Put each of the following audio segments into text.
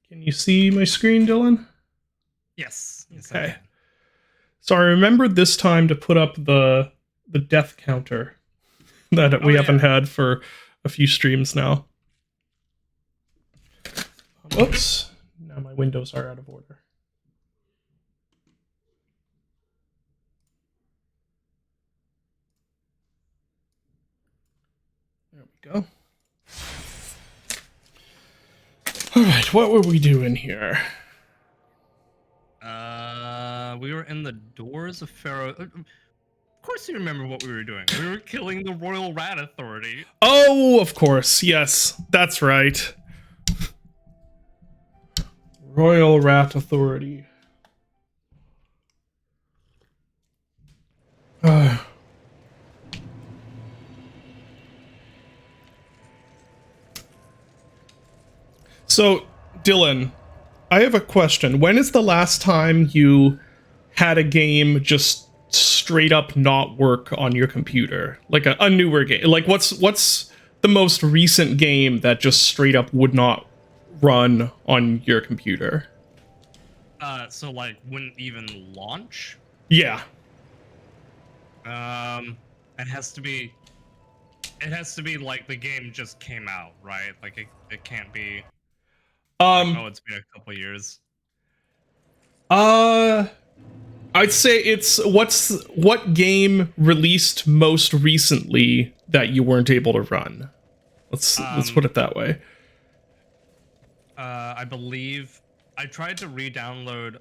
Can you see my screen, Dylan? Yes. Yes, Okay. I can. So I remembered this time to put up the death counter that we haven't had for a few streams now. Whoops. Now my windows are out of order. There we go. All right, what were we doing here? We were in the Doors of Pharaoh. Of course, you remember what we were doing. We were killing the Royal Rat Authority. Oh, of course. Yes, that's right. Royal Rat Authority. So, Dylan, I have a question. When is the last time you had a game just straight up not work on your computer? Like a newer game. Like what's the most recent game that just straight up would not run on your computer? So like wouldn't even launch. Yeah. It has to be. It has to be like the game just came out, right? Like it can't be. Like, oh, it's been a couple years. I'd say it's what game released most recently that you weren't able to run. Let's put it that way. I believe I tried to re-download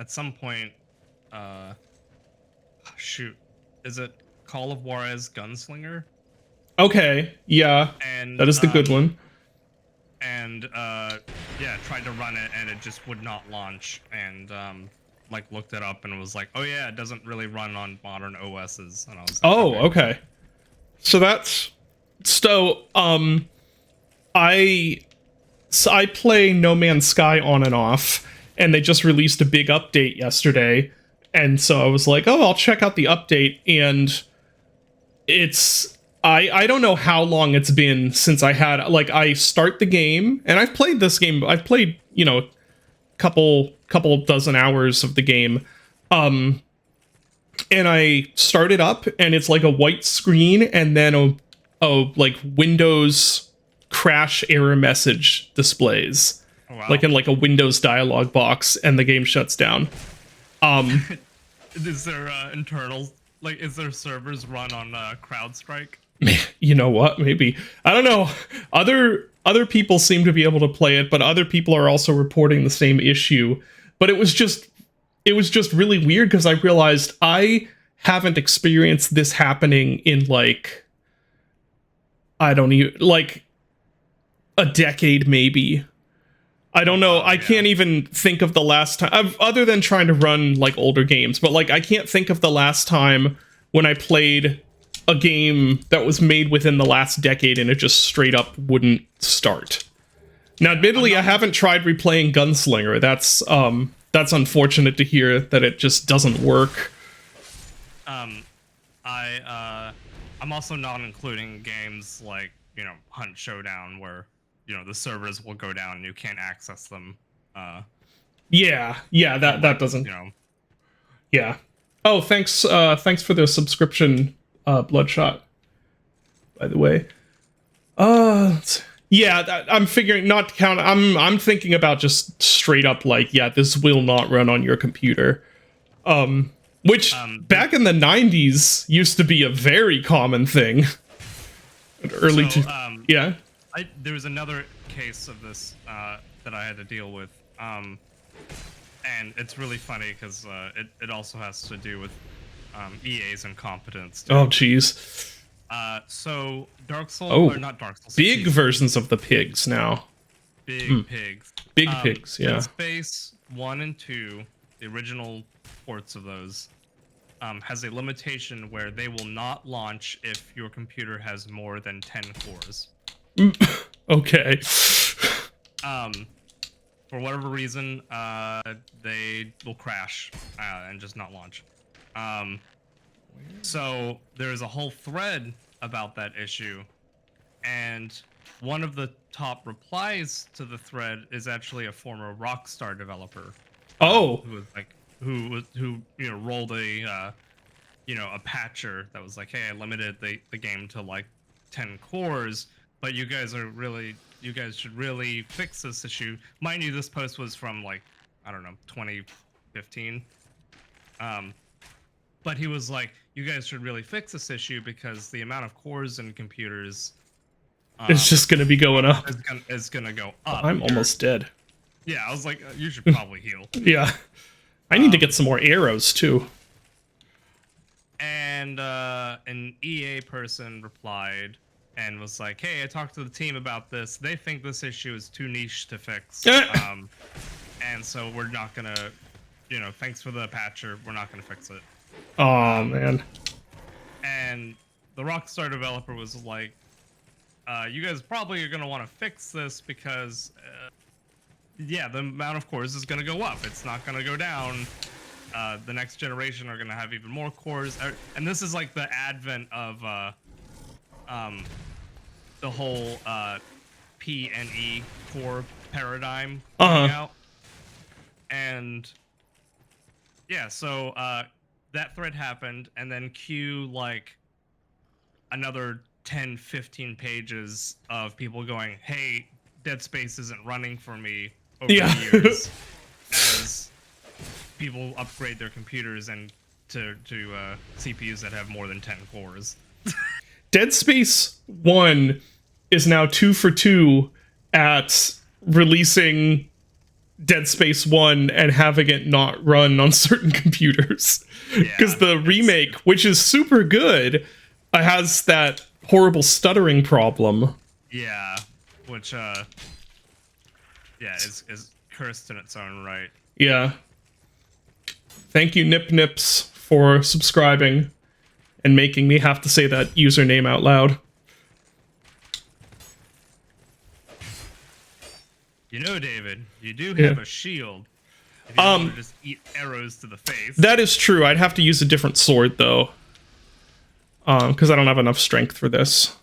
at some point. Shoot, is it Call of Juarez Gunslinger? Okay, yeah, And that is the good one. And yeah, tried to run it and it just would not launch. And like looked it up and it was like, oh yeah, it doesn't really run on modern OSs. And I was like, oh, okay. So that's I play No Man's Sky on and off, and they just released a big update yesterday, and so I was like, oh, I'll check out the update, and it's I don't know how long it's been since I had like I start the game, and I've played this game. I've played, you know, couple dozen hours of the game. And I start it up and it's like a white screen and then a like Windows crash error message displays. oh, wow. Like in like a Windows dialog box, and the game shuts down. Is there internal, like, is there servers run on CrowdStrike? You know what? Maybe. I don't know. Other people seem to be able to play it, but other people are also reporting the same issue. But it was just really weird because I realized I haven't experienced this happening in like I don't even like a decade maybe. I don't know. I can't even think of the last time other than trying to run like older games, but like I can't think of the last time when I played a game that was made within the last decade and it just straight up wouldn't start. Now, admittedly, I haven't tried replaying Gunslinger. That's unfortunate to hear that it just doesn't work. I'm also not including games like, you know, Hunt Showdown where, you know, the servers will go down and you can't access them. Yeah, that doesn't. You know. Yeah. Oh, thanks for the subscription, Bloodshot. By the way. Yeah, I'm figuring not to count. I'm thinking about just straight up like, yeah, this will not run on your computer. Which back in the 90s used to be a very common thing. Early yeah. There was another case of this that I had to deal with. And it's really funny because it also has to do with EA's incompetence. Too. Oh, jeez. So Dark Souls, or not Dark Souls. Big versions of the pigs now. Big pigs. Big pigs, yeah. Dead Space 1 and 2, the original ports of those, has a limitation where they will not launch if your computer has more than 10 cores. Okay. For whatever reason, they will crash and just not launch. So there's a whole thread about that issue, and one of the top replies to the thread is actually a former Rockstar developer. Oh, Who was like who rolled a a patcher that was like, hey, I limited the game to like 10 cores, but you guys should really fix this issue. Mind you, this post was from like, I don't know, 2015. But he was like, you guys should really fix this issue because the amount of cores in computers it's just gonna be going up. is gonna go up. I'm almost dead. Yeah, I was like, you should probably heal. Yeah. I need to get some more arrows too. And an EA person replied and was like, hey, I talked to the team about this. They think this issue is too niche to fix. And so we're not gonna, thanks for the patcher. We're not gonna fix it. Oh man. And the Rockstar developer was like, you guys probably are gonna want to fix this because, yeah, the amount of cores is gonna go up. It's not gonna go down. The next generation are gonna have even more cores, and this is like the advent of the whole P and E core paradigm coming out. And yeah, so that thread happened, and then cue like another 10, 15 pages of people going, hey, Dead Space isn't running for me over the years as people upgrade their computers and to CPUs that have more than 10 cores. Dead Space 1 is now 2 for 2 at releasing Dead Space 1 and having it not run on certain computers. Because the remake, which is super good, has that horrible stuttering problem. Yeah, which is cursed in its own right. Yeah. Thank you, Nip Nips, for subscribing and making me have to say that username out loud. You know, David, you do have a shield. If you want to just eat arrows to the face. That is true. I'd have to use a different sword, though. Because I don't have enough strength for this.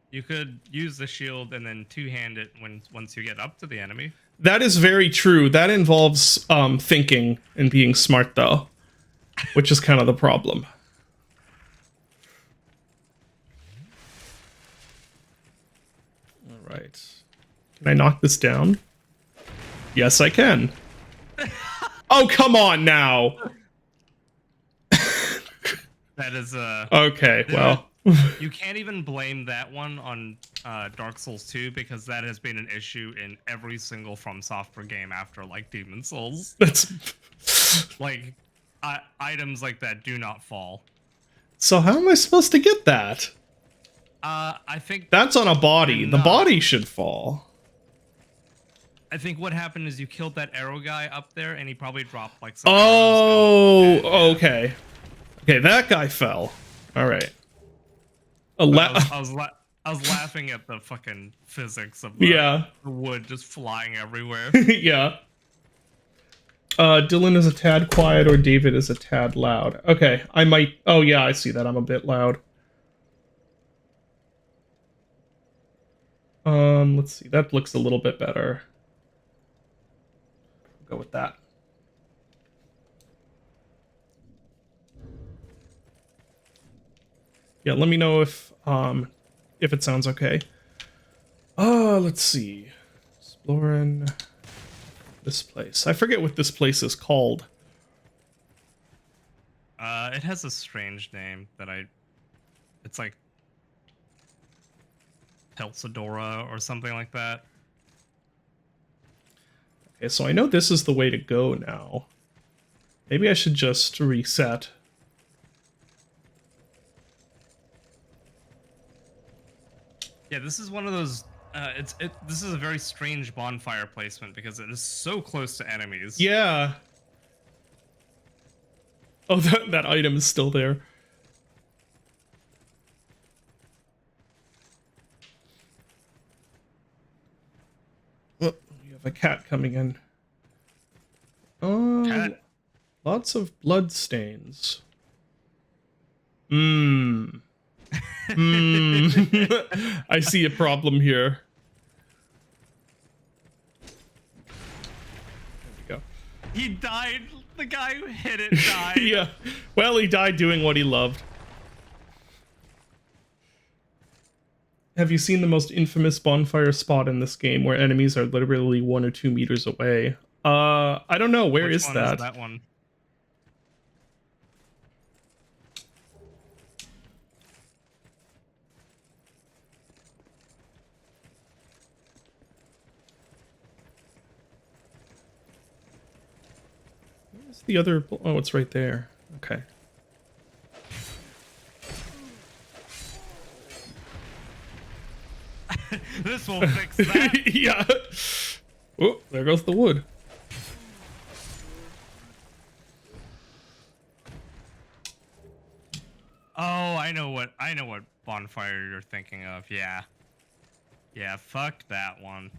You could use the shield and then two-hand it once you get up to the enemy. That is very true. That involves thinking and being smart, though. Which is kind of the problem. Alright. Can I knock this down? Yes, I can. Oh, come on now! That is Okay, well. You can't even blame that one on Dark Souls 2 because that has been an issue in every single From Software game after like Demon Souls. That's like items like that do not fall. So how am I supposed to get that? I think that's on a body. The body should fall. I think what happened is you killed that arrow guy up there, and he probably dropped like some arrows. Okay. Okay, that guy fell. All right. I was laughing at the fucking physics of the wood just flying everywhere. Yeah. Dylan is a tad quiet or David is a tad loud. Okay, I might... Oh, yeah, I see that. I'm a bit loud. Let's see. That looks a little bit better. Go with that. Yeah, let me know if it sounds okay. Let's see. Exploring this place. I forget what this place is called. It has a strange name that it's like Telsadora or something like that. Okay, so I know this is the way to go now. Maybe I should just reset. Yeah, this is one of those. This is a very strange bonfire placement because it is so close to enemies. Yeah. Oh, that item is still there. Oh, you have a cat coming in. Oh, cat? Lots of blood stains. Mmm. Hmm. I see a problem here. There we go. He died. The guy who hit it died. Yeah. Well, he died doing what he loved. Have you seen the most infamous bonfire spot in this game where enemies are literally 1 or 2 meters away? I don't know. Where Which is one that? Is that one? Where's the other? Oh, it's right there. Okay. This will fix that. Yeah. Oh, there goes the wood. Oh, I know what bonfire you're thinking of. Yeah. Yeah, fuck that one.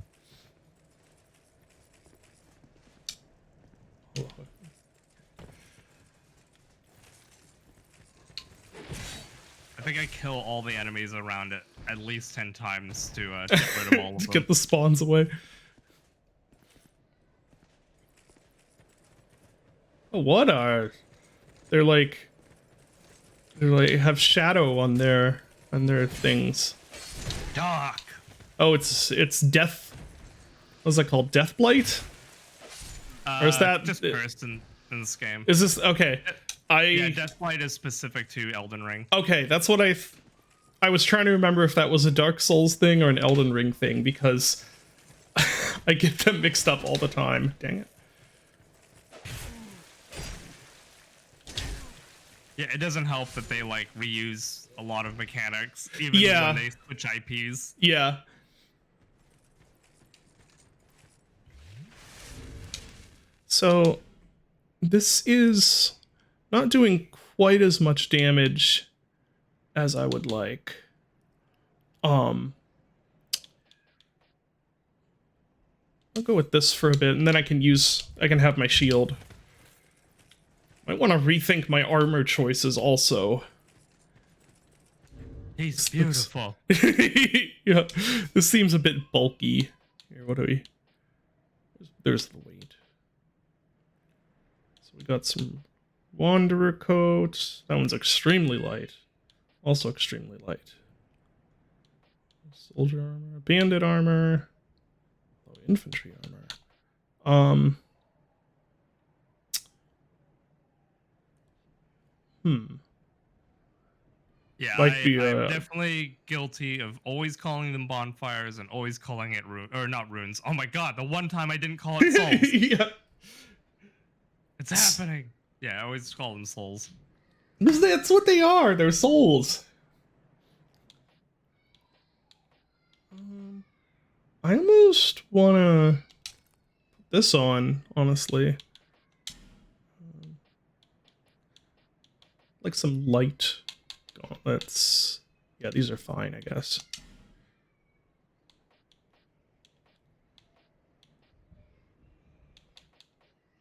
I think I kill all the enemies around it at least 10 times to get rid of all of To them. get the spawns away. Oh, what are? They're like have shadow on their things. Dark. Oh, it's death. What's that called? Death blight? Or is that just cursed in this game? Is this okay? Yeah, Deathblight is specific to Elden Ring. Okay, that's what I was trying to remember if that was a Dark Souls thing or an Elden Ring thing because I get them mixed up all the time. Dang it. Yeah, it doesn't help that they like reuse a lot of mechanics even Yeah. when they switch IPs. Yeah. So this is not doing quite as much damage as I would like. I'll go with this for a bit, and then I can have my shield. Might want to rethink my armor choices also. He's beautiful. Yeah, this seems a bit bulky. Here, what do we? There's the weight. So we got some Wanderer coat. That one's extremely light. Also extremely light. Soldier armor, bandit armor, infantry armor. Yeah, Might I'm be, definitely guilty of always calling them bonfires and always calling it not runes. Oh my god, the one time I didn't call it souls. Yeah. It's happening. Yeah, I always call them souls. That's what they are. They're souls. I almost want to put this on, honestly. Like some light gauntlets. Yeah, these are fine, I guess.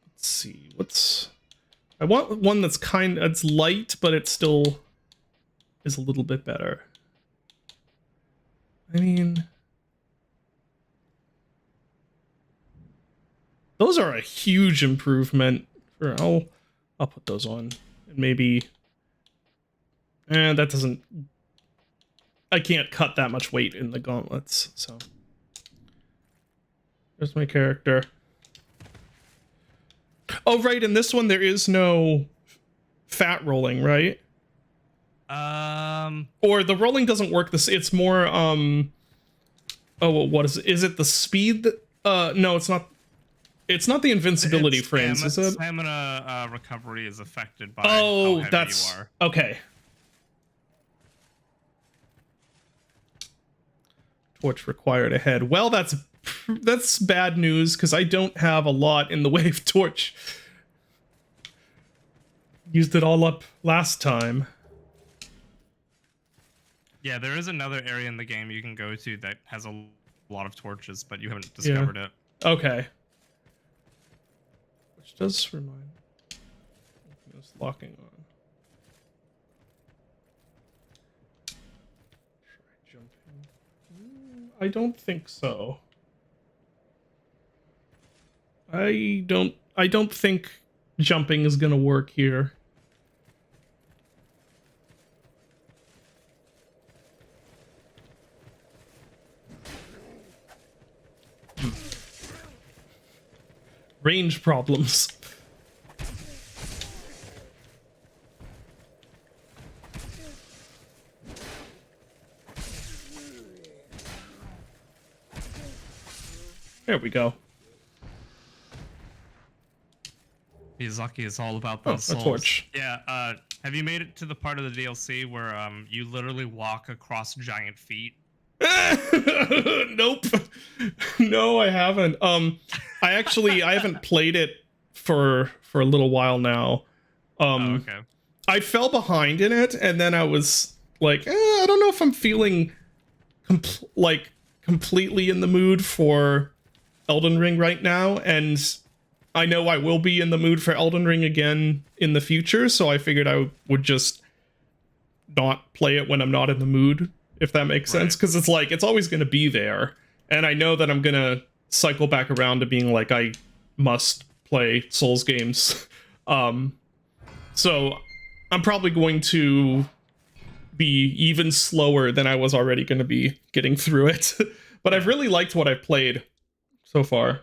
Let's see. I want one that's light, but it still is a little bit better. I mean, those are a huge improvement. I'll put those on. And maybe that doesn't, I can't cut that much weight in the gauntlets, so there's my character. Oh, right, in this one there is no fat rolling, right? Or the rolling doesn't work this, it's more oh, what is it? Is it the speed that no, it's not the invincibility frames, is it? Stamina recovery is affected by oh, how heavy that's you are. okay. Torch required ahead. Well, that's bad news because I don't have a lot in the way of torch. Used it all up last time. Yeah, there is another area in the game you can go to that has a lot of torches, but you haven't discovered it. Okay. Which does remind me. It's locking on. I don't think so. I don't think jumping is gonna work here. Range problems. There we go. Miyazaki is all about Oh, those a souls. torch. Yeah, have you made it to the part of the DLC where you literally walk across giant feet? Nope. No, I haven't. I haven't played it for a little while now. Oh, okay. I fell behind in it, and then I was like, I don't know if I'm feeling completely in the mood for Elden Ring right now, and I know I will be in the mood for Elden Ring again in the future, so I figured I would just not play it when I'm not in the mood, if that makes sense, because it's like it's always going to be there, and I know that I'm going to cycle back around to being like, I must play Souls games. So I'm probably going to be even slower than I was already going to be getting through it. But I've really liked what I've played so far.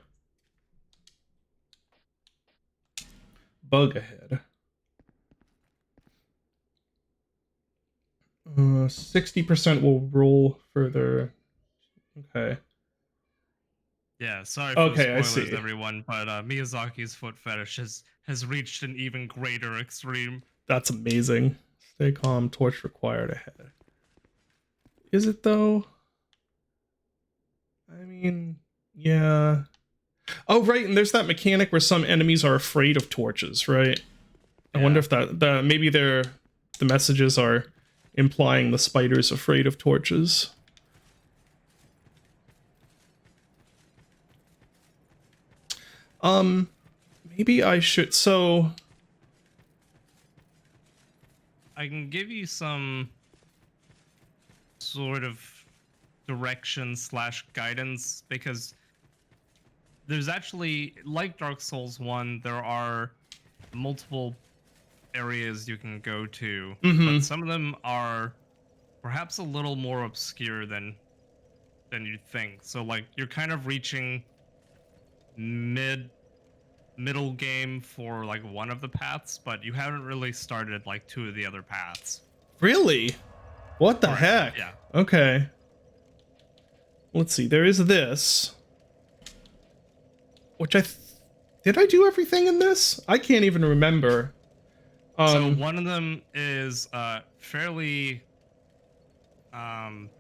Bug ahead. 60% will roll further. Okay. Yeah, sorry for Okay, I the spoilers, see. everyone, but Miyazaki's foot fetish has reached an even greater extreme. That's amazing. Stay calm, torch required ahead. Is it though? I mean, yeah. Oh, right, and there's that mechanic where some enemies are afraid of torches, right? I wonder if that maybe the messages are implying the spider's afraid of torches. Maybe I should. So I can give you some sort of direction / guidance, because there's actually, like Dark Souls 1, there are multiple areas you can go to, but some of them are perhaps a little more obscure than you'd think. So like you're kind of reaching middle game for like one of the paths, but you haven't really started like two of the other paths. Really? What the heck? Yeah. Okay. Let's see. There is this. Which did I do everything in this? I can't even remember. So one of them is fairly kind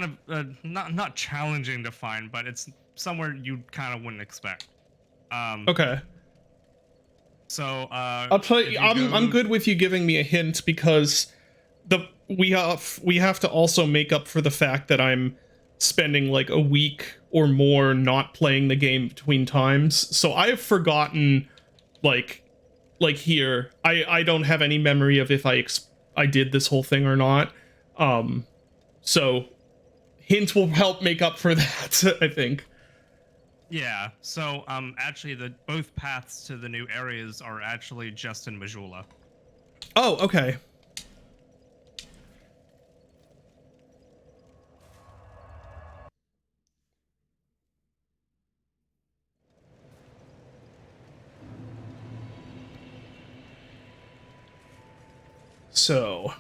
of not challenging to find, but it's somewhere you kind of wouldn't expect. Okay. So I'll tell you, I'm good with you giving me a hint, because we have to also make up for the fact that I'm spending like a week or more not playing the game between times. So I have forgotten, like here, I don't have any memory of if I did this whole thing or not. So hint will help make up for that, I think. Yeah. So actually both paths to the new areas are actually just in Majula. Oh, okay. So,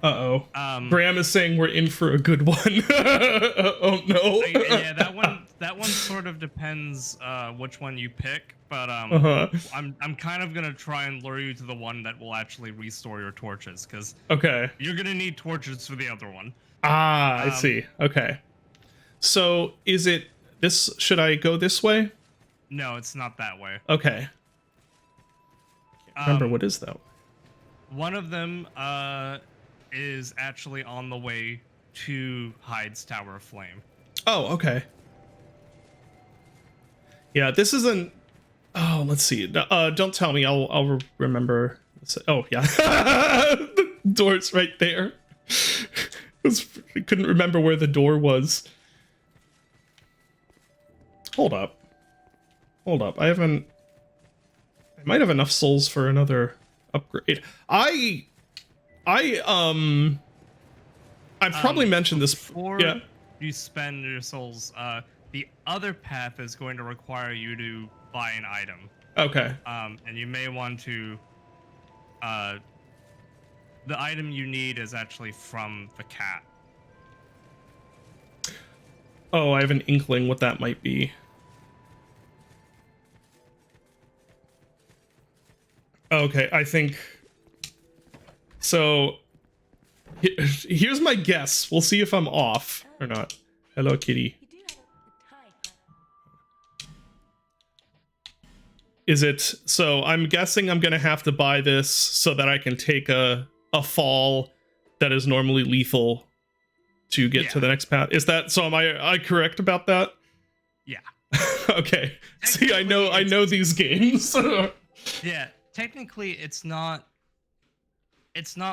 Bram is saying we're in for a good one. Oh no. Yeah, that one sort of depends which one you pick, but I'm kind of gonna try and lure you to the one that will actually restore your torches, because you're gonna need torches for the other one. I see. Okay. So is it this? Should I go this way? No, it's not that way. Okay. Can't remember what is that. One of them is actually on the way to Hyde's Tower of Flame. Oh, okay. Yeah, this isn't. Oh, let's see. Don't tell me. I'll remember. Oh, yeah. The door's right there. I couldn't remember where the door was. Hold up. Hold up. I might have enough souls for another upgrade. I've probably mentioned this. Before Yeah. you spend your souls, the other path is going to require you to buy an item. Okay. And you may want to. The item you need is actually from the cat. Oh, I have an inkling what that might be. Okay, I think. So, here's my guess. We'll see if I'm off or not. Hello, kitty. You do have a type. Is it so? I'm guessing I'm gonna have to buy this so that I can take a fall that is normally lethal to get to the next path. Is that so? Am I correct about that? Yeah. Okay. See, I know these games. Yeah. Technically, it's not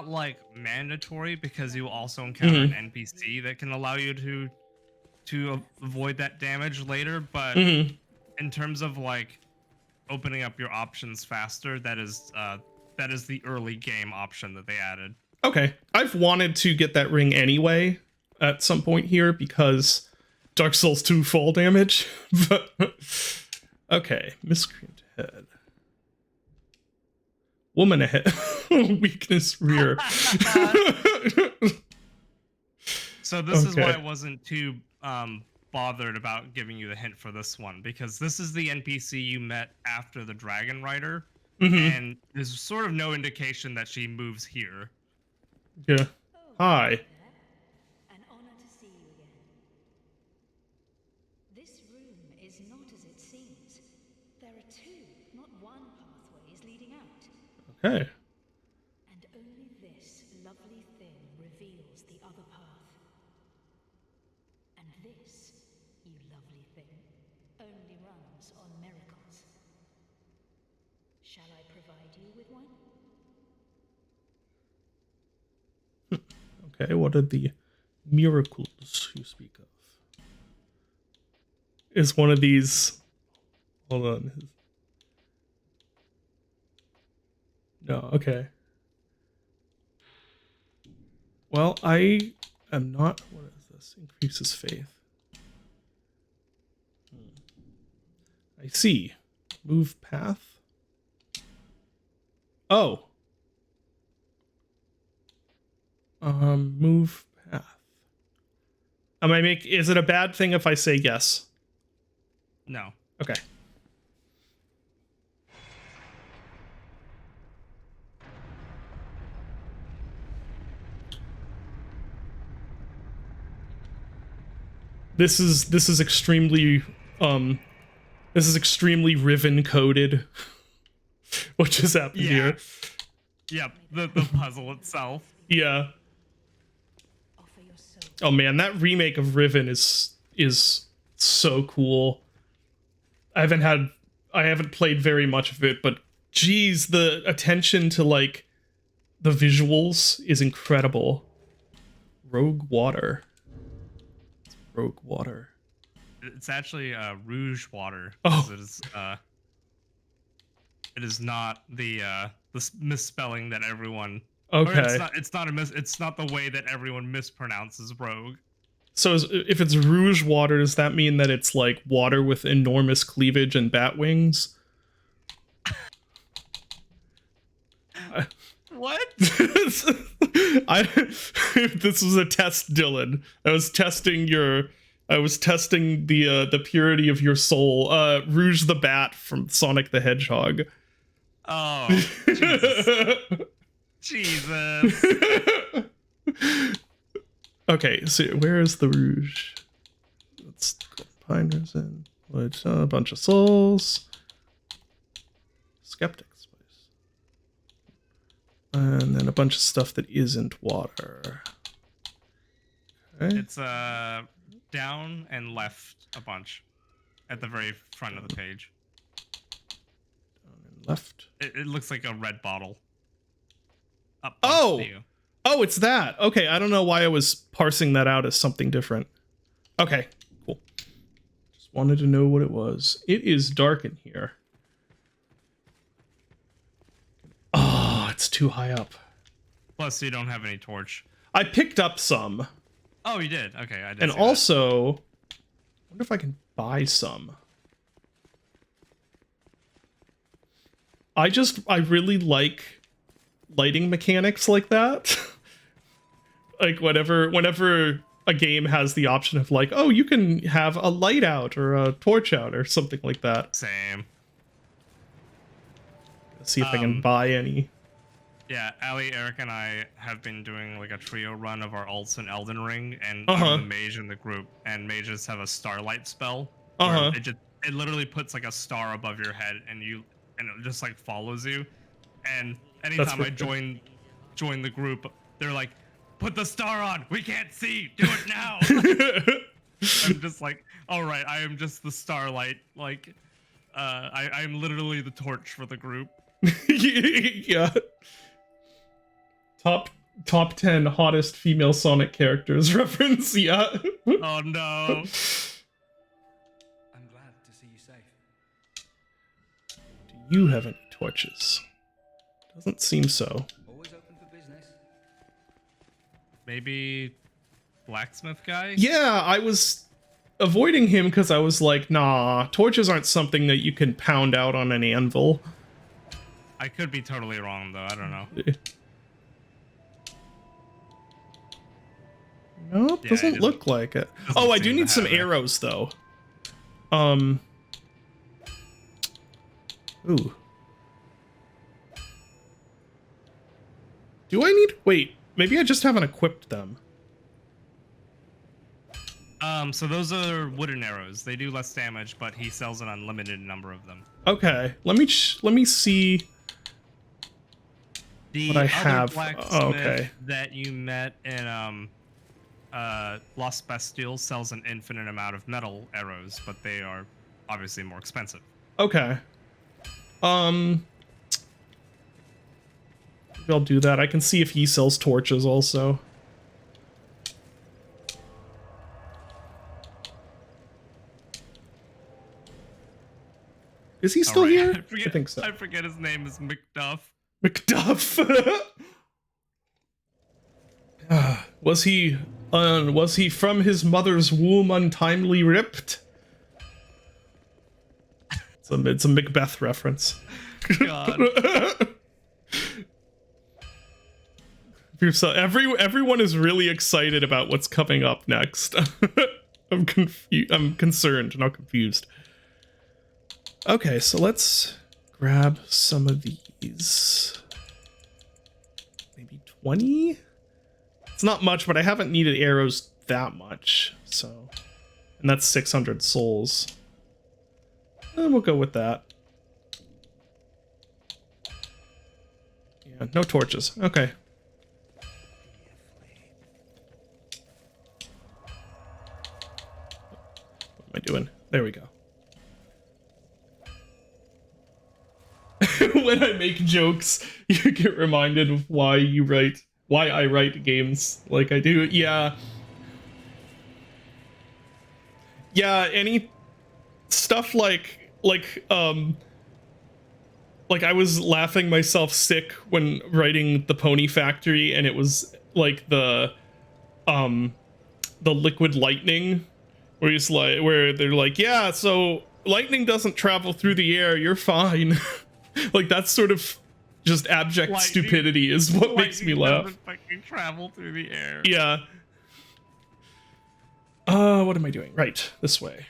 like mandatory because you also encounter an NPC that can allow you to avoid that damage later. But in terms of like opening up your options faster, that is the early game option that they added. Okay. I've wanted to get that ring anyway at some point here because Dark Souls 2 fall damage. But okay, miscreant head. Woman ahead. Weakness rear. So this is why I wasn't too bothered about giving you the hint for this one, because this is the NPC you met after the Dragon Rider, and there's sort of no indication that she moves here. Yeah. Hi. An honor to see you again. This room is not as it seems. There are two, not one pathways leading out. Okay. And only this lovely thing reveals the other path. And this, you lovely thing, only runs on miracles. Shall I provide you with one? Okay, what are the miracles you speak of? Is one of these... Hold on. No, okay. Well, I am not... What is this? Increases faith. I see. Move path. Oh. Move path. Is it a bad thing if I say yes? No. Okay. This is extremely Riven coded. What just happened here? Yep, the puzzle itself. Yeah. Offer your soul. Oh man, that remake of Riven is so cool. I haven't played very much of it, but geez, the attention to like the visuals is incredible. Rogue Water. Rogue Water. It's actually Rouge Water. Oh. It is not the misspelling that everyone. Okay. Or it's not the way that everyone mispronounces rogue. So if it's Rouge Water, does that mean that it's like water with enormous cleavage and bat wings? What? This was a test, Dylan. I was testing the purity of your soul. Rouge the Bat from Sonic the Hedgehog. Oh, Jesus. Okay, so where is the Rouge? Let's go Pine Resin. A bunch of souls. Skeptic Spice. And then a bunch of stuff that isn't water. Okay. It's down and left a bunch at the very front of the page. Down and left. It looks like a red bottle. Up Oh! to you. Oh, it's that. Okay, I don't know why I was parsing that out as something different. Okay, cool. Just wanted to know what it was. It is dark in here. Oh, it's too high up. Plus, you don't have any torch. I picked up some. Oh, you did? Okay, I did. And see also, I wonder if I can buy some. I really like lighting mechanics like that. Like whenever a game has the option of like, oh, you can have a light out or a torch out or something like that. that. Same. Let's see if I can buy any. Yeah, Ali, Eric, and I have been doing like a trio run of our alts in Elden Ring, and Uh-huh. I'm the mage in the group, and mages have a starlight spell. Uh-huh. Where it literally puts like a star above your head, and it just like follows you. And anytime I join the group, they're like, "Put the star on. We can't see. Do it now." I'm just like, all right, I am just the starlight. Like, I am literally the torch for the group. Yeah. Top 10 hottest female Sonic characters reference, yeah. Oh no. I'm glad to see you safe. Do you have any torches? Doesn't seem so. Always open for business. Maybe blacksmith guy? Yeah, I was avoiding him because I was like, nah, torches aren't something that you can pound out on an anvil. I could be totally wrong though. I don't know. Nope, Yeah, doesn't it look like it. doesn't Oh, I seem do to need some have it. arrows though. Ooh. Do I need? Wait, maybe I just haven't equipped them. So those are wooden arrows. They do less damage, but he sells an unlimited number of them. Okay, let me see. The What I other have- blacksmith oh, okay. that you met in Lost Bastille sells an infinite amount of metal arrows, but they are obviously more expensive. Okay. Maybe I'll do that. I can see if he sells torches also. Is he still Alright, here? I think so. I forget his name is McDuff. Macduff. Was he from his mother's womb untimely ripped? It's a Macbeth reference. God. So everyone is really excited about what's coming up next. I'm confused. I'm concerned, not confused. Okay, so let's grab some of these. Maybe 20? It's not much, but I haven't needed arrows that much, so. And that's 600 souls. And we'll go with that. Yeah, no torches. Okay. What am I doing? There we go. When I make jokes, you get reminded of why I write games like I do. Yeah. Yeah, any stuff like I was laughing myself sick when writing the Pony Factory, and it was like the liquid lightning where he's like, where they're like, yeah, so lightning doesn't travel through the air, you're fine. Like, that's sort of just abject Lightning- stupidity is what makes me laugh. Doesn't fucking travel through the air. Yeah. What am I doing? Right, this way.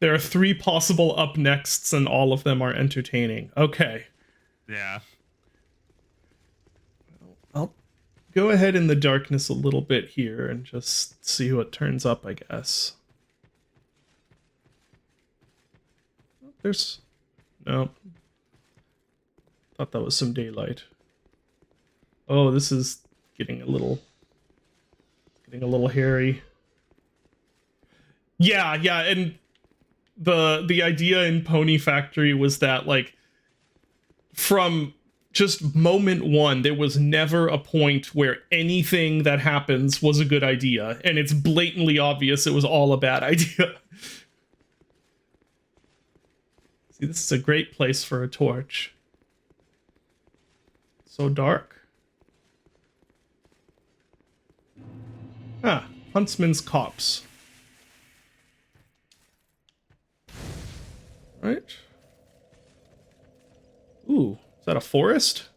There are 3 possible up nexts, and all of them are entertaining. Okay. Yeah. I'll go ahead in the darkness a little bit here and just see what turns up, I guess. There's... no. Thought that was some daylight. Oh, this is getting a little hairy. Yeah, yeah, and the idea in Pony Factory was that like from just moment one, there was never a point where anything that happens was a good idea, and it's blatantly obvious it was all a bad idea. See, this is a great place for a torch. So dark. Ah, Huntsman's Copse. Right. Ooh, is that a forest?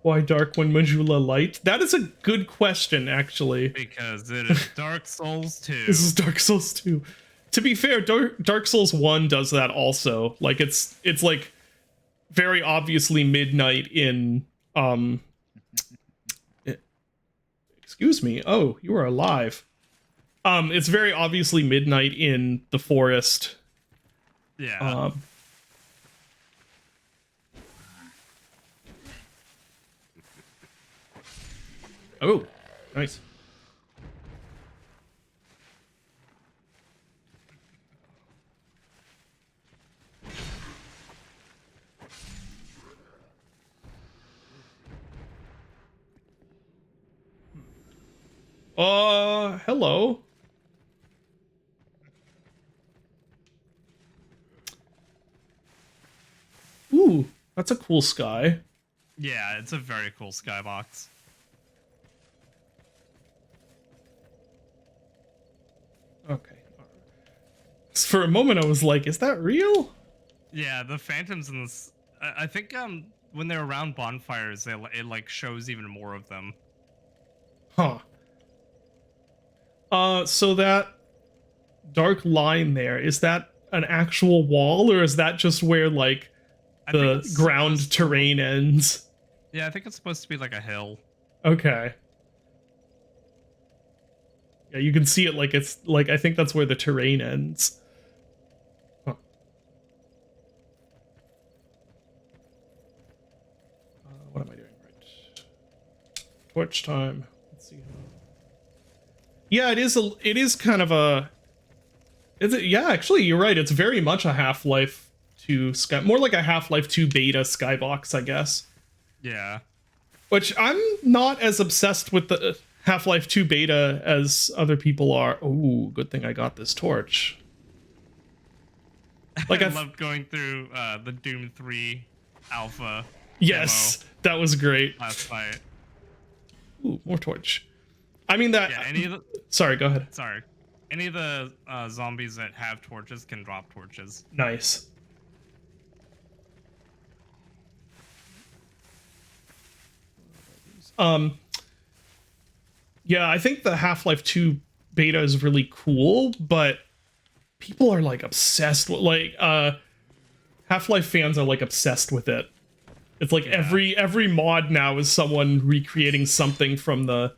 Why dark when Majula light? That is a good question, actually. Because it is Dark Souls 2. This is Dark Souls 2. To be fair, Dark Souls 1 does that also. Like it's like very obviously midnight in excuse me. Oh, you are alive. It's very obviously midnight in the forest. Yeah. Oh, nice. Hello. Ooh, that's a cool sky. Yeah, it's a very cool skybox. Okay. For a moment, I was like, "Is that real?" Yeah, the phantoms in this. I think when they're around bonfires, it like shows even more of them. Huh. So that dark line there, is that an actual wall, or is that just where like I think the it's ground supposed- terrain ends? Yeah, I think it's supposed to be like a hill. Okay. Yeah, you can see it like it's like I think that's where the terrain ends. Huh. What am I doing? Right. Torch time. Let's see. Yeah, it is kind of a. Is it? Yeah, actually, you're right. It's very much a Half-Life 2 sky, more like a Half-Life 2 beta skybox, I guess. Yeah. Which I'm not as obsessed with the Half-Life 2 beta as other people are. Ooh, good thing I got this torch. Like I love going through the Doom 3 alpha. Yes, that was great. Last night. Ooh, more torch. I mean that. Yeah, any of the Sorry, go ahead. sorry, any of the zombies that have torches can drop torches. Nice. Yeah, I think the Half-Life 2 beta is really cool, but people are like obsessed with like Half-Life fans are like obsessed with it. It's like every mod now is someone recreating something from the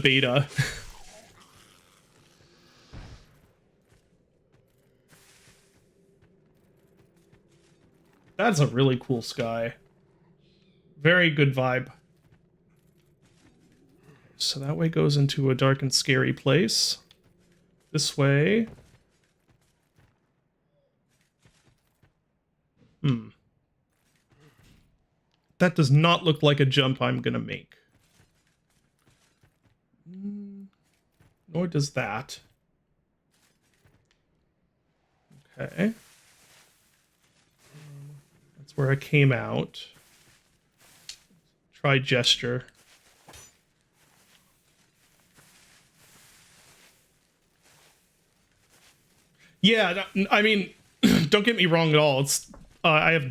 beta. That's a really cool sky. Very good vibe. So that way goes into a dark and scary place. This way. That does not look like a jump I'm gonna make. Nor does that. Okay. That's where I came out. Try gesture. Yeah, I mean, don't get me wrong at all. It's I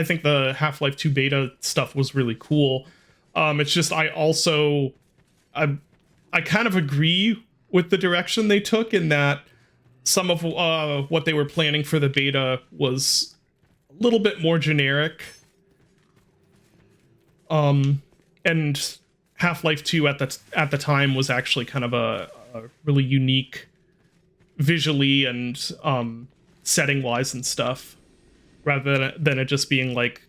think the Half-Life 2 beta stuff was really cool. It's just I kind of agree with the direction they took in that some of what they were planning for the beta was a little bit more generic. And Half-Life 2 at the time was actually kind of a really unique visually and setting wise and stuff, rather than it just being like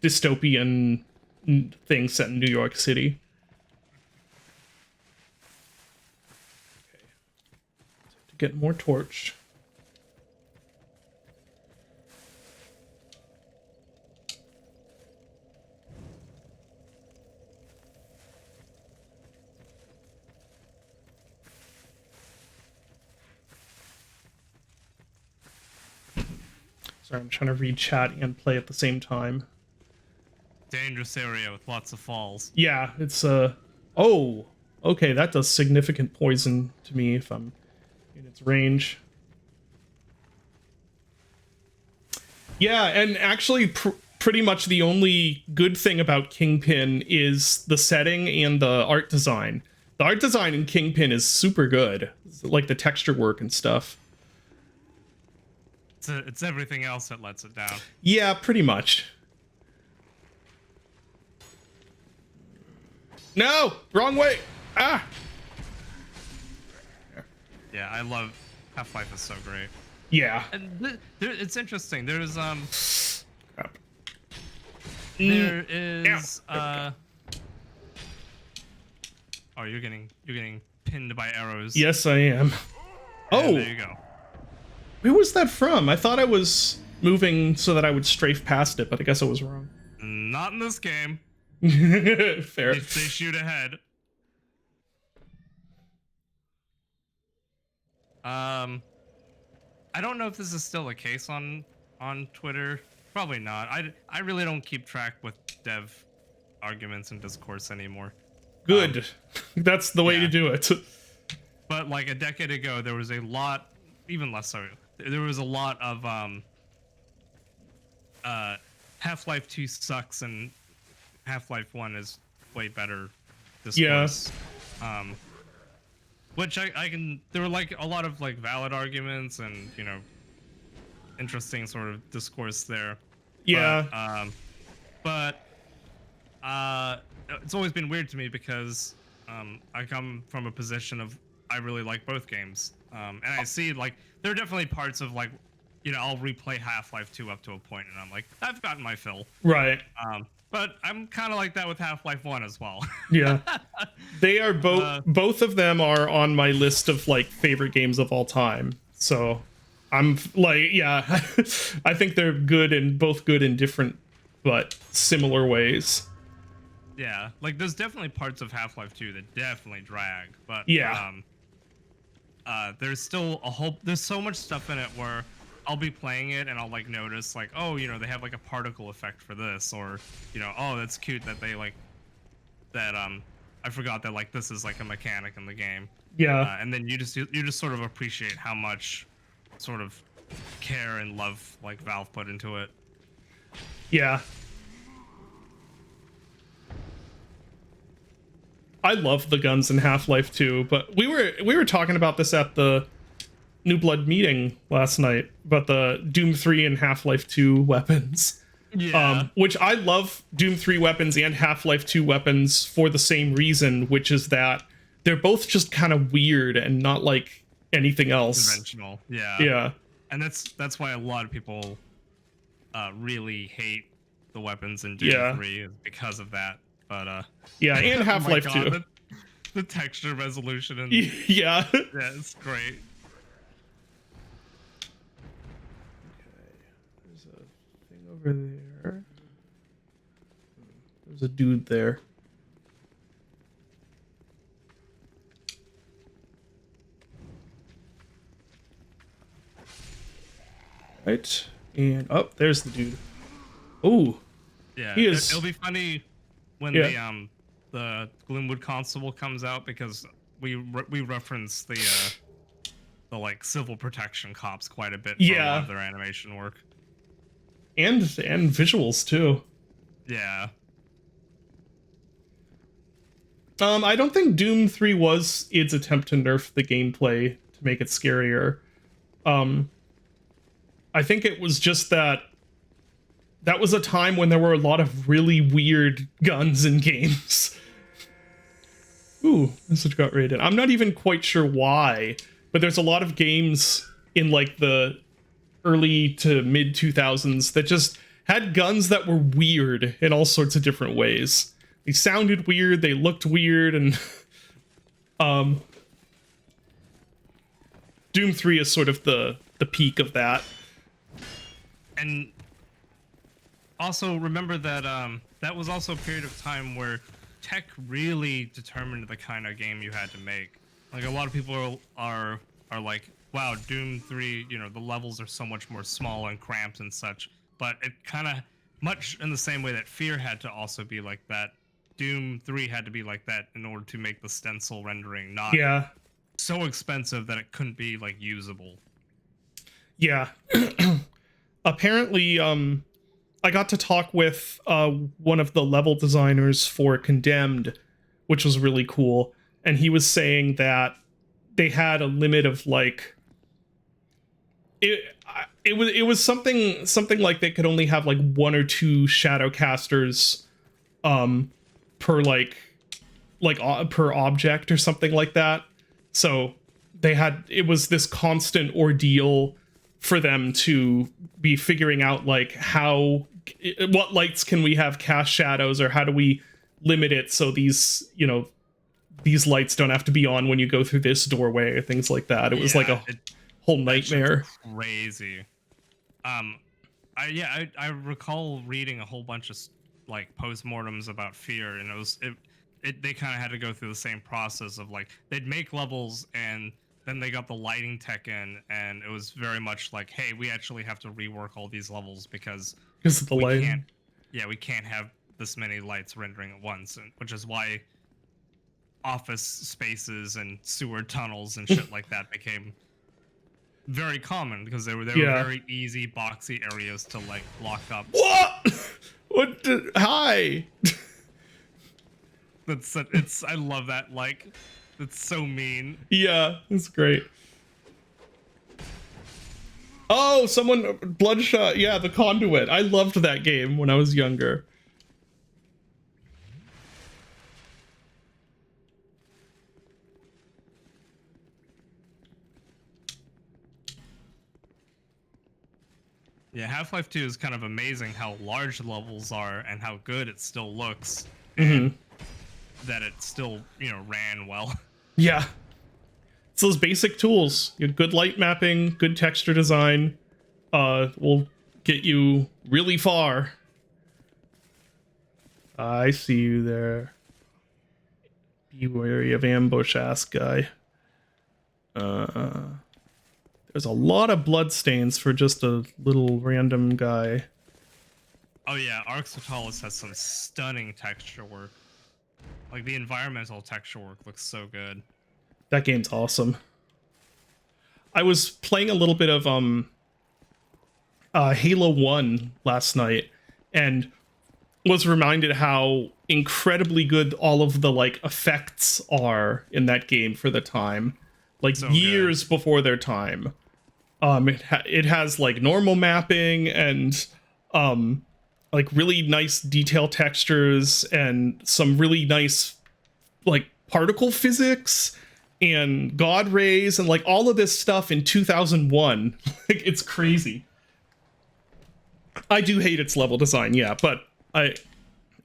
dystopian thing set in New York City. Okay. To get more torch. Sorry, I'm trying to read chat and play at the same time. Dangerous area with lots of falls. Yeah, it's oh, okay, that does significant poison to me if I'm in its range. Yeah, and actually pretty much the only good thing about Kingpin is the setting and the art design. The art design in Kingpin is super good. Like the texture work and stuff. It's everything else that lets it down. Yeah, pretty much. No! Wrong way! Ah! Yeah, I love Half-Life is so great. Yeah. And it's interesting. There's Crap. there is Yeah. Oh, you're getting pinned by arrows. Yes, I am. Yeah, Oh! there you go. Where was that from? I thought I was moving so that I would strafe past it, but I guess I was wrong. Not in this game. Fair. They shoot ahead. I don't know if this is still the case on Twitter. Probably not. I really don't keep track with dev arguments and discourse anymore. Good. That's the way yeah. to do it. But like a decade ago, there was a lot, even less so. There was a lot of Half-Life 2 sucks and Half-Life 1 is way better discourse. Yeah. Which I can, there were like a lot of like valid arguments and, you know, interesting sort of discourse there. Yeah. But it's always been weird to me because I come from a position of I really like both games. And I see like there are definitely parts of like, you know, I'll replay Half-Life 2 up to a point and I'm like, I've gotten my fill. Right. But I'm kind of like that with Half-Life 1 as well. Yeah. They are both of them are on my list of like favorite games of all time. So I'm like, yeah, I think they're both good in different but similar ways. Yeah, like there's definitely parts of Half-Life 2 that definitely drag, but Yeah. there's still there's so much stuff in it where I'll be playing it and I'll like notice like, oh, you know, they have like a particle effect for this, or, you know, oh, that's cute that they like that I forgot that like this is like a mechanic in the game. Yeah. And then you just sort of appreciate how much sort of care and love like Valve put into it. Yeah. I love the guns in Half-Life 2, but we were talking about this at the New Blood meeting last night about the Doom 3 and Half-Life 2 weapons. Yeah. Which I love Doom 3 weapons and Half-Life 2 weapons for the same reason, which is that they're both just kind of weird and not like anything else. Conventional. Yeah. Yeah. And that's why a lot of people really hate the weapons in Doom Yeah. 3 is because of that. But Yeah, and oh my Half-Life God, 2. the texture resolution and Yeah. it's great. There's a thing over there. There's a dude there. Right. And oh, there's the dude. Oh, Yeah, He is- it'll be funny when Yeah. the Gloomwood Constable comes out because we reference the like civil protection cops quite a bit for a Yeah. lot of their animation work. and visuals too. Yeah. I don't think Doom 3 was its attempt to nerf the gameplay to make it scarier. I think it was just that was a time when there were a lot of really weird guns in games. Ooh, this just got rated. I'm not even quite sure why, but there's a lot of games in like the early to mid 2000s that just had guns that were weird in all sorts of different ways. They sounded weird, they looked weird, and Doom 3 is sort of the peak of that. And also remember that that was also a period of time where tech really determined the kind of game you had to make. Like a lot of people are like, wow, Doom 3, you know, the levels are so much more small and cramped and such. But it kind of, much in the same way that Fear had to also be like that, Doom 3 had to be like that in order to make the stencil rendering not so expensive that it couldn't be like usable. Yeah. Apparently, I got to talk with one of the level designers for Condemned, which was really cool. And he was saying that they had a limit of like it was something like they could only have like 1 or 2 shadow casters per per object or something like that. So it was this constant ordeal for them to be figuring out like what lights can we have cast shadows, or how do we limit it so these, you know, these lights don't have to be on when you go through this doorway or things like that. It was like a whole nightmare. Crazy. I recall reading a whole bunch of like postmortems about Fear, and they kind of had to go through the same process of like they'd make levels and then they got the lighting tech in, and it was very much like, hey, we actually have to rework all these levels because of the lighting. We can't have this many lights rendering at once, which is why office spaces and sewer tunnels and shit like that became very common, because they were very easy boxy areas to like block up. What? Hi. I love that. Like, it's so mean. Yeah, it's great. Oh, someone Bloodshot. Yeah, the Conduit. I loved that game when I was younger. Yeah, Half-Life 2 is kind of amazing how large levels are and how good it still looks. Mm-hmm. That it still, you know, ran well. Yeah. It's those basic tools. You have good light mapping, good texture design. Will get you really far. I see you there. Be wary of ambush, ass guy. There's a lot of bloodstains for just a little random guy. Oh yeah, Arx Totalis has some stunning texture work. Like, the environmental texture work looks so good. That game's awesome. I was playing a little bit of Halo 1 last night, and was reminded how incredibly good all of the like effects are in that game for the time. Like, so years before their time. It has like normal mapping and like really nice detail textures and some really nice like particle physics and god rays and like all of this stuff in 2001. Like, it's crazy. I do hate its level design, yeah, but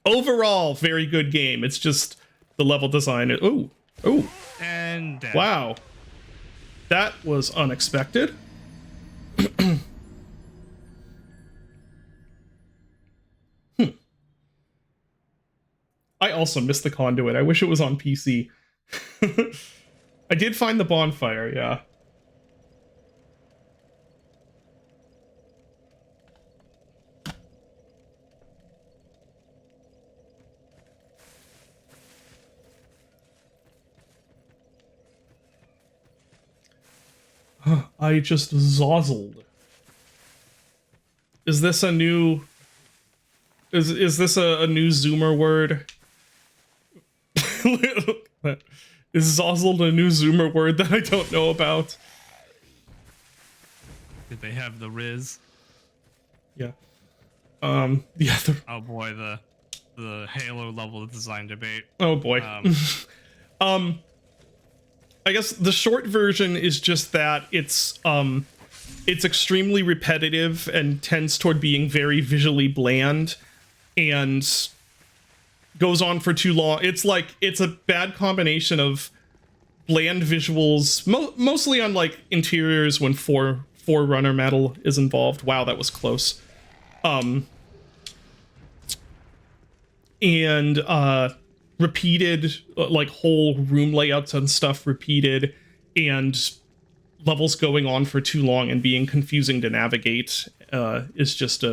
overall very good game. It's just the level design. And wow, that was unexpected. I also missed the Conduit. I wish it was on PC. I did find the bonfire, yeah. I just zozzled. Is this a new... Is this a new Zoomer word? Is zozzled a new Zoomer word that I don't know about? Did they have the Riz? Yeah. Yeah. Oh boy, the Halo level design debate. Oh boy. I guess the short version is just that it's it's extremely repetitive and tends toward being very visually bland and goes on for too long. It's like it's a bad combination of bland visuals, mostly on like interiors when Forerunner metal is involved. Wow, that was close. And repeated like whole room layouts and stuff repeated, and levels going on for too long and being confusing to navigate is just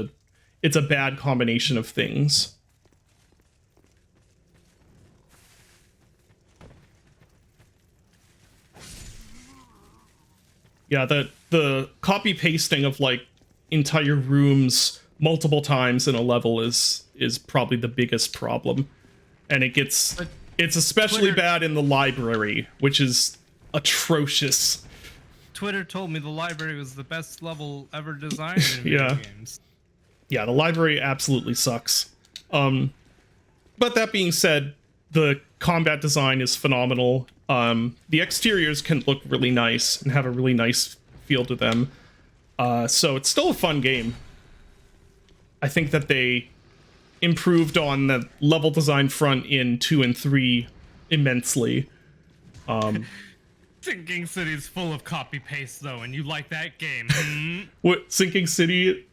it's a bad combination of things. Yeah, the copy pasting of like entire rooms multiple times in a level is probably the biggest problem. And it's especially Twitter- bad in the library, which is atrocious. Twitter told me the library was the best level ever designed in video Yeah. games. Yeah, the library absolutely sucks. But that being said, the combat design is phenomenal. The exteriors can look really nice and have a really nice feel to them. So it's still a fun game. I think that they improved on the level design front in 2 and 3 immensely. Sinking City's full of copy paste though, and you like that game? Hmm? What, Sinking City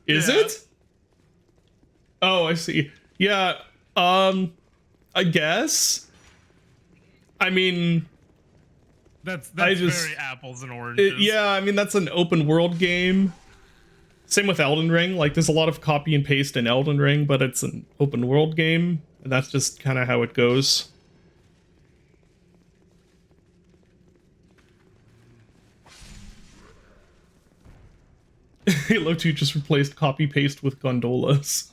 is Yeah. it? Oh, I see. Yeah, I guess. I mean, That's I just- very apples and oranges. yeah, I mean that's an open world game. Same with Elden Ring. Like there's a lot of copy and paste in Elden Ring, but it's an open world game, and that's just kind of how it goes. Halo 2 just replaced copy paste with gondolas.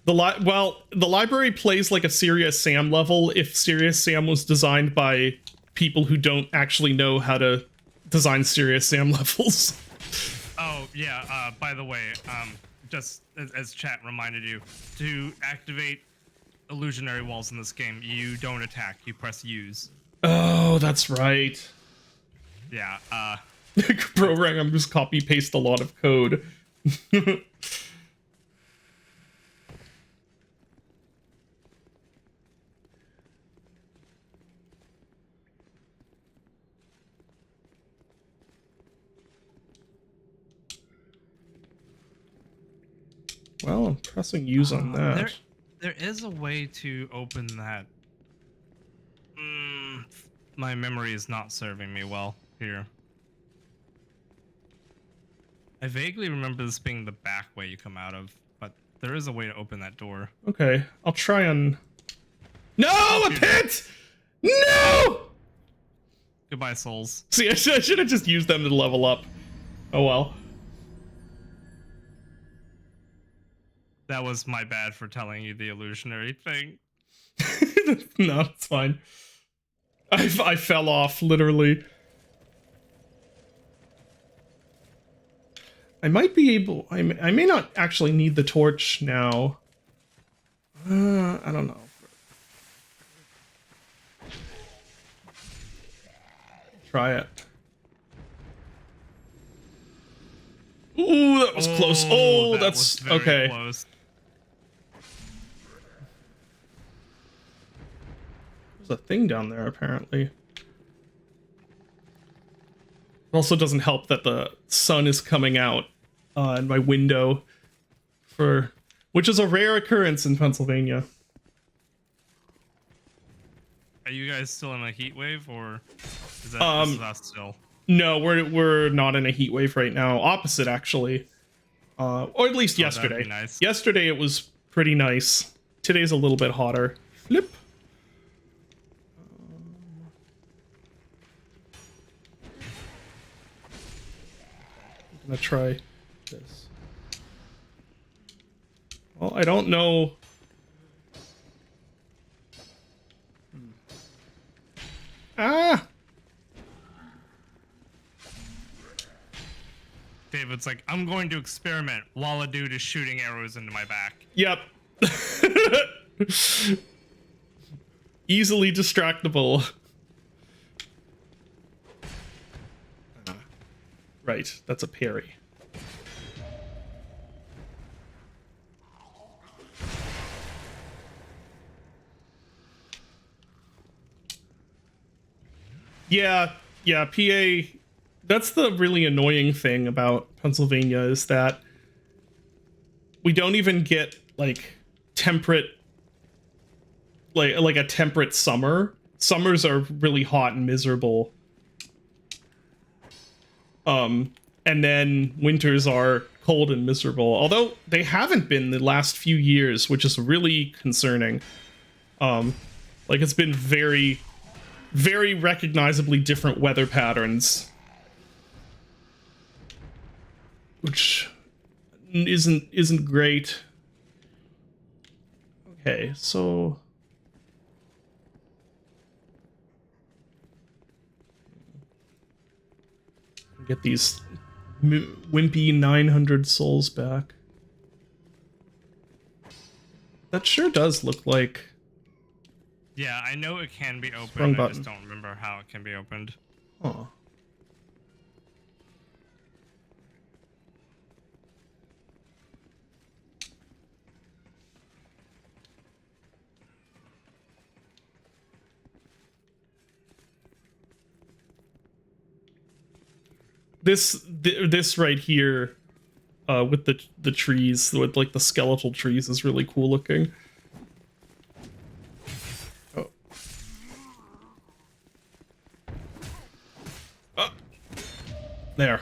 The library plays like a Serious Sam level if Serious Sam was designed by people who don't actually know how to design Serious Sam levels. Oh yeah. By the way, just as chat reminded you, to activate illusionary walls in this game, you don't attack. You press use. Oh, that's right. Yeah. Program just copy paste a lot of code. Well, I'm pressing use on that. There is a way to open that. My memory is not serving me well here. I vaguely remember this being the back way you come out of, but there is a way to open that door. Okay, I'll try on. No, a pit! No! Goodbye, souls. See, I should have just used them to level up. Oh well. That was my bad for telling you the illusionary thing. No, it's fine. I fell off, literally. I might be able... I may not actually need the torch now. I don't know. Try it. Ooh, that was close. Oh, that that's... was very okay. close. There's a thing down there, apparently. It also doesn't help that the sun is coming out in my window, which is a rare occurrence in Pennsylvania. Are you guys still in a heat wave, or is that this is us still? No, we're not in a heat wave right now. Opposite, actually. Or at least that'd yesterday. be nice. Yesterday it was pretty nice. Today's a little bit hotter. Flip. I'm gonna try this. Well, I don't know. Ah! David's like, I'm going to experiment while a dude is shooting arrows into my back. Yep. Easily distractible. Right, that's a parry. Yeah, PA. That's the really annoying thing about Pennsylvania is that we don't even get like temperate, like a temperate summer. Summers are really hot and miserable. And then winters are cold and miserable. Although they haven't been the last few years, which is really concerning. Like it's been very, very recognizably different weather patterns, which isn't great. Okay, so get these wimpy 900 souls back. That sure does look like. Yeah, I know it can be opened. Wrong I button. just don't remember how it can be opened. Oh. This right here, with the trees, with like the skeletal trees, is really cool looking. Oh. There.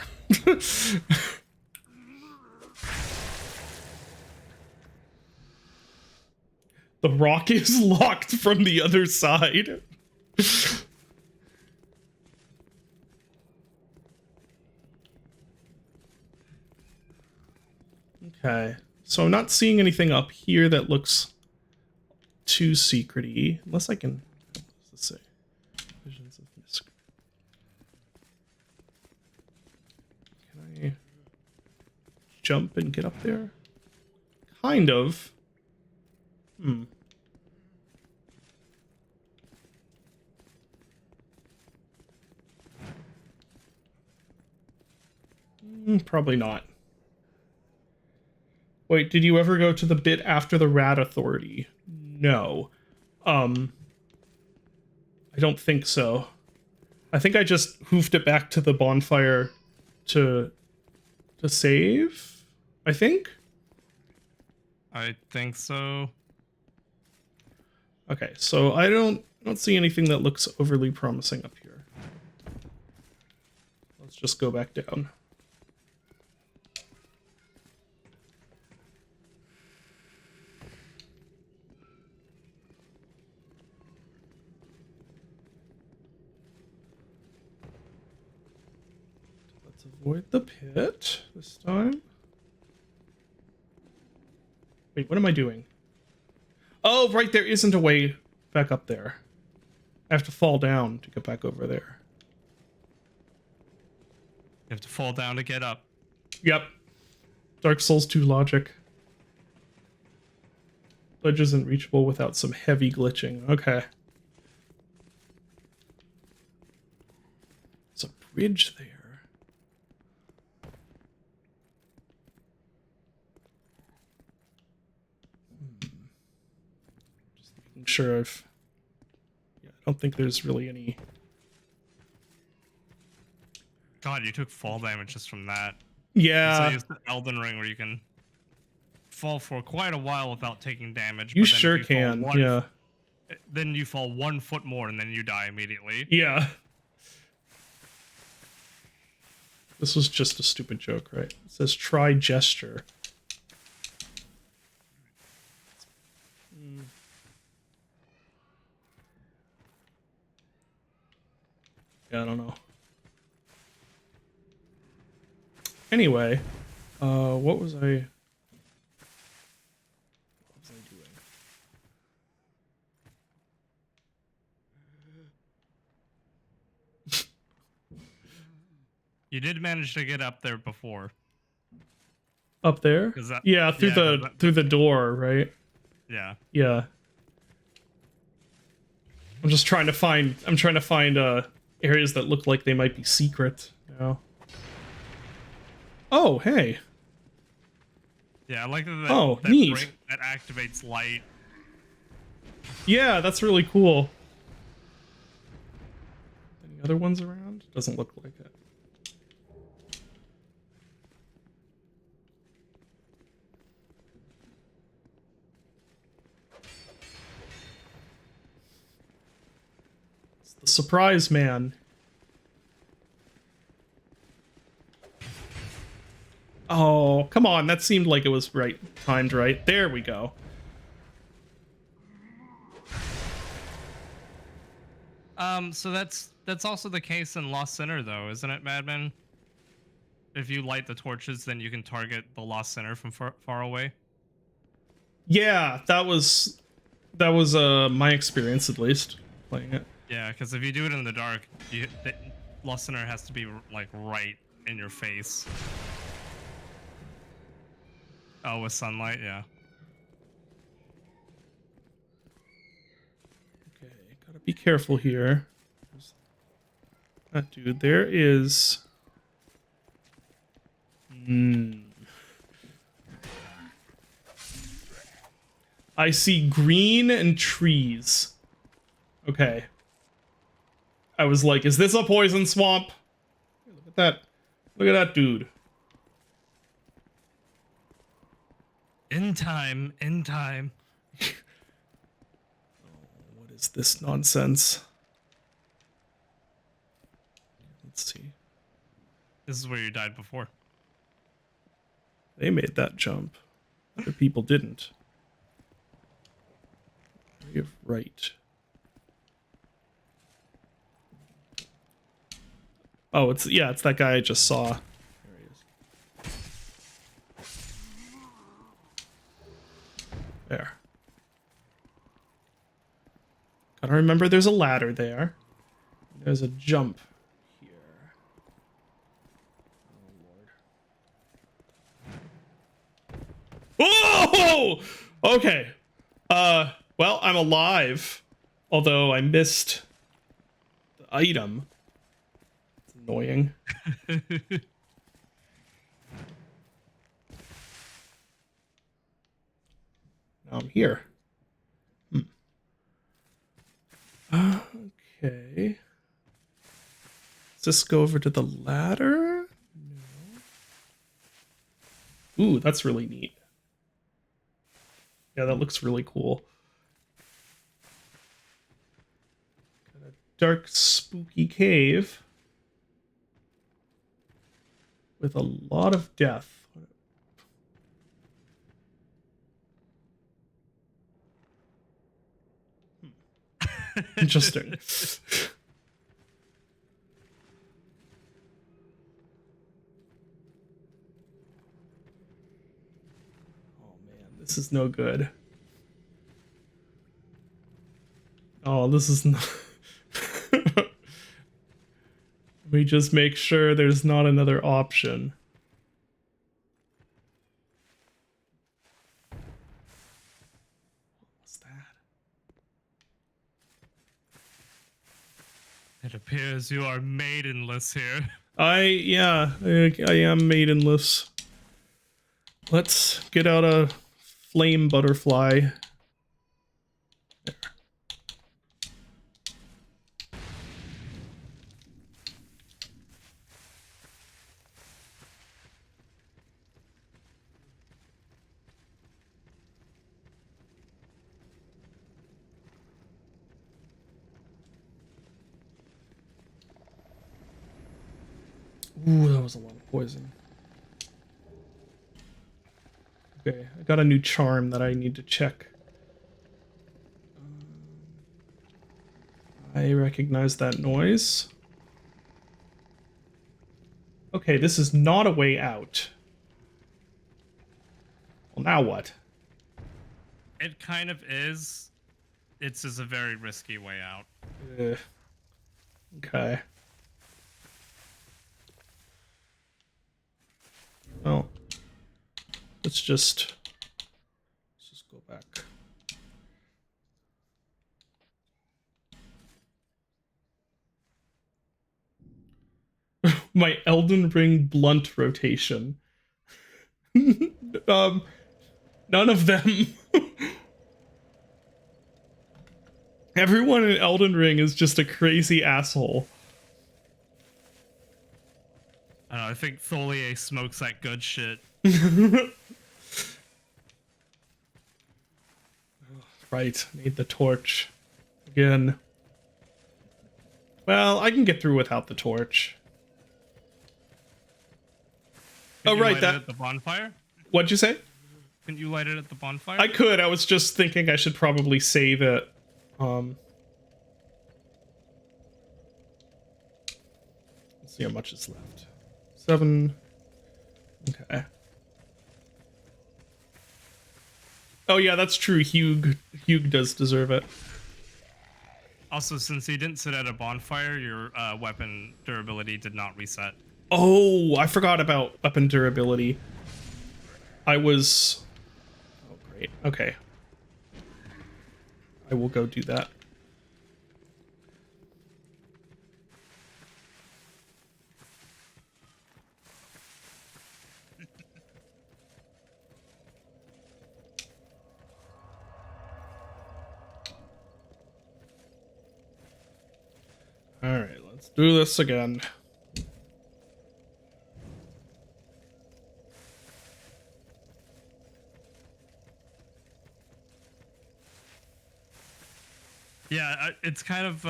The rock is locked from the other side. Okay, so I'm not seeing anything up here that looks too secrety, unless I can. Let's see. Visions of Misk. Can I jump and get up there? Kind of. Probably not. Wait, did you ever go to the bit after the Rat Authority? No. I don't think so. I think I just hoofed it back to the bonfire to save, I think? I think so. Okay, so I don't see anything that looks overly promising up here. Let's just go back down. Let's avoid the pit this time. Wait, what am I doing? Oh, right, there isn't a way back up there. I have to fall down to get back over there. You have to fall down to get up. Yep. Dark Souls 2 logic. Ledge isn't reachable without some heavy glitching. Okay. There's a bridge there. Just making sure I've... Yeah, I don't think there's really any... God, you took fall damage just from that. Yeah. So use the Elden Ring where you can fall for quite a while without taking damage. You but then if sure fall can, one- yeah. Then you fall 1 foot more and then you die immediately. Yeah. This was just a stupid joke, right? It says try gesture. Yeah, I don't know. Anyway, what was I doing? You did manage to get up there before. Up there? Is that- Yeah, through yeah, the 'cause that- through the door, right? Yeah. Yeah. I'm trying to find areas that look like they might be secret. You Oh, hey. Yeah, I like that Oh, that neat. break that activates light. Yeah, that's really cool. Any other ones around? Doesn't look like it. It's the surprise man. Oh, come on. That seemed like it was right timed right. There we go. So that's also the case in Lost Sinner, though, isn't it, Madman? If you light the torches, then you can target the Lost Sinner from far away. Yeah, that was my experience at least playing it. Yeah, because if you do it in the dark, the Lost Sinner has to be like right in your face. Oh, with sunlight, yeah. Okay, gotta be careful here. That dude, there is. I see green and trees. Okay. I was like, is this a poison swamp? Look at that. Look at that dude. In time, in time. What is this nonsense? Let's see. This is where you died before. They made that jump. Other people didn't. You're right. Oh, it's that guy I just saw. There he is. There. Gotta remember there's a ladder there. There's a jump here. Oh, Lord. Oh! Okay. Well, I'm alive. Although I missed the item. It's annoying. Now I'm here. Okay. Does this go over to the ladder? No. Ooh, that's really neat. Yeah, that looks really cool. Got a dark, spooky cave with a lot of death. Interesting. Oh man, this is no good. Oh, this is not. Let me just make sure there's not another option. What's that? It appears you are maidenless here. I am maidenless. Let's get out a flame butterfly. There. Ooh, that was a lot of poison. Okay, I got a new charm that I need to check. I recognize that noise. Okay, this is not a way out. Well, now what? It kind of is. It's just a very risky way out. Okay. Well, let's just go back My Elden Ring blunt rotation. None of them. Everyone in Elden Ring is just a crazy asshole. I don't know, I think Tholier smokes that good shit. Right, need the torch. Again. Well, I can get through without the torch. Can Oh, you right, light that- it at the bonfire? What'd you say? Can you light it at the bonfire? I could. I was just thinking I should probably save it. Let's see how much is left. 7. Okay. Oh yeah, that's true. Hugh does deserve it. Also, since you didn't sit at a bonfire, your weapon durability did not reset. Oh, I forgot about weapon durability. I was... Oh, great. Okay. I will go do that. Alright, let's do this again. Yeah, it's kind of.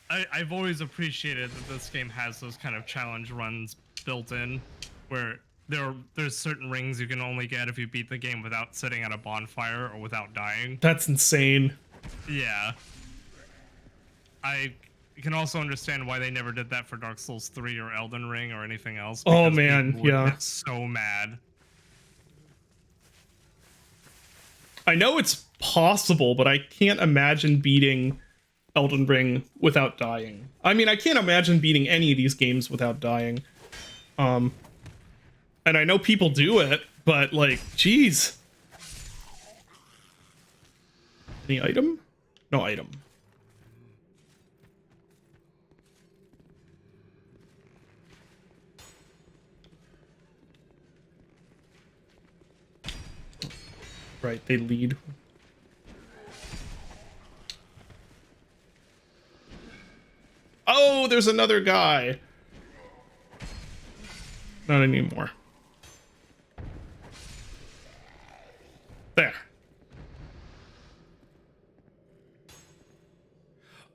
I've always appreciated that this game has those kind of challenge runs built in, where there's certain rings you can only get if you beat the game without sitting at a bonfire or without dying. That's insane. Yeah. I can also understand why they never did that for Dark Souls 3 or Elden Ring or anything else. Oh, because man, people would yeah. get so mad. I know it's possible, but I can't imagine beating Elden Ring without dying. I mean, I can't imagine beating any of these games without dying. And I know people do it, but like, geez. Any item? No item. Right, they lead. Oh, there's another guy. Not anymore. There.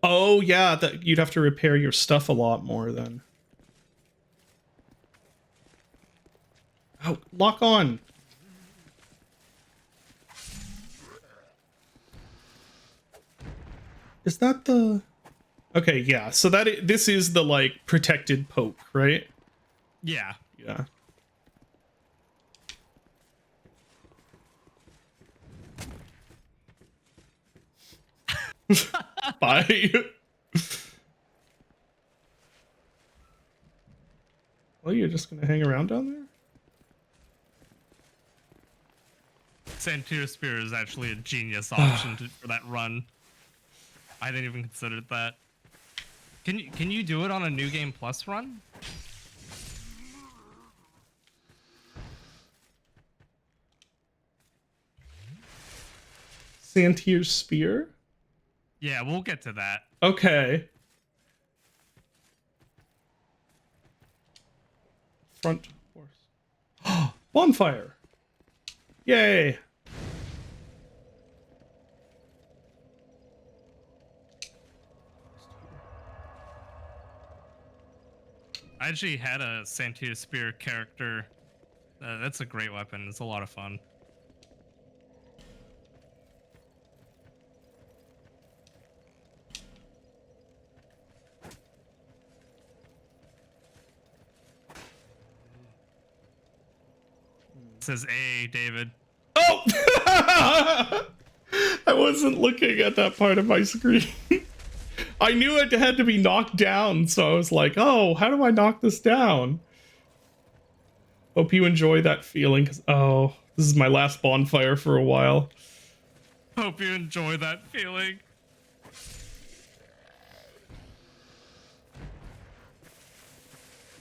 Oh, yeah, that you'd have to repair your stuff a lot more then. Oh, lock on. Is that the... Okay, yeah. So this is the like protected poke, right? Yeah. Yeah. Bye. Well, you're just gonna hang around down there? Santir Spear is actually a genius option for that run. I didn't even consider that. Can you do it on a New Game Plus run? Santier's Spear? Yeah, we'll get to that. Okay. Front horse. Bonfire! Yay! I actually had a Santir Spear character. That's a great weapon. It's a lot of fun. It says A, David. Oh! I wasn't looking at that part of my screen. I knew it had to be knocked down, so I was like, oh, how do I knock this down? Hope you enjoy that feeling, 'cause, oh, this is my last bonfire for a while. Hope you enjoy that feeling.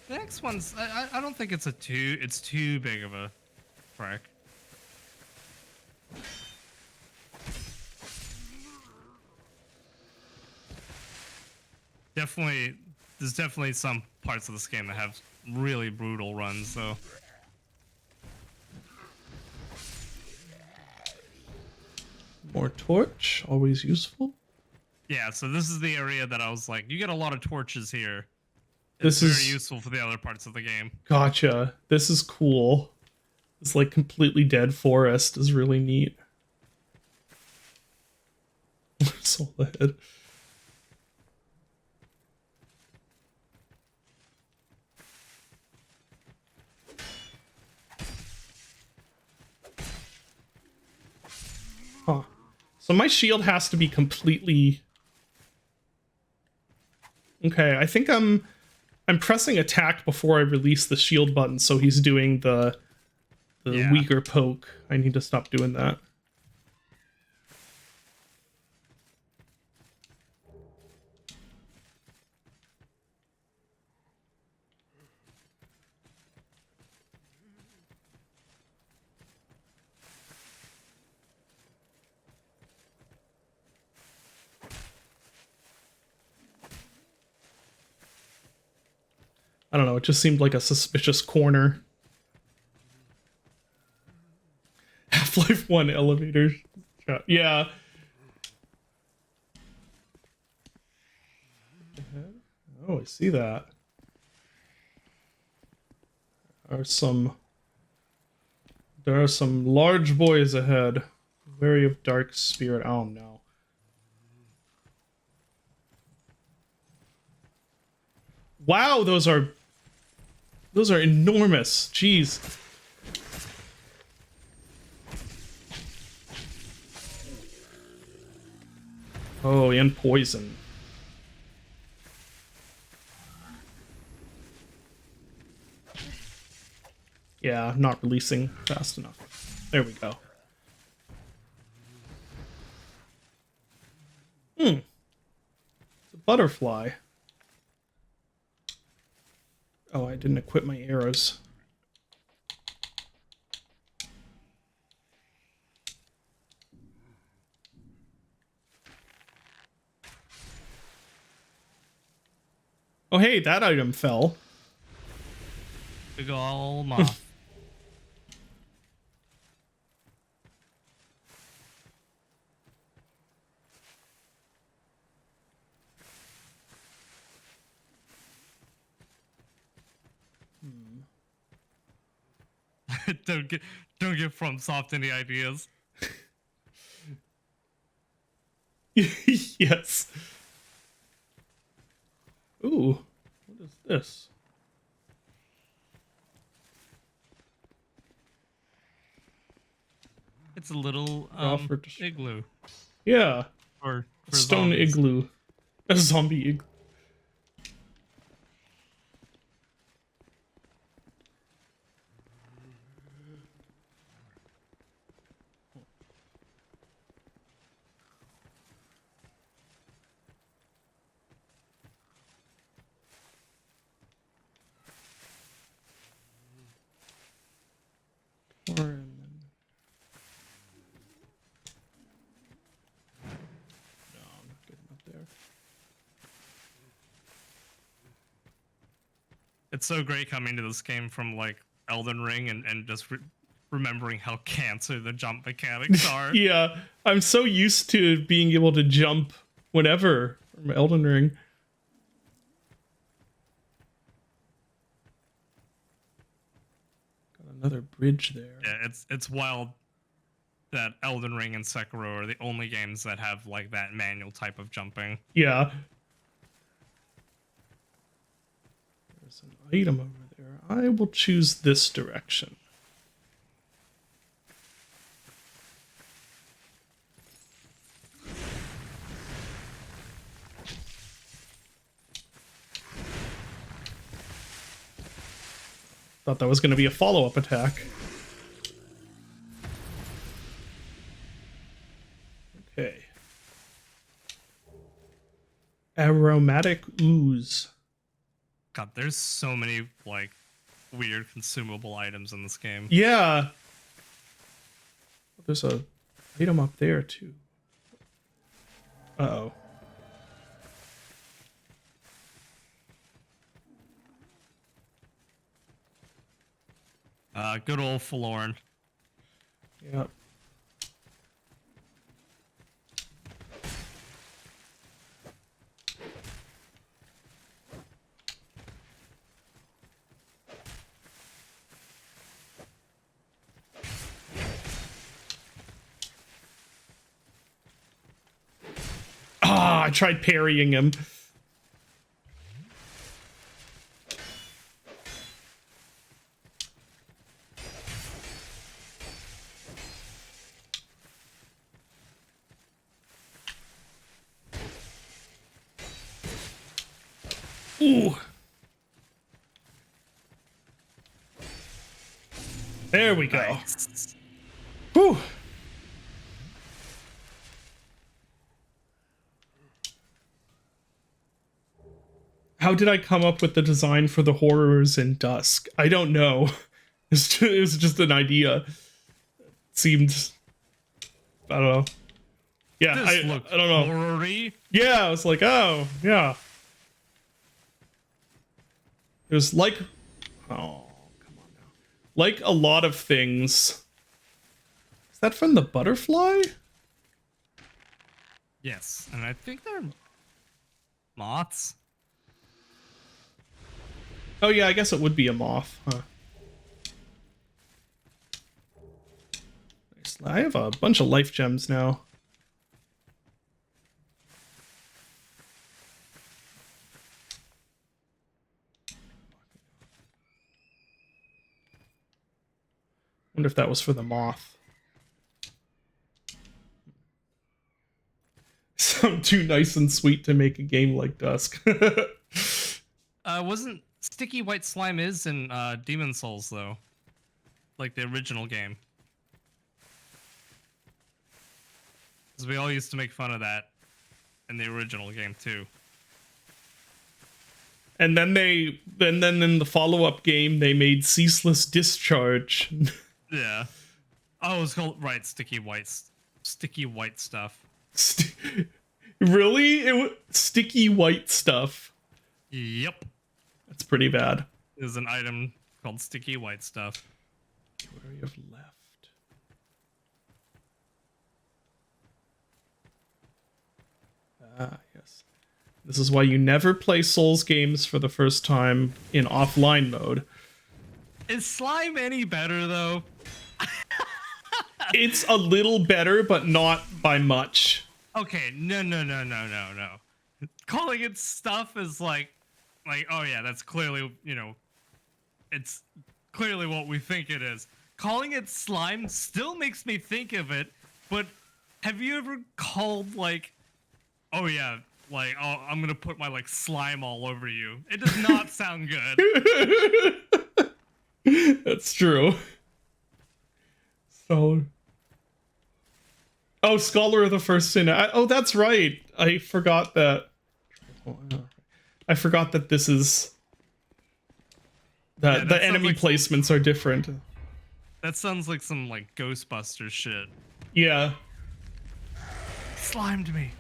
The next one's I don't think it's too big of a trek. Definitely, there's definitely some parts of this game that have really brutal runs, though. More torch, always useful. Yeah, so this is the area that I was like, you get a lot of torches here. This It's is very useful for the other parts of the game. Gotcha. This is cool. This like completely dead forest is really neat. Soul ahead. Huh. So my shield has to be completely... Okay, I think I'm pressing attack before I release the shield button, so he's doing the Yeah. weaker poke. I need to stop doing that. I don't know, it just seemed like a suspicious corner. Half-Life 1 elevator shot. Yeah. Oh, I see that. There are some large boys ahead. Wary of dark spirit. Oh no. Wow, those are enormous. Jeez. Oh, and poison. Yeah, I'm not releasing fast enough. There we go. It's a butterfly. Oh, I didn't equip my arrows. Oh, hey, that item fell. Big ol' moth. don't get from soft any ideas. Yes. Ooh, what is this? It's a little Offered- igloo Yeah, for a stone zombies. igloo. A zombie igloo. Orin. No, I'm not getting up there. It's so great coming to this game from like Elden Ring and just remembering how cancer the jump mechanics are. Yeah, I'm so used to being able to jump whenever from Elden Ring. Got another bridge there. Yeah, it's wild that Elden Ring and Sekiro are the only games that have like that manual type of jumping. Yeah. There's an item over there. I will choose this direction. Thought that was going to be a follow-up attack. Okay. Aromatic ooze. God, there's so many like weird consumable items in this game. Yeah. There's a item up there too. Uh-oh. Good old Forlorn. Yep. Ah, I tried parrying him. Ooh. There we go. Nice. Whew. How did I come up with the design for the horrors in Dusk? I don't know. It was just an idea. It seemed, I don't know. Yeah, This I looks don't know. horror-y. Yeah, I was like, oh, yeah. It was like, oh, come on now. Like a lot of things. Is that from the butterfly? Yes, and I think they're moths. Oh yeah, I guess it would be a moth. Huh. Nice. I have a bunch of life gems now. Wonder if that was for the moth. Sound too nice and sweet to make a game like Dusk. Wasn't Sticky White Slime is in Demon Souls though, like the original game. Because we all used to make fun of that in the original game too. And then in the follow-up game they made Ceaseless Discharge. Yeah. Oh, it's called right sticky white stuff. Really? Sticky white stuff. Yep. That's pretty bad. There's an item called sticky white stuff. What do we have left? Ah, yes. This is why you never play Souls games for the first time in offline mode. Is slime any better though? It's a little better, but not by much. Okay, no. Calling it stuff is like, oh yeah, that's clearly, it's clearly what we think it is. Calling it slime still makes me think of it, but have you ever called like, oh yeah, like, oh, I'm gonna put my like slime all over you? It does not sound good. That's true. So, oh, Scholar of the First Sin. Oh, that's right. I forgot that. I forgot that this is that Yeah, the that sounds enemy like some- placements are different. That sounds like some like Ghostbusters shit. Yeah. Slimed me.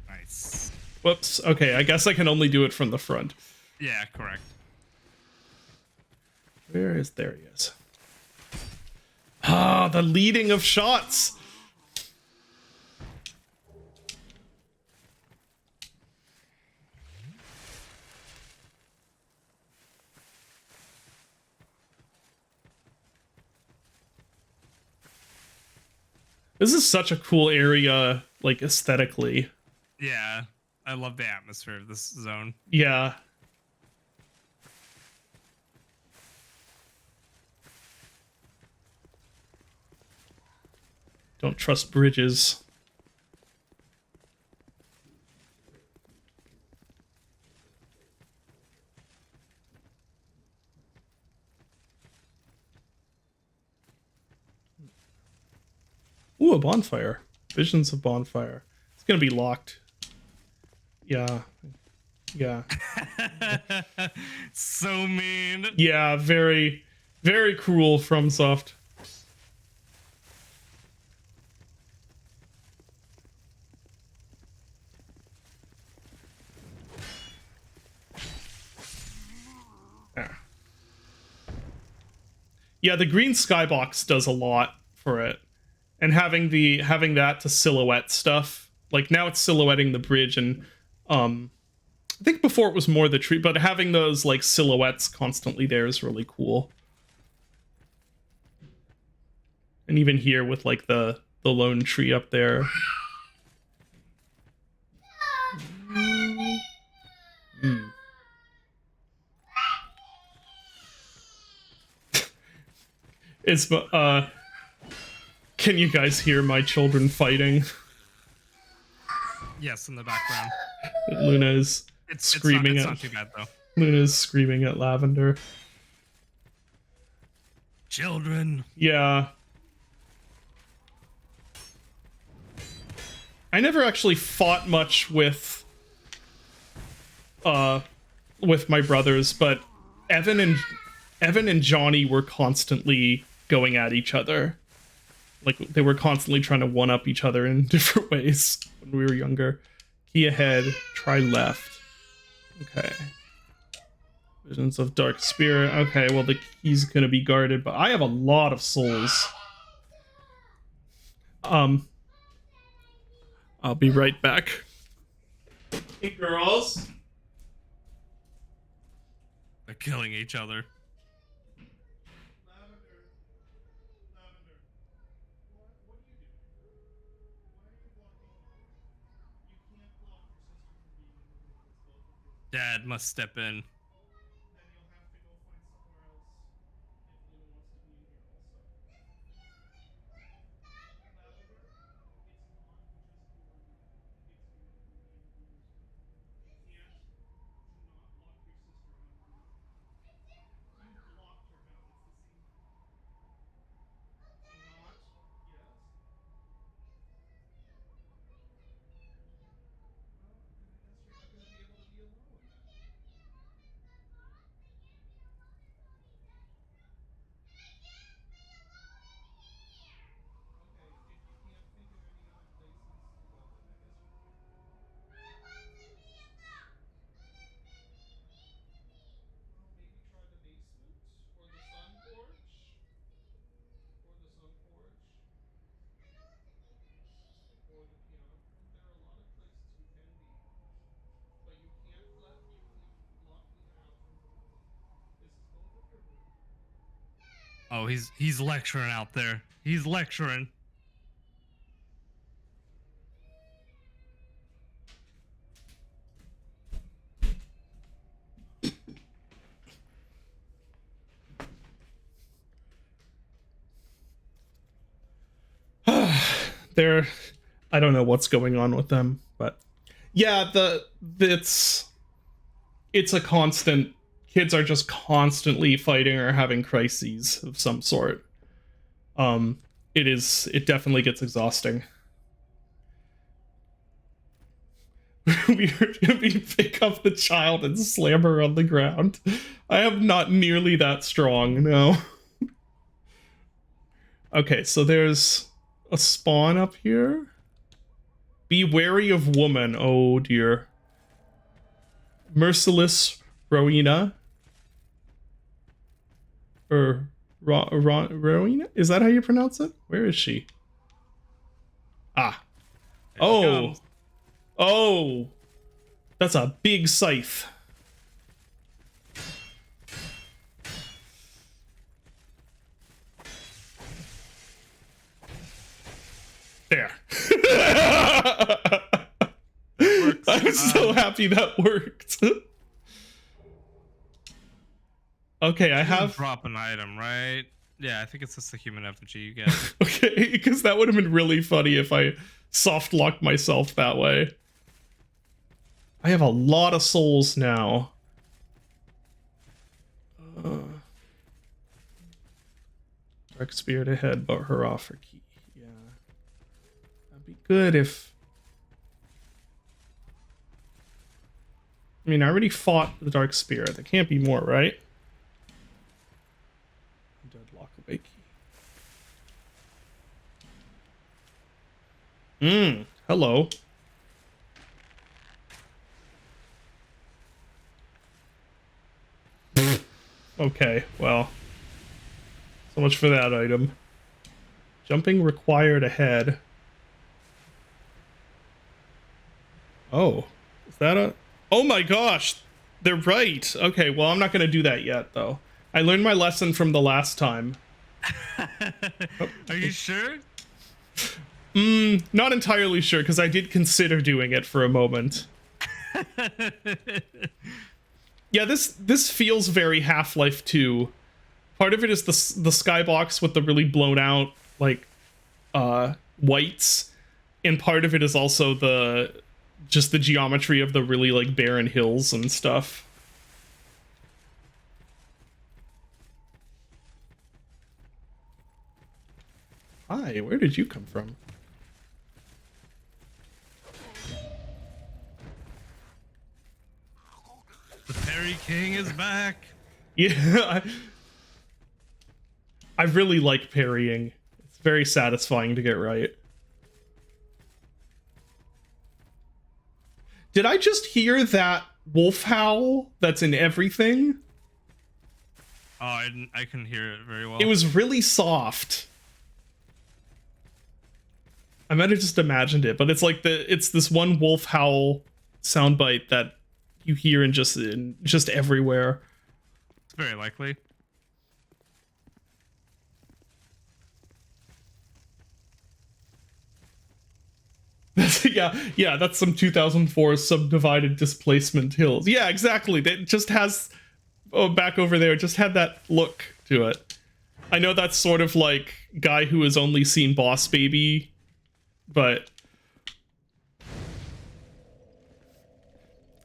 Nice. Whoops. Okay, I guess I can only do it from the front. Yeah, correct. Where is there he is? Ah, the leading of shots. This is such a cool area, like aesthetically. Yeah, I love the atmosphere of this zone. Yeah. Don't trust bridges. bonfire. Visions of bonfire. It's gonna be locked. Yeah. Yeah. So mean. Yeah, very, very cruel FromSoft. Yeah, the green skybox does a lot for it. And having that to silhouette stuff. Like now it's silhouetting the bridge and I think before it was more the tree, but having those like silhouettes constantly there is really cool. And even here with like the lone tree up there. Mm. It's can you guys hear my children fighting? Yes, in the background. Luna is screaming it's at not too bad though. Luna's screaming at Lavender. Children. Yeah. I never actually fought much with my brothers, but Evan and Johnny were constantly going at each other. Like they were constantly trying to one up each other in different ways when we were younger. Key ahead, try left. Okay. Visions of Dark Spirit. Okay, well the key's gonna be guarded, but I have a lot of souls. I'll be right back. Hey girls. They're killing each other. Dad must step in. Oh, he's lecturing out there. He's lecturing. I don't know what's going on with them, but yeah, it's a constant. Kids are just constantly fighting or having crises of some sort. It definitely gets exhausting. We heard me pick up the child and slam her on the ground. I am not nearly that strong, no. Okay, so there's a spawn up here. Be wary of woman. Oh dear. Merciless Rowena. Or Rowena? Is that how you pronounce it? Where is she? Ah. Oh. Oh. That's a big scythe. There. I'm so happy that worked. Okay, I have drop an item, right? Yeah, I think it's just a human effigy you get. Okay, because that would have been really funny if I soft locked myself that way. I have a lot of souls now. Dark Spirit ahead, but her off her key. Yeah. good if... I mean, I already fought the Dark Spirit. There can't be more, right? Deadlock away key. Hello. Okay, well. So much for that item. Jumping required ahead. Oh, is that a... Oh my gosh, they're right. Okay, well, I'm not going to do that yet, though. I learned my lesson from the last time. Are you sure? Not entirely sure, because I did consider doing it for a moment. Yeah, this feels very Half-Life 2. Part of it is the skybox with the really blown out, like, whites. And part of it is also just the geometry of the really, like, barren hills and stuff. Hi, where did you come from? The Perry King is back. Yeah, I really like parrying. It's very satisfying to get right. Did I just hear that wolf howl that's in everything? Oh, I can hear it very well. It was really soft. I might have just imagined it, but it's like it's this one wolf howl soundbite that you hear in just everywhere. It's very likely. yeah, that's some 2004 subdivided displacement hills. Yeah, exactly. It just has back over there just had that look to it. I know that's sort of like guy who has only seen Boss Baby, but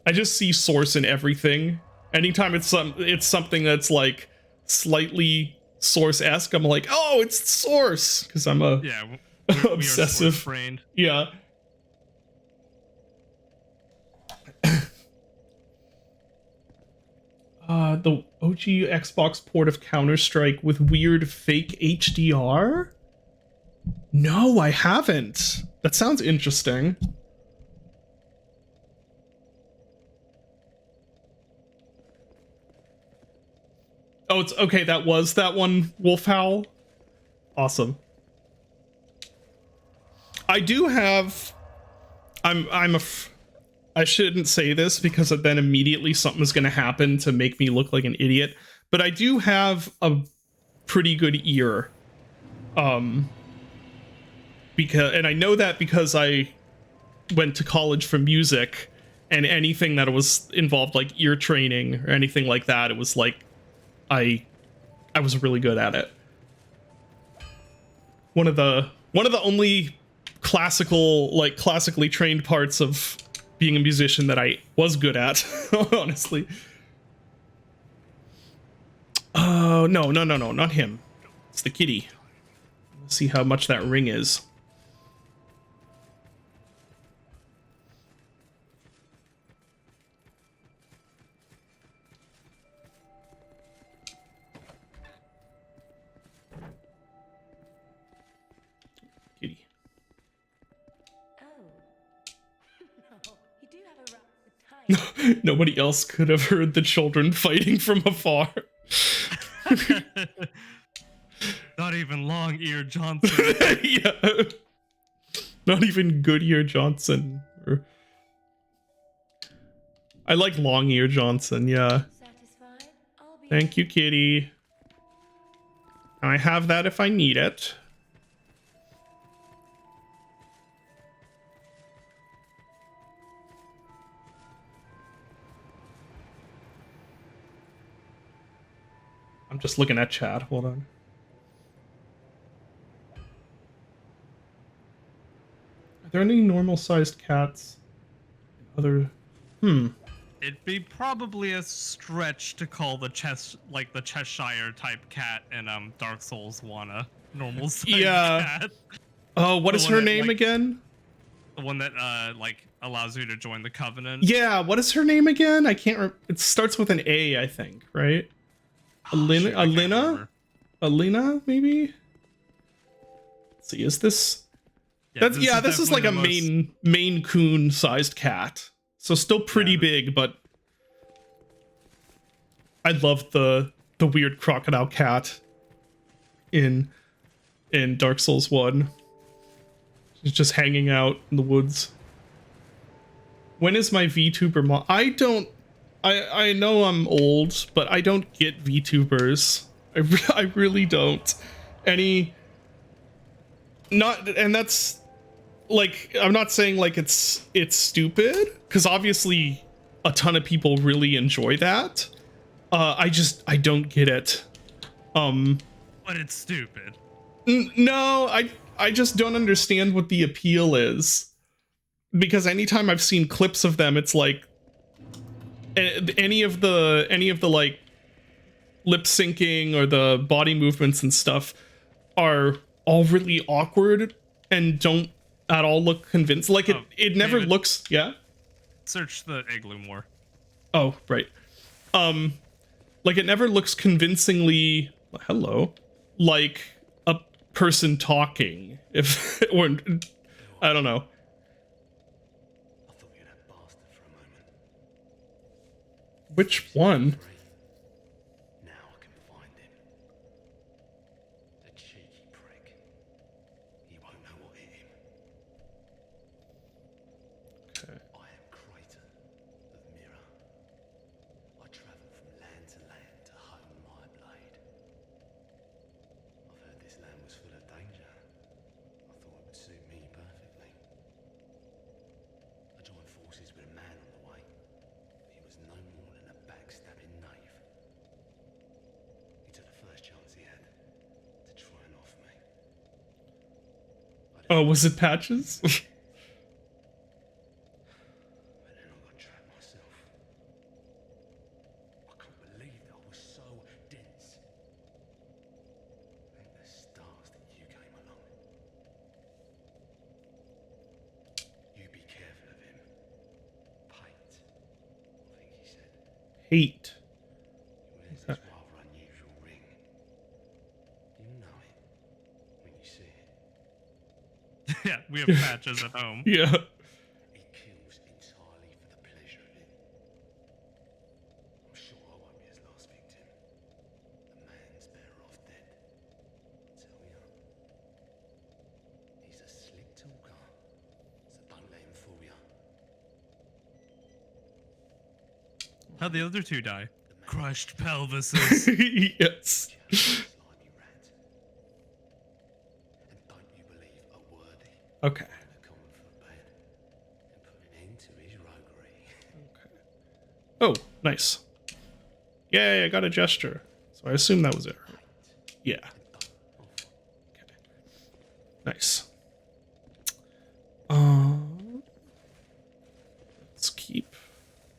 I just see Source in everything. Anytime it's something that's like slightly Source-esque, I'm like, oh, it's Source, because I'm a obsessive brained. Yeah. The OG Xbox port of Counter-Strike with weird fake HDR? No, I haven't. That sounds interesting. Oh, it's okay. That was that one wolf howl. Awesome. I do have. I shouldn't say this because then immediately something is going to happen to make me look like an idiot. But I do have a pretty good ear. And I know that because I went to college for music, and anything that was involved like ear training or anything like that, it was like I was really good at it. One of the only classically trained parts of being a musician that I was good at, honestly. Oh, no, not him. It's the kitty. Let's see how much that ring is. Kitty. You do have a time. Nobody else could have heard the children fighting from afar. Not even Long-Eared Johnson. Yeah. Not even Goodyear Johnson. I like Long-Ear Johnson, yeah. Satisfied? I'll be Thank you, kitty. I have that if I need it. I'm just looking at chat. Hold on. Are there any normal-sized cats? Other... It'd be probably a stretch to call the Cheshire type cat in Dark Souls 1 a normal sized Yeah. cat. Oh, what The is one her that, name like- again? The one that like allows you to join the Covenant. Yeah, what is her name again? I can't. It starts with an A, I think, right? Shoot, I can't Alina? remember. Alina, maybe. Let's see, is this? This is like a definitely the most- Maine Coon sized cat, so still pretty Yeah. big, but I love the weird crocodile cat in Dark Souls 1. She's just hanging out in the woods. When is my VTuber I know I'm old, but I don't get VTubers. I really don't. And that's like, I'm not saying like it's stupid, because obviously a ton of people really enjoy that. I don't get it. But it's stupid. No, I just don't understand what the appeal is, because anytime I've seen clips of them, it's like any of the like lip syncing or the body movements and stuff are all really awkward and don't at all look convinced. Like it never David. looks. Yeah. Search the igloo more. Oh, right. Like it never looks convincingly, hello, like a person talking, if or I don't know. I thought you had bastard for a moment. Which one? Now I can find him. The cheeky prick. He won't know what hit him. Okay. I am Crater of Mirror. I travel from land to hone my blade. I've heard this land was full of danger. I thought it would suit me perfectly. I joined forces with a man on the way. He was no more than a backstabbing knave. He took the first chance he had to try and off me. Oh, was it Patches? But then I got trapped myself. I can't believe that I was so dense. Thank the stars that you came along. You be careful of him. Paint, I think he said. Hate. He wears this rather unusual ring. You know it when you see it. Yeah, we have patches at home. Yeah. He kills entirely for the pleasure of it. I'm sure I won't be his last victim. The man's better off dead. I tell ya. He's a slick talker, so don't let him fool ya. How'd the other two die? Crushed pelvises. Yes. Slimy rat. And don't you believe a word he Okay. the common footbed and put an end to his roguery. Oh, nice. Yay, I got a gesture. So I assume that was it. Yeah. Okay. Nice. Let's keep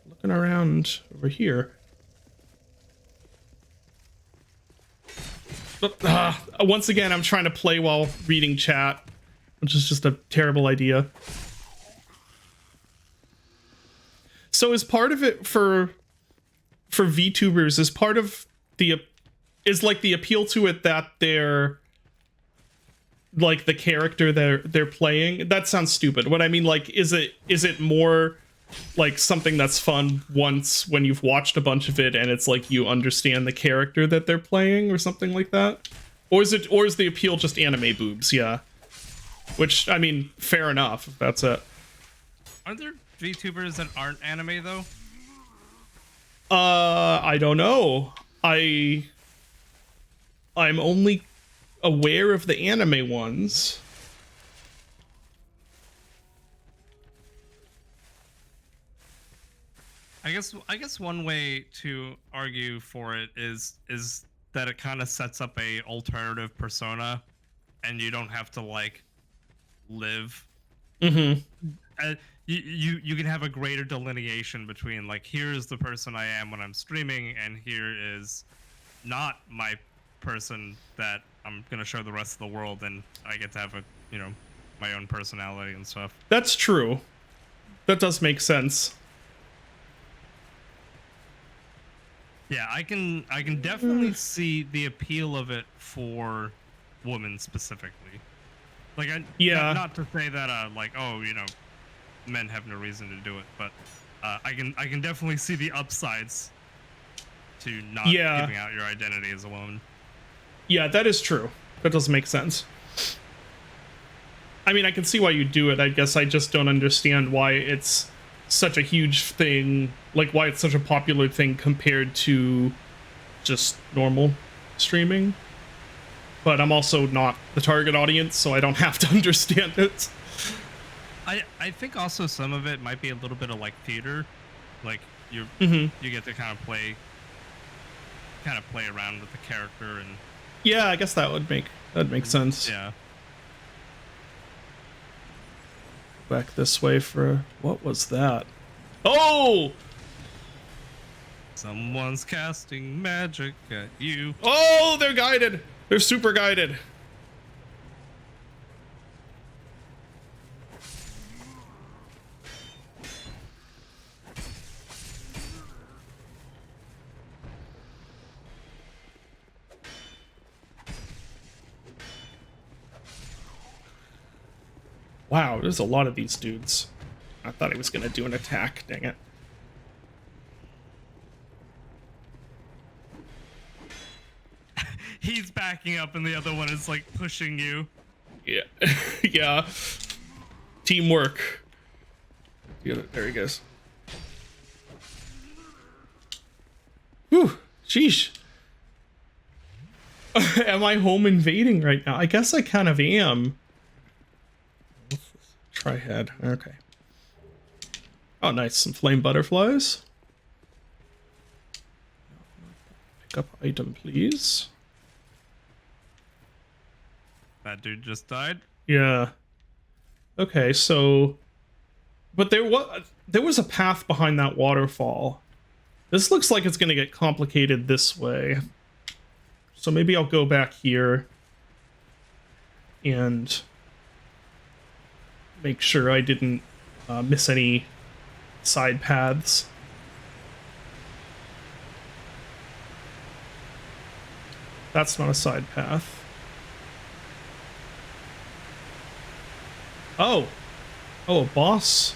looking around over here. Once again, I'm trying to play while reading chat, which is just a terrible idea. So is part of it for VTubers, is part of the is like the appeal to it that they're like the character they're playing? That sounds stupid. What I mean, like, is it more like something that's fun once when you've watched a bunch of it and it's like you understand the character that they're playing or something like that? Or is the appeal just anime boobs? Yeah. Which, I mean, fair enough if that's it. Aren't there VTubers that aren't anime though? I don't know. I'm only aware of the anime ones. I guess one way to argue for it is that it kind of sets up a alternative persona, and you don't have to like live. Mm-hmm. You can have a greater delineation between like, here's the person I am when I'm streaming, and here is not my person that I'm gonna show the rest of the world, and I get to have a my own personality and stuff. That's true. That does make sense. Yeah, I can definitely see the appeal of it for women specifically. Like, Yeah. not to say that like, oh, you know, men have no reason to do it, but I can definitely see the upsides to not Yeah. giving out your identity as a woman. Yeah, that is true. That does make sense. I mean, I can see why you do it. I guess I just don't understand why it's such a huge thing, like why it's such a popular thing compared to just normal streaming. But I'm also not the target audience, so I don't have to understand it. I think also some of it might be a little bit of like theater, like you get to kind of play around with the character and Yeah, I guess that'd make sense. yeah. Back this way for what was that? Oh! Someone's casting magic at you. Oh, they're guided. They're super guided. Wow, there's a lot of these dudes. I thought he was gonna do an attack, dang it. He's backing up and the other one is like pushing you. Yeah. Yeah. Teamwork. Yeah, there he goes. Whew. Sheesh. Am I home invading right now? I guess I kind of am. Trihead. Okay. Oh, nice. Some flame butterflies. Pick up item, please. That dude just died. Yeah. Okay, so... But there was a path behind that waterfall. This looks like it's going to get complicated this way. So maybe I'll go back here and make sure I didn't miss any side paths. That's not a side path. Oh. Oh, a boss.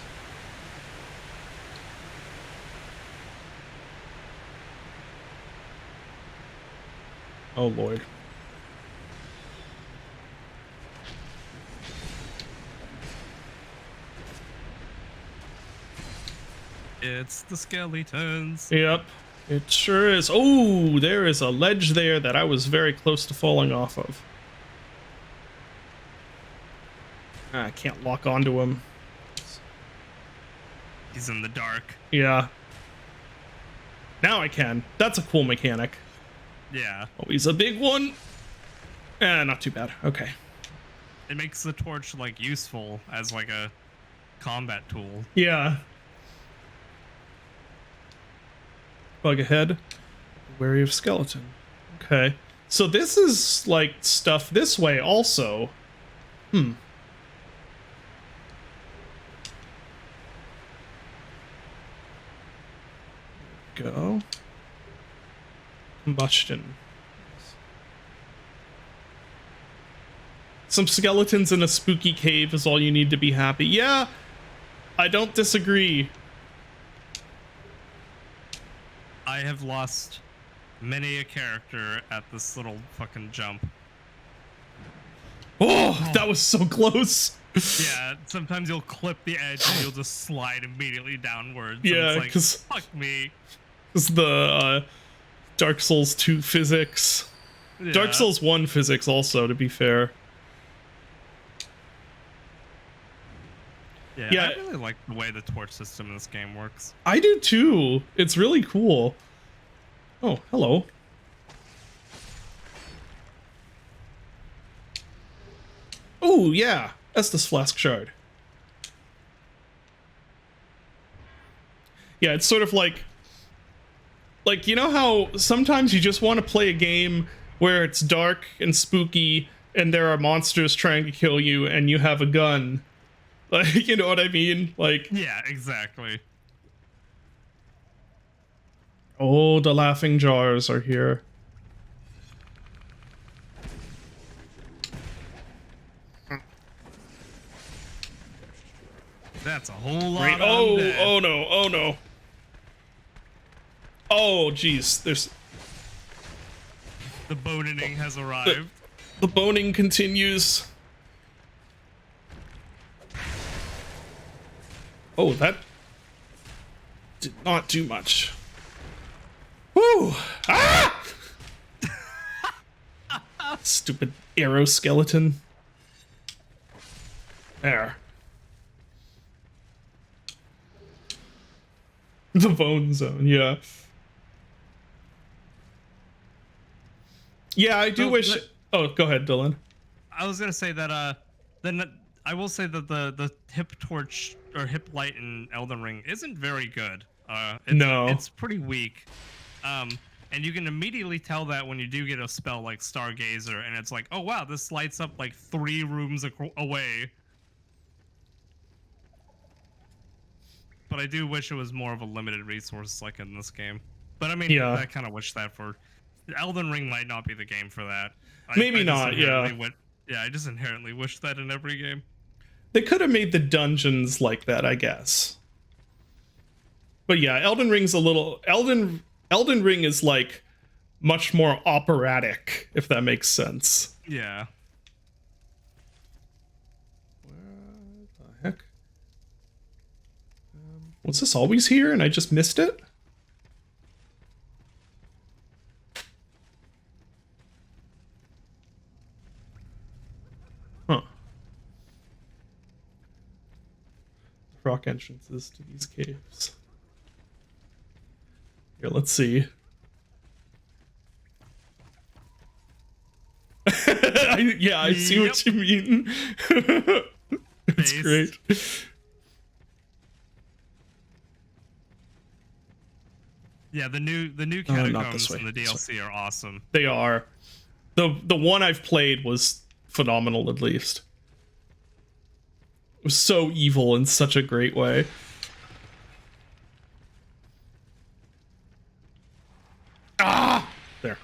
Oh, Lord. It's the skeletons. Yep, it sure is. Oh, there is a ledge there that I was very close to falling off of. I can't lock onto him. He's in the dark. Yeah. Now I can. That's a cool mechanic. Yeah. Oh, he's a big one. Not too bad. Okay. It makes the torch like useful as like a combat tool. Yeah. Bug ahead. Wary of skeleton. Okay. So this is like stuff this way also. Go. Combustion. Some skeletons in a spooky cave is all you need to be happy. Yeah, I don't disagree. I have lost many a character at this little fucking jump. Oh, that was so close. Yeah, sometimes you'll clip the edge and you'll just slide immediately downwards. Yeah, and 'cause- it's like, fuck me. It's the Dark Souls 2 physics. Yeah. Dark Souls 1 physics also, to be fair. Yeah, Yeah. I really like the way the torch system in this game works. I do too. It's really cool. Oh, hello. Oh, yeah. Estus Flask Shard. Yeah, it's sort of like, you know how sometimes you just want to play a game where it's dark and spooky, and there are monsters trying to kill you, and you have a gun. Like, you know what I mean? Like, Yeah, exactly. oh, the laughing jars are here. That's a whole lot. Great. Of Oh, undead. oh no, oh no. Oh, geez, there's The boning has arrived. the boning continues. Oh, that did not do much. Woo! Ah! Stupid arrow skeleton. There. The bone zone, yeah. Yeah, I do So wish. the- Oh, go ahead, Dylan. I was gonna say that. Then I will say that the hip torch or hip light in Elden Ring isn't very good. No. It's pretty weak. And you can immediately tell that when you do get a spell like Stargazer, and it's like, oh wow, this lights up like 3 rooms away. But I do wish it was more of a limited resource like in this game. But I mean, Yeah. I kind of wish that for Elden Ring might not be the game for that. Maybe just not, yeah. inherently yeah, I just inherently wish that in every game. They could have made the dungeons like that, I guess. But yeah, Elden Ring's a little Elden Ring is like much more operatic, if that makes sense. Yeah. What the heck? Was this always here and I just missed it? Huh. Rock entrances to these caves. Here, let's see. Yeah, I see what you mean. It's Based. great. Yeah, the new not catacombs this way. in the DLC are awesome. They are. The one I've played was phenomenal, at least. It was so evil in such a great way. Ah! There.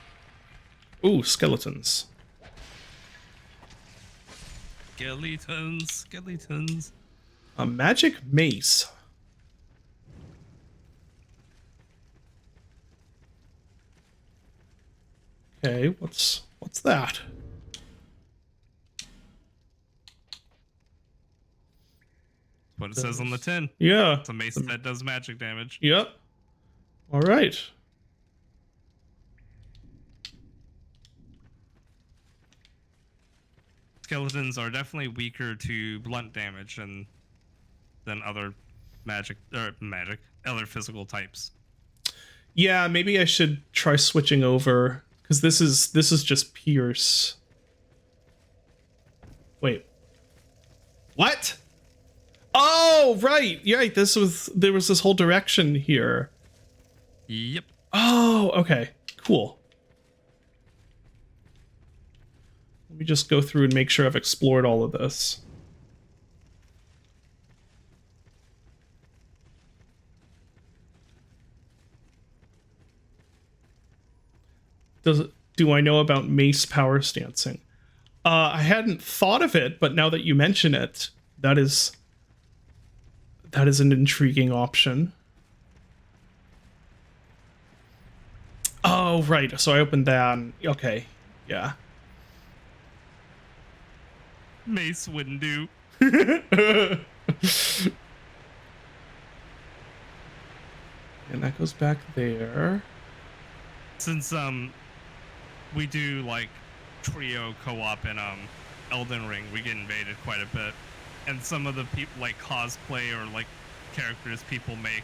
Ooh, skeletons. Skeletons. A magic mace. Okay, what's that? What it says on the tin. Yeah. It's a mace that does magic damage. Yep. All right. Skeletons are definitely weaker to blunt damage than other other physical types. Yeah, maybe I should try switching over because this is just pierce. Wait. What? Oh, right. Yeah, there was this whole direction here. Yep. Oh, okay. Cool. Let me just go through and make sure I've explored all of this. Do I know about mace power stancing? I hadn't thought of it, but now that you mention it, that is an intriguing option. Oh, right. So I opened that. And, okay. Yeah. Mace wouldn't do. And that goes back there. Since we do like trio co-op in Elden Ring, we get invaded quite a bit, and some of the people like cosplay or like characters people make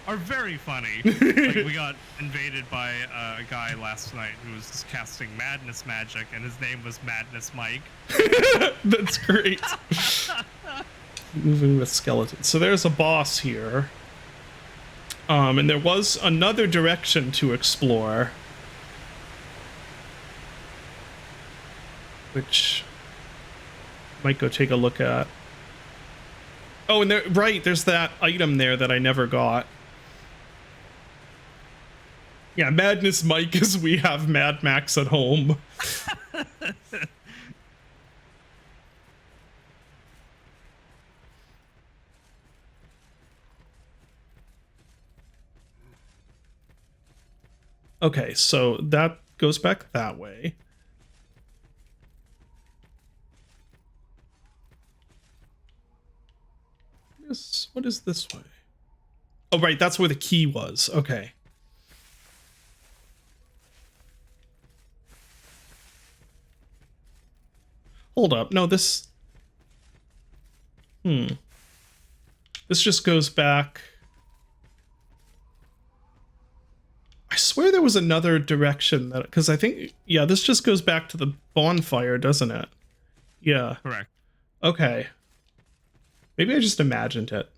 are very funny. Like we got invaded by a guy last night who was just casting madness magic, and his name was Madness Mike. That's great. Moving with skeletons. So there's a boss here. And there was another direction to explore. Which Might go take a look at. Oh, and there, right, there's that item there that I never got. Yeah, Madness Mike is we have Mad Max at home. Okay, so that goes back that way. What is this way? Oh, right, that's where the key was. Okay. Hold up. No, this... This just goes back... I swear there was another direction that... Because I think... Yeah, this just goes back to the bonfire, doesn't it? Yeah. Correct. Okay. Maybe I just imagined it.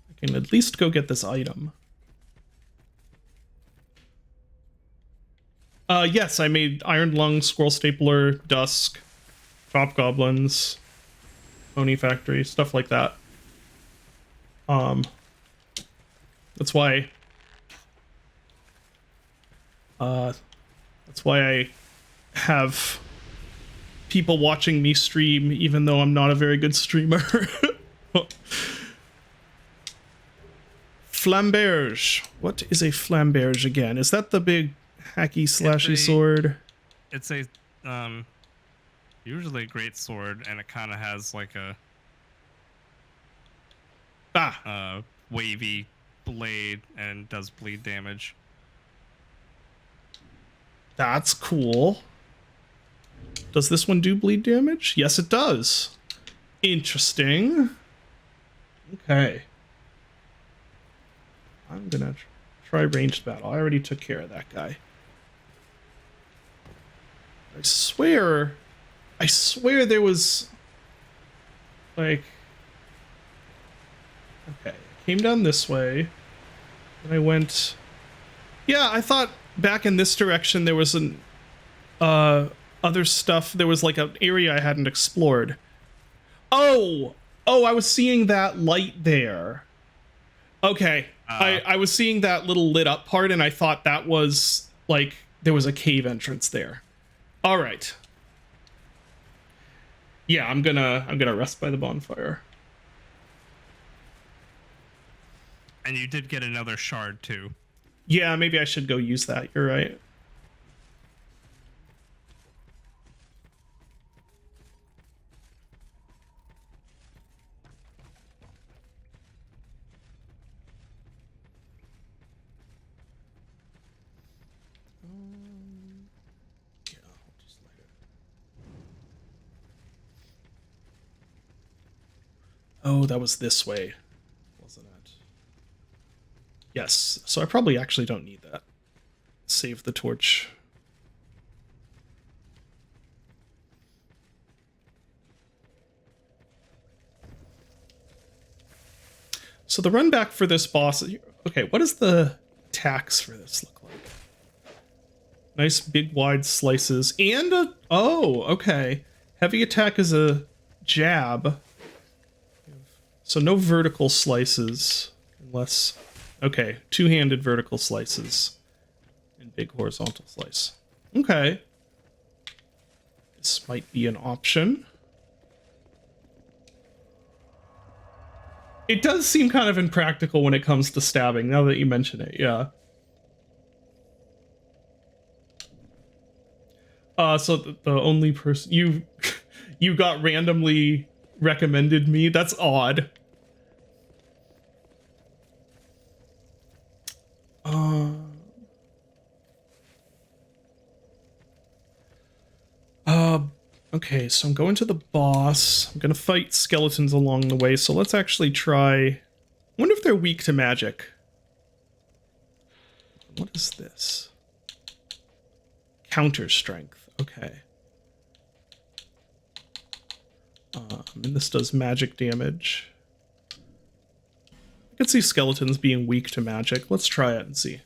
I can at least go get this item. Yes, I made Iron Lung, Squirrel Stapler, Dusk, Top Goblins, Pony Factory, stuff like that. That's why I have people watching me stream, even though I'm not a very good streamer. Flamberge. What is a flamberge again? Is that the big hacky slashy sword? It's a usually a great sword, and it kind of has like a wavy blade and does bleed damage. That's cool. Does this one do bleed damage? Yes, it does. Interesting. Okay. I'm gonna try ranged battle. I already took care of that guy. I swear there was like, okay, came down this way and I went, yeah, I thought back in this direction there was an other stuff. There was like an area I hadn't explored. Oh, I was seeing that light there. Okay. I was seeing that little lit up part and I thought that was like there was a cave entrance there. All right. Yeah, I'm gonna rest by the bonfire. And you did get another shard too. Yeah, maybe I should go use that. You're right. Oh, that was this way, wasn't it? Yes, so I probably actually don't need that. Save the torch. So the run back for this boss... Okay, what does the attacks for this look like? Nice big wide slices and a... Oh, okay. Heavy attack is a jab. So no vertical slices, unless... Okay, two-handed vertical slices and big horizontal slice. Okay. This might be an option. It does seem kind of impractical when it comes to stabbing, now that you mention it, yeah. So the only person... You got randomly recommended me? That's odd. Okay, so I'm going to the boss. I'm gonna fight skeletons along the way, so let's actually try... I wonder if they're weak to magic. What is this? Counter strength, okay. And this does magic damage. I can see skeletons being weak to magic. Let's try it and see.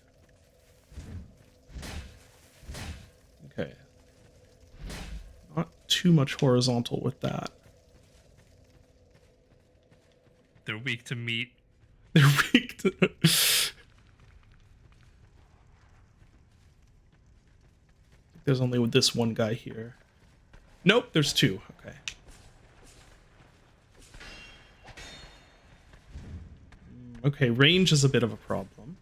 Okay. Not too much horizontal with that. They're weak to meat. They're weak to... There's only this one guy here. Nope, there's two. Okay. Okay, range is a bit of a problem.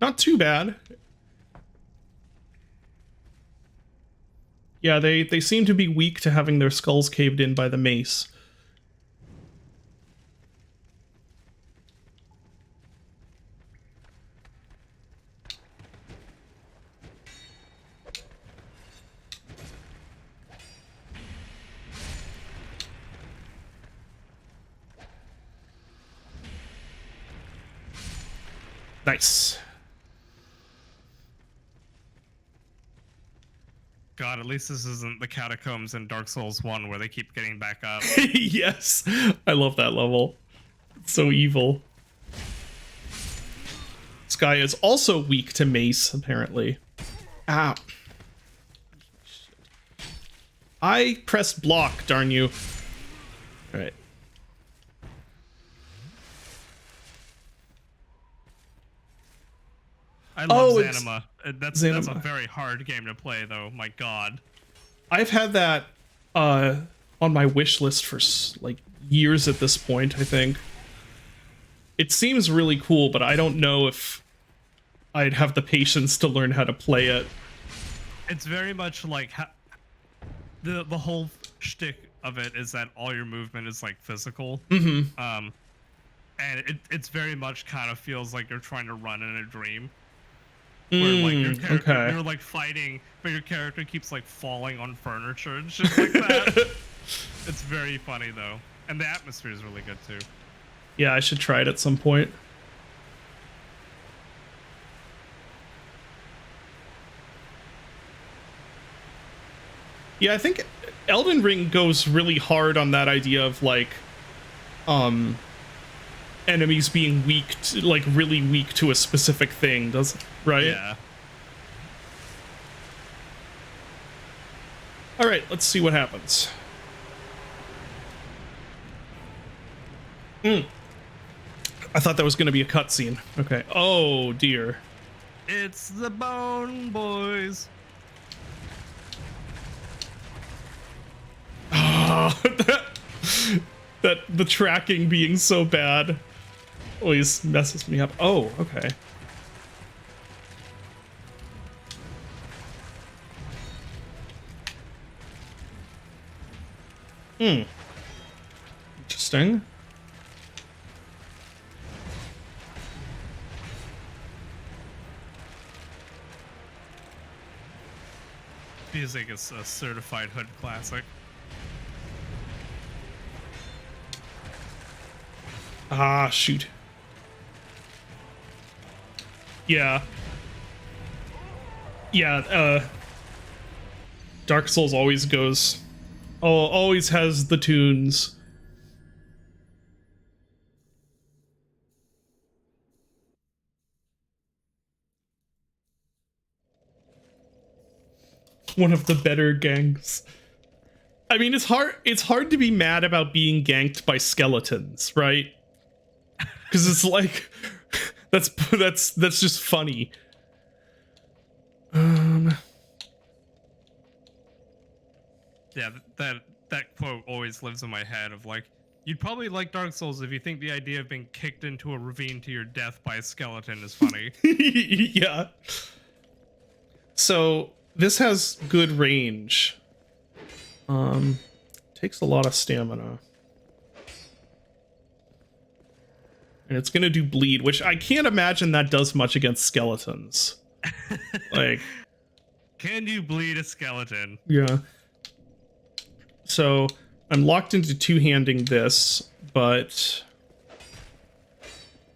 Not too bad. Yeah, they seem to be weak to having their skulls caved in by the mace. Nice. God, at least this isn't the catacombs in Dark Souls 1 where they keep getting back up. Yes, I love that level. It's so evil. This guy is also weak to mace, apparently. Ow. I pressed block, darn you. Alright. I love Oh, it's Zanima. That's a Zanima. very hard game to play, though. My God. I've had that on my wish list for like years at this point, I think. It seems really cool, but I don't know if I'd have the patience to learn how to play it. It's very much like the whole shtick of it is that all your movement is like physical. And it's very much kind of feels like you're trying to run in a dream. Where like your character, okay. you're like fighting, but your character keeps like falling on furniture and shit like that. It's very funny though, and the atmosphere is really good too. Yeah, I should try it at some point. Yeah, I think Elden Ring goes really hard on that idea of like enemies being weak to, like really weak to a specific thing, does right? Yeah. All right, let's see what happens. I thought that was going to be a cutscene. Okay. Oh dear. It's the Bone Boys. that the tracking being so bad always messes me up. Oh, okay. Interesting. Music is a certified hood classic. Ah, shoot. Yeah. Yeah, Dark Souls always always has the tunes. One of the better ganks. I mean, it's hard to be mad about being ganked by skeletons, right? Because it's like that's just funny. Yeah, that quote always lives in my head of like, you'd probably like Dark Souls if you think the idea of being kicked into a ravine to your death by a skeleton is funny. Yeah. So this has good range. Takes a lot of stamina. And it's gonna do bleed, which I can't imagine that does much against skeletons. Like, Can you bleed a skeleton? yeah. So I'm locked into two-handing this, but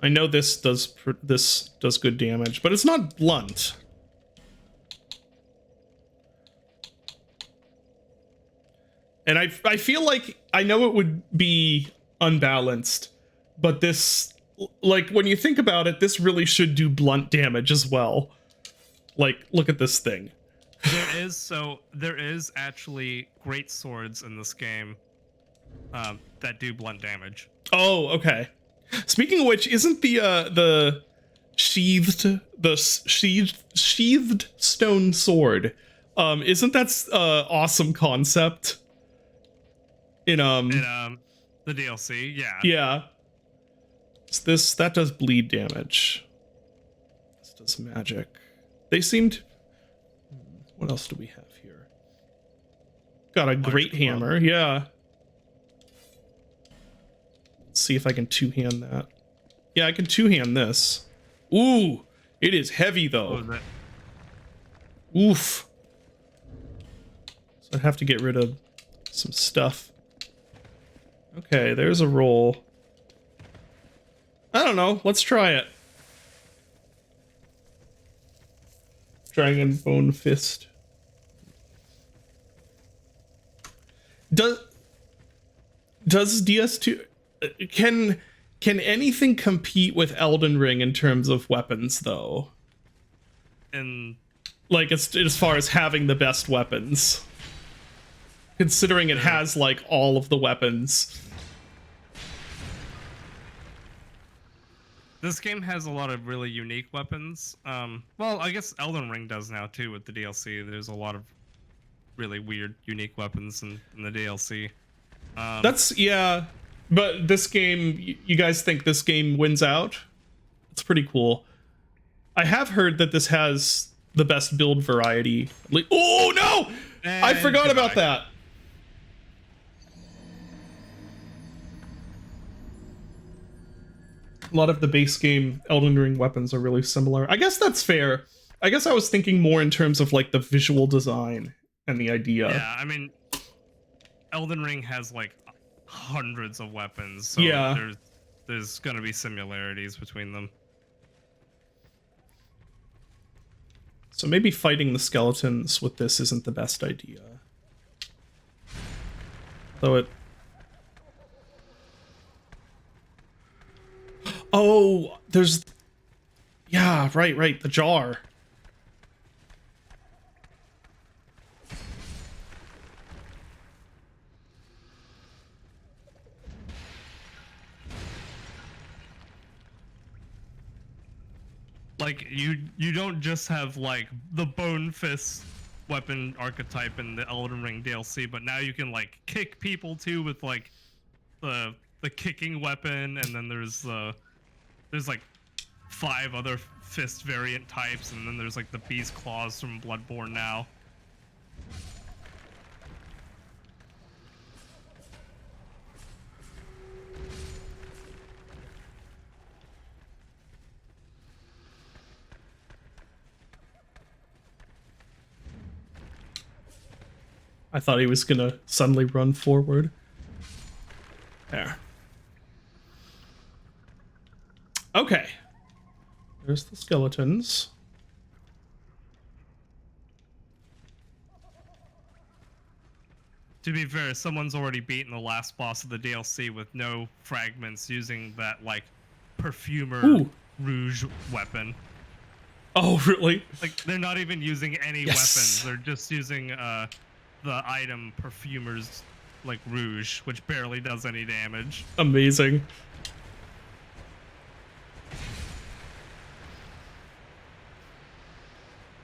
I know this does good damage, but it's not blunt. And I feel like I know it would be unbalanced, but this, like, when you think about it, this really should do blunt damage as well. Like, look at this thing. There is actually great swords in this game that do blunt damage. Oh, okay. Speaking of which, isn't the sheathed stone sword, isn't that awesome concept in the DLC? Yeah. Yeah. That does bleed damage. This does magic. They seemed. What else do we have here? Got a great hammer. Yeah. Let's see if I can two-hand that. Yeah, I can two-hand this. Ooh, it is heavy though. Oof. So I have to get rid of some stuff. Okay, there's a roll. I don't know. Let's try it. Dragon Bone Fist. Does DS2 can anything compete with Elden Ring in terms of weapons though? And like as far as having the best weapons, considering it has like all of the weapons. This game has a lot of really unique weapons. Well, I guess Elden Ring does now too with the DLC. There's a lot of really weird, unique weapons in the DLC. Yeah, but this game, you guys think this game wins out? It's pretty cool. I have heard that this has the best build variety. Oh no! And I forgot about that. A lot of the base game Elden Ring weapons are really similar. I guess that's fair. I guess I was thinking more in terms of like the visual design and the idea. Yeah, I mean, Elden Ring has like hundreds of weapons, so yeah, there's gonna be similarities between them. So maybe fighting the skeletons with this isn't the best idea. Though it... Oh, there's... Yeah, right, the jar. Like, you don't just have, like, the Bone Fist weapon archetype in the Elden Ring DLC, but now you can, like, kick people, too, with, like, the kicking weapon, and then there's, like, 5 other fist variant types, and then there's, like, the Beast Claws from Bloodborne now. I thought he was gonna suddenly run forward. There. Okay. There's the skeletons. To be fair, someone's already beaten the last boss of the DLC with no fragments using that, like, Perfumer Rouge weapon. Oh, really? Like, they're not even using any weapons. They're just using, the item Perfumer's, like, Rouge, which barely does any damage. Amazing.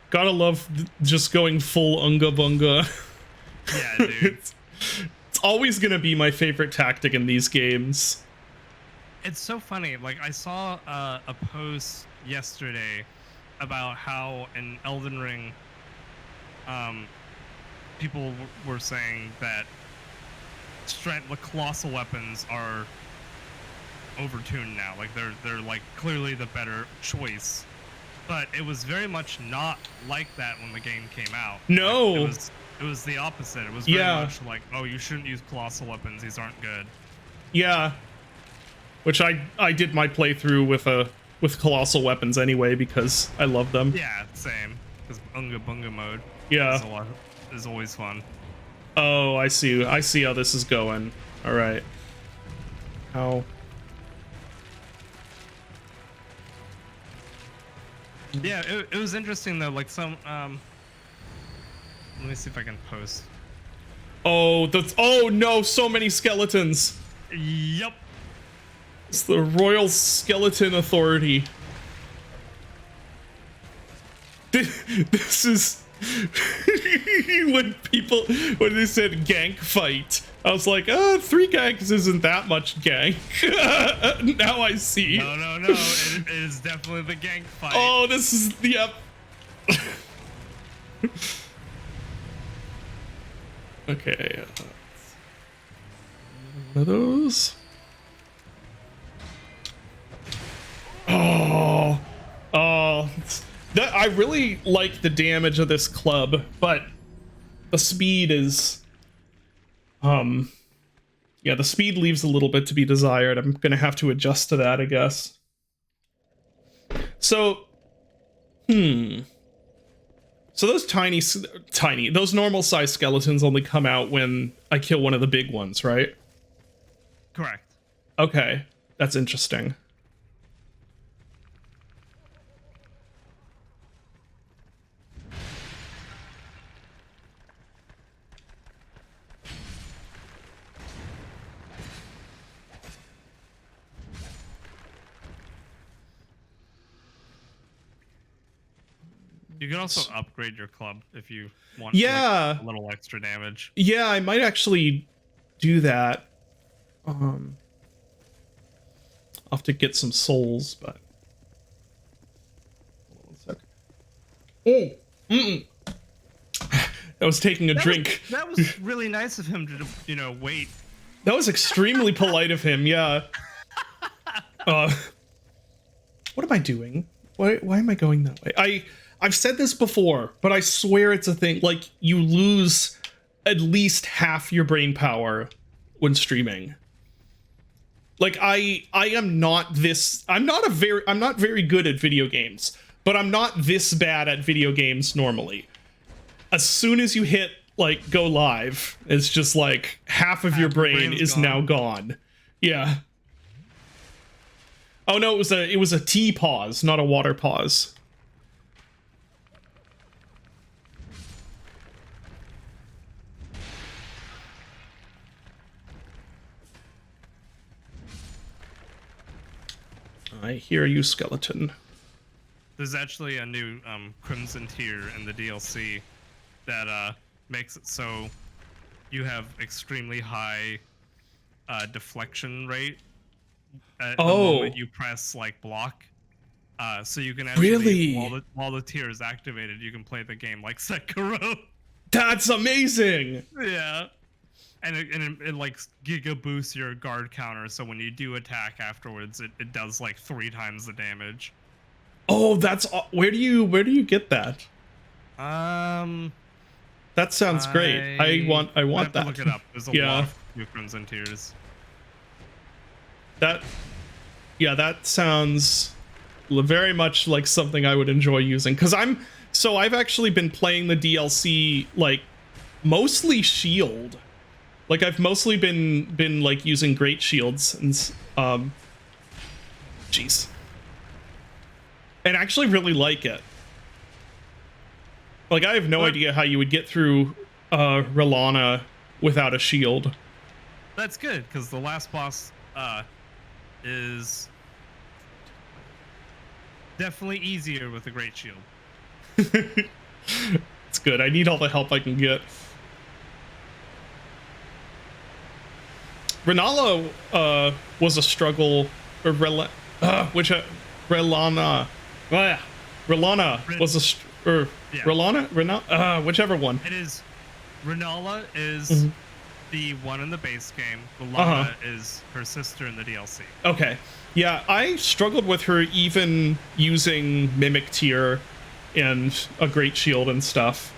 Gotta love just going full Unga Bunga. Yeah, dude. It's always gonna be my favorite tactic in these games. It's so funny. Like, I saw a post yesterday about how in Elden Ring, people were saying that the colossal weapons are overtuned now. Like, they're like clearly the better choice. But it was very much not like that when the game came out. No. Like, it was the opposite. It was very Yeah. much like, oh, you shouldn't use colossal weapons. These aren't good. Yeah. Which I did my playthrough with colossal weapons anyway because I love them. Yeah, same. Because Unga Bunga mode Yeah. is always fun. Oh, I see. I see how this is going. All right. How? Yeah, it was interesting though. Like some let me see if I can post. Oh, that's. Oh no! So many skeletons. Yep. It's the Royal Skeleton Authority. This is when they said gank fight. I was like, 3 ganks isn't that much gank. Now I see. No. It is definitely the gank fight. Oh, this is yep. Okay. One of those. Oh, that I really like the damage of this club, but the speed is, yeah, the speed leaves a little bit to be desired. I'm gonna have to adjust to that, I guess. So, so those those normal size skeletons only come out when I kill one of the big ones, right? Correct. Okay, that's interesting. You can also upgrade your club if you want Yeah. like, a little extra damage. Yeah, I might actually do that. I'll have to get some souls, but hold on a sec. I was taking a drink. That was really nice of him to, wait. That was extremely polite of him. Yeah. What am I doing? Why am I going that way? I've said this before, but I swear it's a thing. Like, you lose at least half your brain power when streaming. Like, I am not this. I'm not very good at video games, but I'm not this bad at video games normally. As soon as you hit like go live, it's just like half of your brain brain's is gone. now gone. Yeah. Oh no, it was a tea pause, not a water pause. I hear you, skeleton. There's actually a new Crimson tier in the DLC that makes it so you have extremely high deflection rate at the moment you press like block. So you can actually Really? while the tier is activated, you can play the game like Sekiro. That's amazing. Yeah. And it like giga boosts your guard counter, so when you do attack afterwards, it does like 3 times the damage. Oh, that's where do you get that? That sounds great. I want I have that. to look it up. There's a Yeah. lot of new Crimson tiers. That sounds very much like something I would enjoy using, because I've actually been playing the DLC like mostly shield. Like I've mostly been like using great shields and jeez. And actually really like it. Like I have no idea how you would get through Relana without a shield. That's good, because the last boss is definitely easier with a great shield. It's good. I need all the help I can get. Renala was a struggle, or Relana. Relana was whichever one. It is. Renala is the one in the base game. Relana is her sister in the DLC. Okay. Yeah, I struggled with her even using Mimic Tier and a Great Shield and stuff.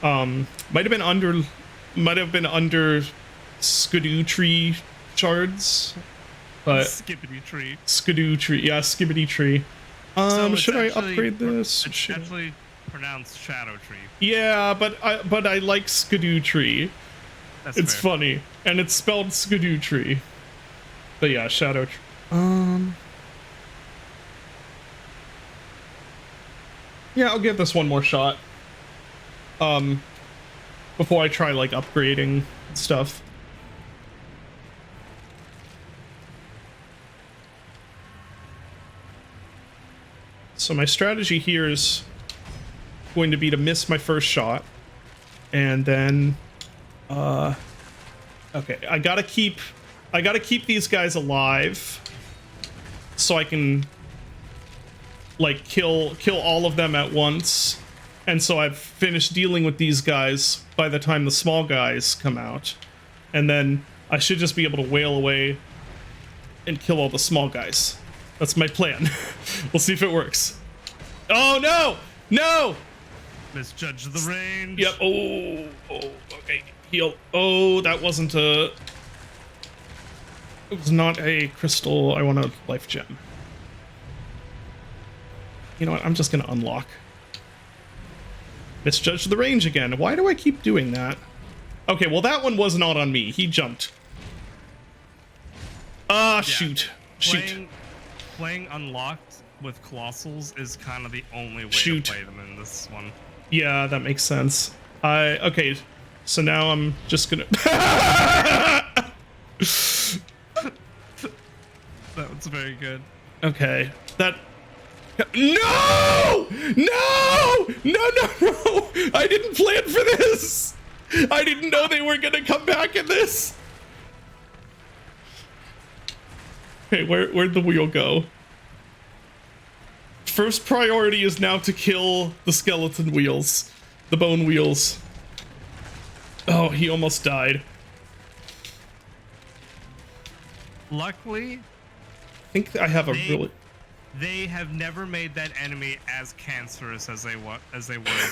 Might have been under Skidoo tree shards, but Skippity tree. Skidoo tree, yeah, Skibbity tree. So it's Should I actually upgrade this? It's Should- actually pronounced shadow tree. Yeah, but I like Skidoo tree. That's It's fair. funny, and it's spelled Skidoo tree. But yeah, shadow tree. Yeah, I'll give this one more shot. Before I try like upgrading stuff. So my strategy here is going to be to miss my first shot, and then okay, I gotta keep these guys alive so I can like kill all of them at once, and so I've finished dealing with these guys by the time the small guys come out, and then I should just be able to wail away and kill all the small guys. That's my plan. We'll see if it works. Oh no! No! Misjudge the range. Yep. Oh, okay. Heal. Oh, that wasn't a... It was not a crystal. I want a life gem. You know what? I'm just gonna unlock. Misjudge the range again. Why do I keep doing that? Okay, well that one was not on me. He jumped. Ah, shoot. Shoot. Playing unlocked with colossals is kind of the only way Shoot. to play them in this one. Yeah, that makes sense. Okay, so now I'm just gonna... That was very good. Okay, that... No! No! No, no, no! I didn't plan for this! I didn't know they were gonna come back in this! Okay, where'd the wheel go? First priority is now to kill the skeleton wheels. The bone wheels. Oh, he almost died. Luckily, I think I have a really... they have never made that enemy as cancerous as they were in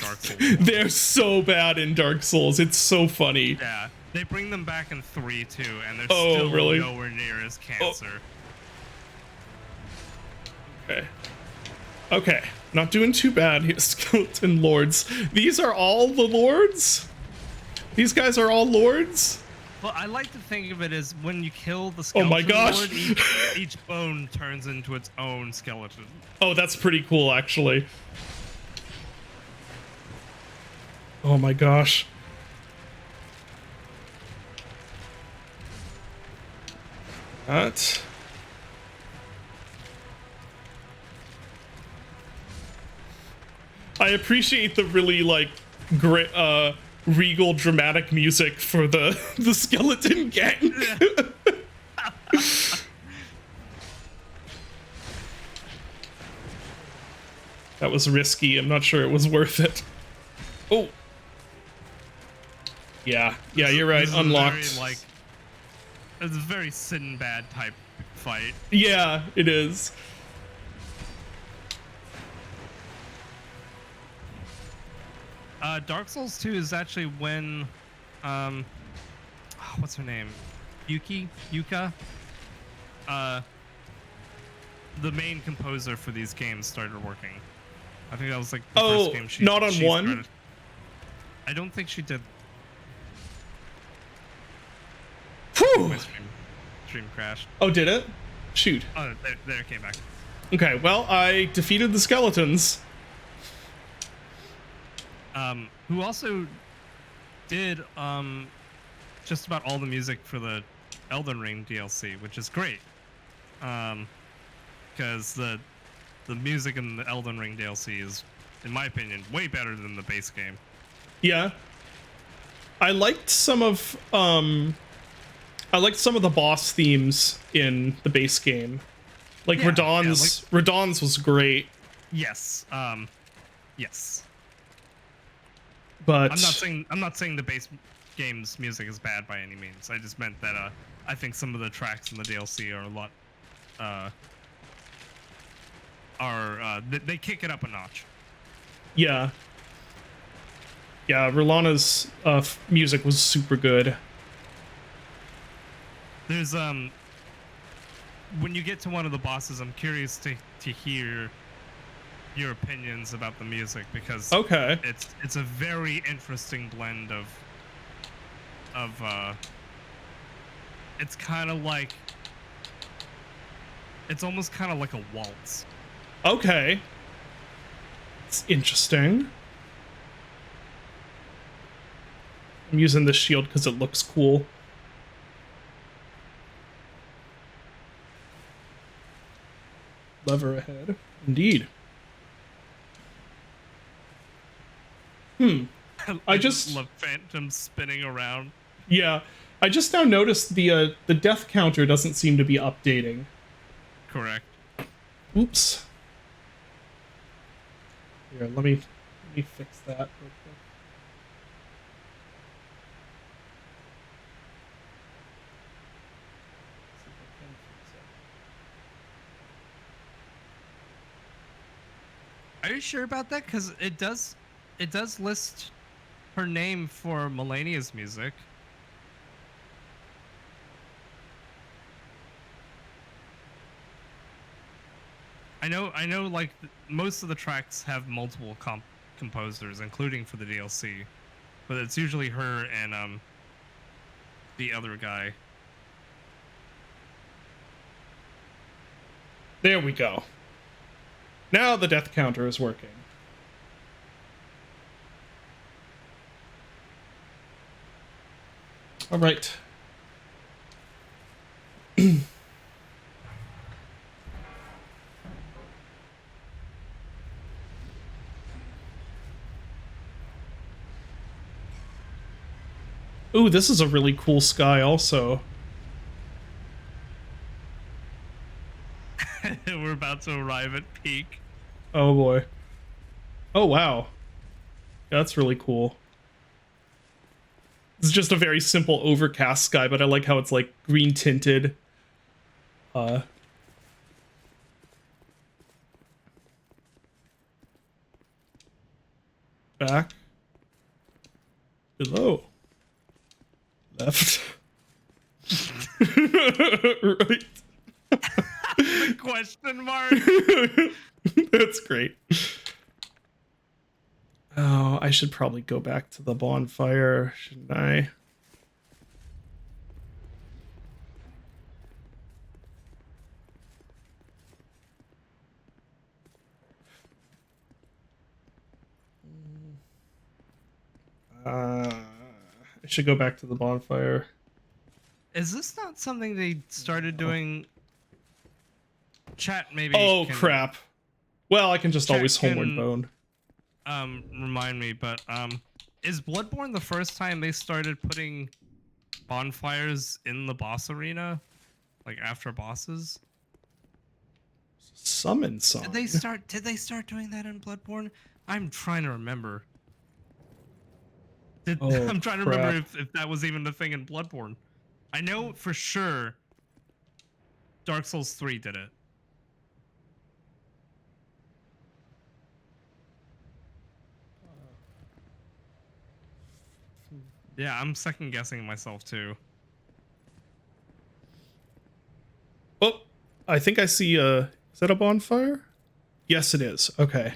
Dark Souls. They're so bad in Dark Souls. It's so funny. Yeah, they bring them back in 3 too, and they're Oh, still really? nowhere near as cancer. Okay. Okay. Not doing too bad here, skeleton lords. These are all the lords? These guys are all lords? Well, I like to think of it as when you kill the Oh skeleton my gosh. lord, each bone turns into its own skeleton. Oh, that's pretty cool, actually. Oh my gosh. That... I appreciate the really like great regal dramatic music for the the skeleton gang. That was risky. I'm not sure it was worth it. Oh. Yeah, you're right. This is a Unlocked. very, like, it's a very Sinbad type fight. Yeah, it is. Dark Souls 2 is actually when, what's her name? Yuka? The main composer for these games started working. I think that was like the first game she not on she one? started. I don't think she did. Whew. My stream crashed. Oh, did it? Shoot. Oh, there it came back. Okay, well, I defeated the skeletons. Who also did just about all the music for the Elden Ring DLC, which is great. Because the music in the Elden Ring DLC is, in my opinion, way better than the base game. Yeah. I liked some of the boss themes in the base game. Like Yeah, Radahn's was great, Yes. Yes. but I'm not saying the base game's music is bad by any means. I just meant that I think some of the tracks in the DLC are a lot they kick it up a notch. yeah. Yeah, Rulana's music was super good. There's when you get to one of the bosses, I'm curious to hear your opinions about the music because Okay. it's a very interesting blend of it's kind of like it's almost kind of like a waltz. Okay. It's interesting. I'm using this shield because it looks cool. Lever ahead. Indeed. I just love Phantom spinning around. Yeah. I just now noticed the death counter doesn't seem to be updating. Correct. Oops. Here, let me fix that real quick. See if I can fix it. Are you sure about that? Because it does list her name for Melania's music. I know. Like most of the tracks have multiple composers, including for the DLC, but it's usually her and the other guy. There we go. Now the death counter is working. All right. Ooh, this is a really cool sky also. We're about to arrive at peak. Oh boy. Oh wow. That's really cool. It's just a very simple overcast sky, but I like how it's like green tinted. Back. Below. Left. Right. Question mark. That's great. Oh, I should probably go back to the bonfire, shouldn't I? I should go back to the bonfire. Is this not something they started doing? Chat maybe. Oh crap. Well, I can just Chat always homeward can- bone. Remind me, but is Bloodborne the first time they started putting bonfires in the boss arena, like after bosses? Summon song. Did they start doing that in Bloodborne? I'm trying to remember. Oh, I'm trying to crap. remember if that was even the thing in Bloodborne. I know for sure Dark Souls 3 did it. Yeah, I'm second guessing myself too. Oh, I think I see is that a bonfire? Yes, it is. Okay.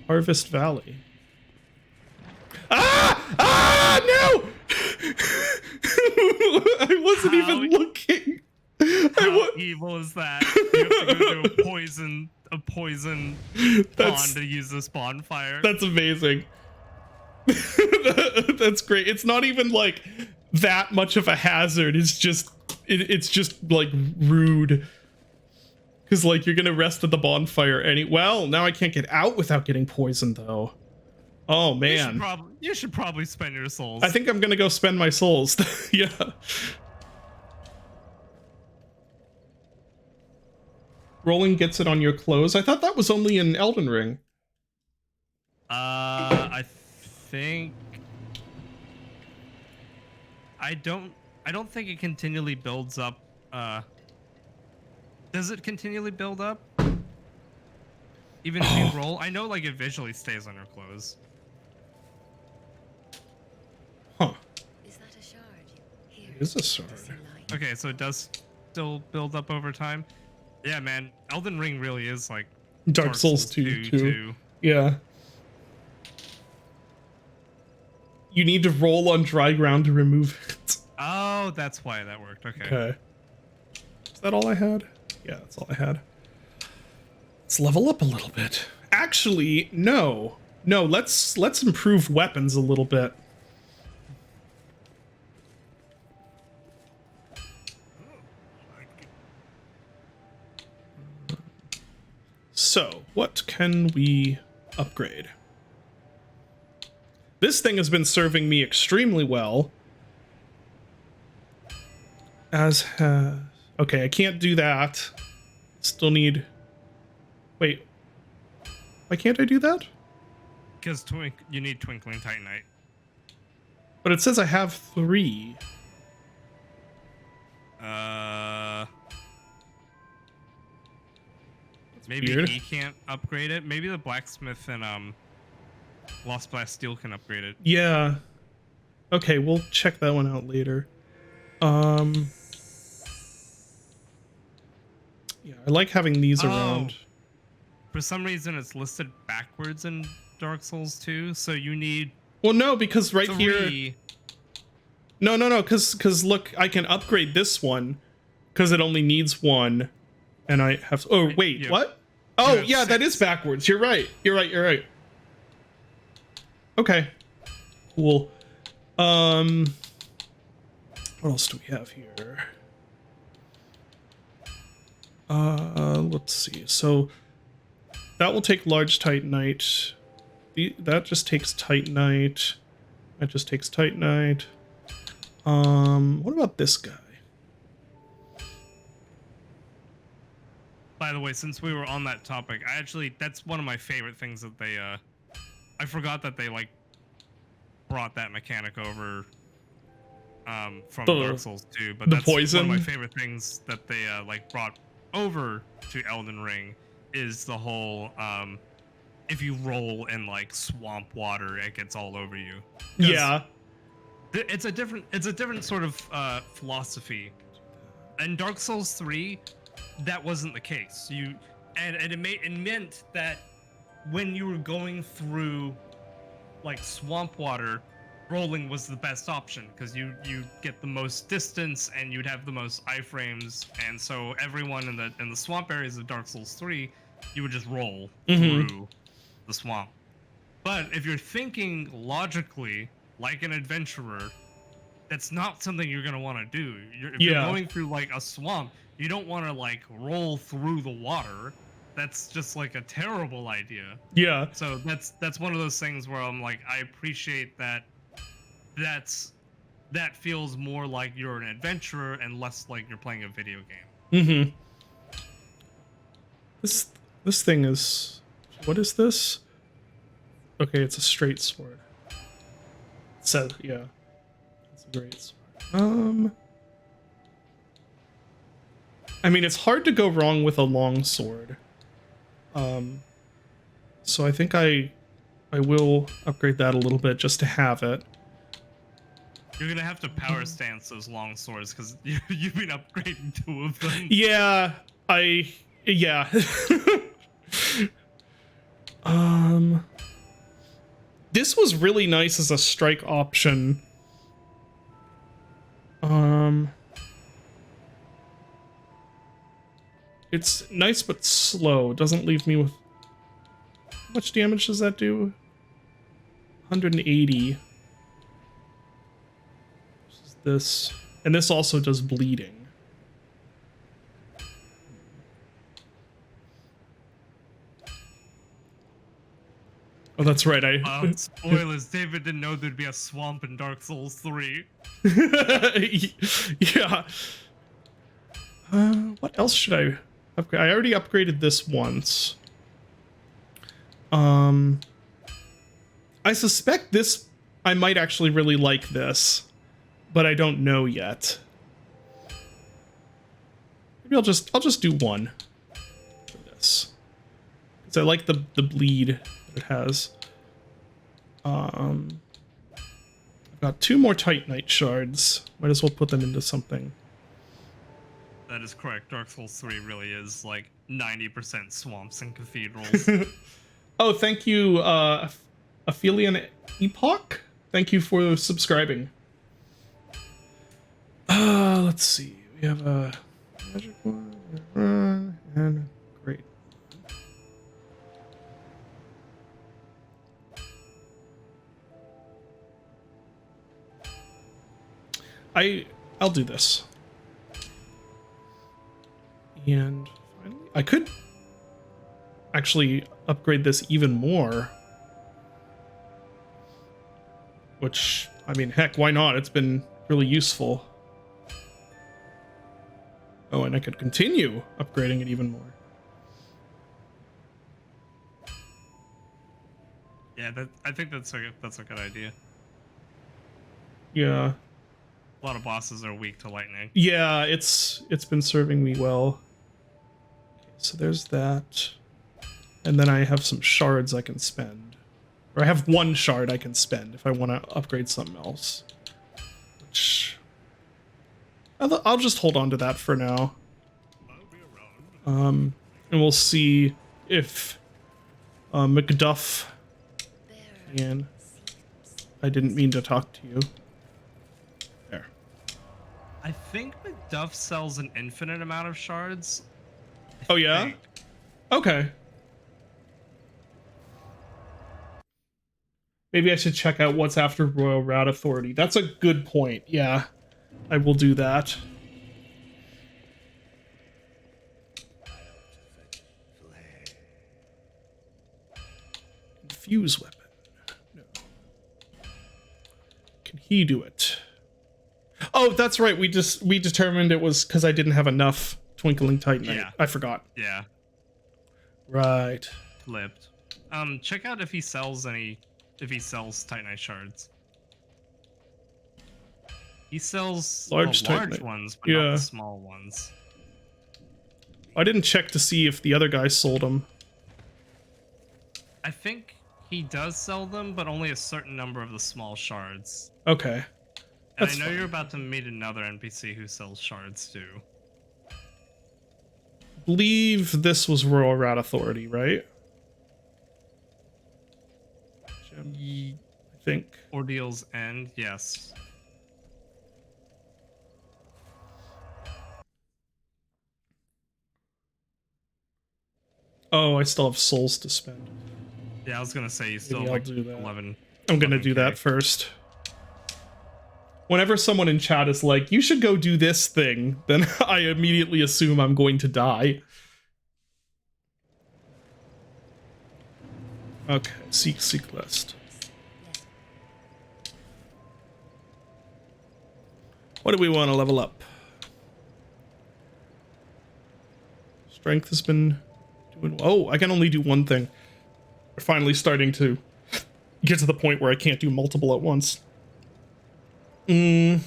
Harvest Valley. Ah! Ah! No! I wasn't How- even looking. How evil is that? You have to go to a poison That's- pond to use this bonfire. That's amazing. That's great. It's not even like that much of a hazard. It's just it's just like rude. Cause like you're gonna rest at the bonfire well, now I can't get out without getting poisoned though. Oh man. You should probably spend your souls. I think I'm gonna go spend my souls. Yeah. Rolling gets it on your clothes. I thought that was only in Elden Ring. I think I don't think it continually builds up. Does it continually build up? Even if you roll? I know like it visually stays on your clothes. is a sword. Okay, so it does still build up over time. Yeah, man, Elden Ring really is like Dark Souls 2 too. too. Yeah. You need to roll on dry ground to remove it. Oh, that's why that worked. Okay. Okay. Is that all I had? Yeah, that's all I had. Let's level up a little bit. Actually, no. No, let's improve weapons a little bit. So, what can we upgrade? This thing has been serving me extremely well. As okay, I can't do that. Still need... Wait. Why can't I do that? Because you need Twinkling Titanite. But it says I have 3. Maybe weird. he can't upgrade it. Maybe the blacksmith and Lost Blast Steel can upgrade it. Yeah. Okay, we'll check that one out later. Yeah, I like having these around. For some reason, it's listed backwards in Dark Souls 2, so you need Well, no, because right 3. here... No, because look, I can upgrade this one, because it only needs 1, and I have... Oh, wait, Yeah. what? Oh, have yeah, that 6. is backwards. You're right. You're right. Okay. Cool. What else do we have here? Let's see. So, that will take large Titanite. That just takes Titanite. That just takes Titanite. What about this guy? By the way, since we were on that topic, that's one of my favorite things that they I forgot that they like brought that mechanic over from Dark Souls 2, but the that's poison? one of my favorite things that they like brought over to Elden Ring is the whole if you roll in like swamp water, it gets all over you. 'Cause Yeah. it's a different sort of philosophy. In Dark Souls 3, that wasn't the case. It meant that when you were going through like swamp water, rolling was the best option because you get the most distance and you'd have the most iframes, and so everyone in the swamp areas of Dark Souls 3, you would just roll through the swamp. But if you're thinking logically like an adventurer, that's not something you're gonna want to do. If you're going through like a swamp, you don't want to like roll through the water. That's just like a terrible idea. Yeah. So that's one of those things where I'm like, I appreciate that. That feels more like you're an adventurer and less like you're playing a video game. This thing is... What is this? Okay, it's a straight sword. It says, yeah. It's a great sword. I mean, it's hard to go wrong with a long sword. So I think I will upgrade that a little bit just to have it. You're gonna have to power stance those long swords because you've been upgrading 2 of them. Yeah, yeah. This was really nice as a strike option. It's nice but slow. It doesn't leave me with... How much damage does that do? 180. This. And this also does bleeding. Oh, that's right. Spoilers. David didn't know there'd be a swamp in Dark Souls 3. Yeah. What else should I upgrade? I already upgraded this once. I suspect this... I might actually really like this, but I don't know yet. Maybe I'll just do 1 for this. Because I like the bleed that it has. I've Got 2 more Titanite shards. Might as well put them into something. That is correct. Dark Souls 3 really is like 90% swamps and cathedrals. Oh, thank you, Aphelion Epoch. Thank you for subscribing. Let's see. We have a magic one and great. I'll do this. And finally, I could actually upgrade this even more. Which, I mean, heck, why not? It's been really useful. Oh, and I could continue upgrading it even more. Yeah, I think that's a good idea. Yeah. A lot of bosses are weak to lightning. Yeah, it's been serving me well. Okay, so there's that. And then I have some shards I can spend. Or I have 1 shard I can spend if I want to upgrade something else. Which... I'll just hold on to that for now. And we'll see if Macduff can... I didn't mean to talk to you. There. I think Macduff sells an infinite amount of shards. Oh yeah? think. Okay. Maybe I should check out what's after Royal Rat Authority. That's a good point. Yeah, I will do that. Infuse weapon. No. Can he do it? Oh, that's right. We determined it was because I didn't have enough Twinkling Titanite. Yeah. I forgot. Yeah, Right. flipped. Check out if he sells Titanite shards. He sells Large the large Titanite. ones, but Yeah. not the small ones. I didn't check to see if the other guy sold them. I think he does sell them, but only a certain number of the small shards. Okay. And That's I know fine. you're about to meet another NPC who sells shards too. Believe this was Royal Rat Authority, right? I think. Ordeal's End, yes. Oh, I still have souls to spend. Yeah, I was gonna say you still Maybe have I'll like do that. 11. I'm gonna do 11K. that first. Whenever someone in chat is like, you should go do this thing, then I immediately assume I'm going to die. Okay, seek list. What do we want to level up? Strength has been doing... Oh, I can only do one thing. We're finally starting to get to the point where I can't do multiple at once. Let's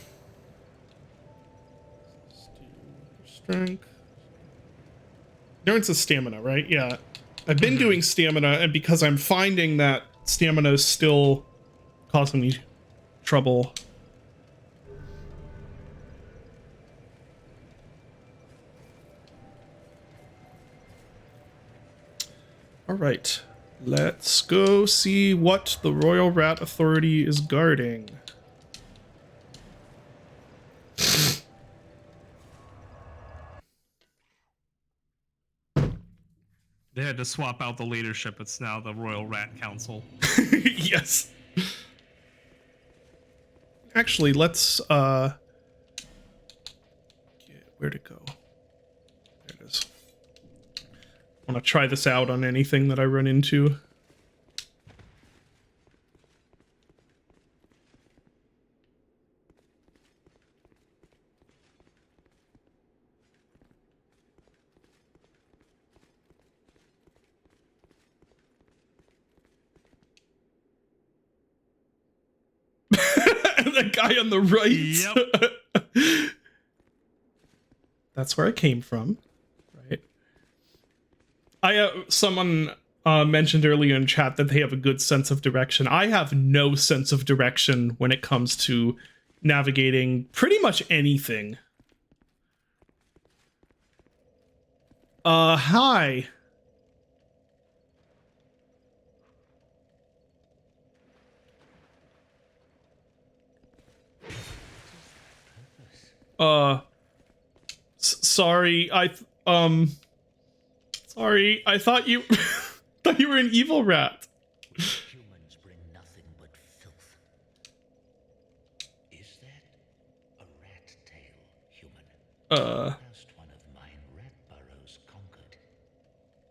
do strength. Endurance is stamina, right? Yeah. I've been doing stamina, and because I'm finding that stamina is still causing me trouble. All right, let's go see what the Royal Rat Authority is guarding. They had to swap out the leadership. It's now the Royal Rat Council. Yes. Actually, let's where'd it go? There it is. I want to try this out on anything that I run into. That guy on the right. Yep. That's where I came from, right? Someone mentioned earlier in chat that they have a good sense of direction. I have no sense of direction when it comes to navigating pretty much anything. Hi. Sorry, sorry, I thought you thought you were an evil rat. Humans bring nothing but filth. Is that a rat tail, human? Last one of mine rat burrows conquered.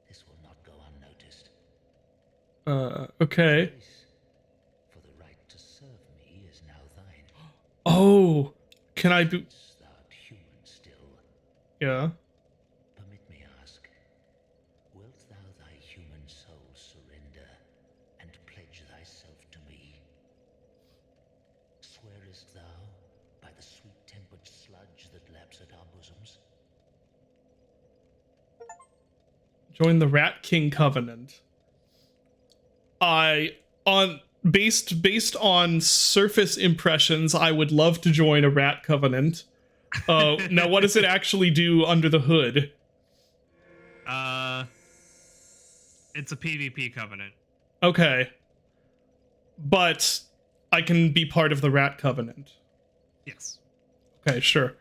This will not go unnoticed. Okay. This, for the right to serve me, is now thine. Oh, can I be? Thou art human still. Yeah. Permit me ask, wilt thou thy human soul surrender and pledge thyself to me? Swearest thou by the sweet-tempered sludge that laps at our bosoms? Join the Rat King Covenant. Based on surface impressions, I would love to join a Rat Covenant. Now, what does it actually do under the hood? It's a PvP covenant. Okay. But I can be part of the Rat Covenant. Yes. Okay, sure.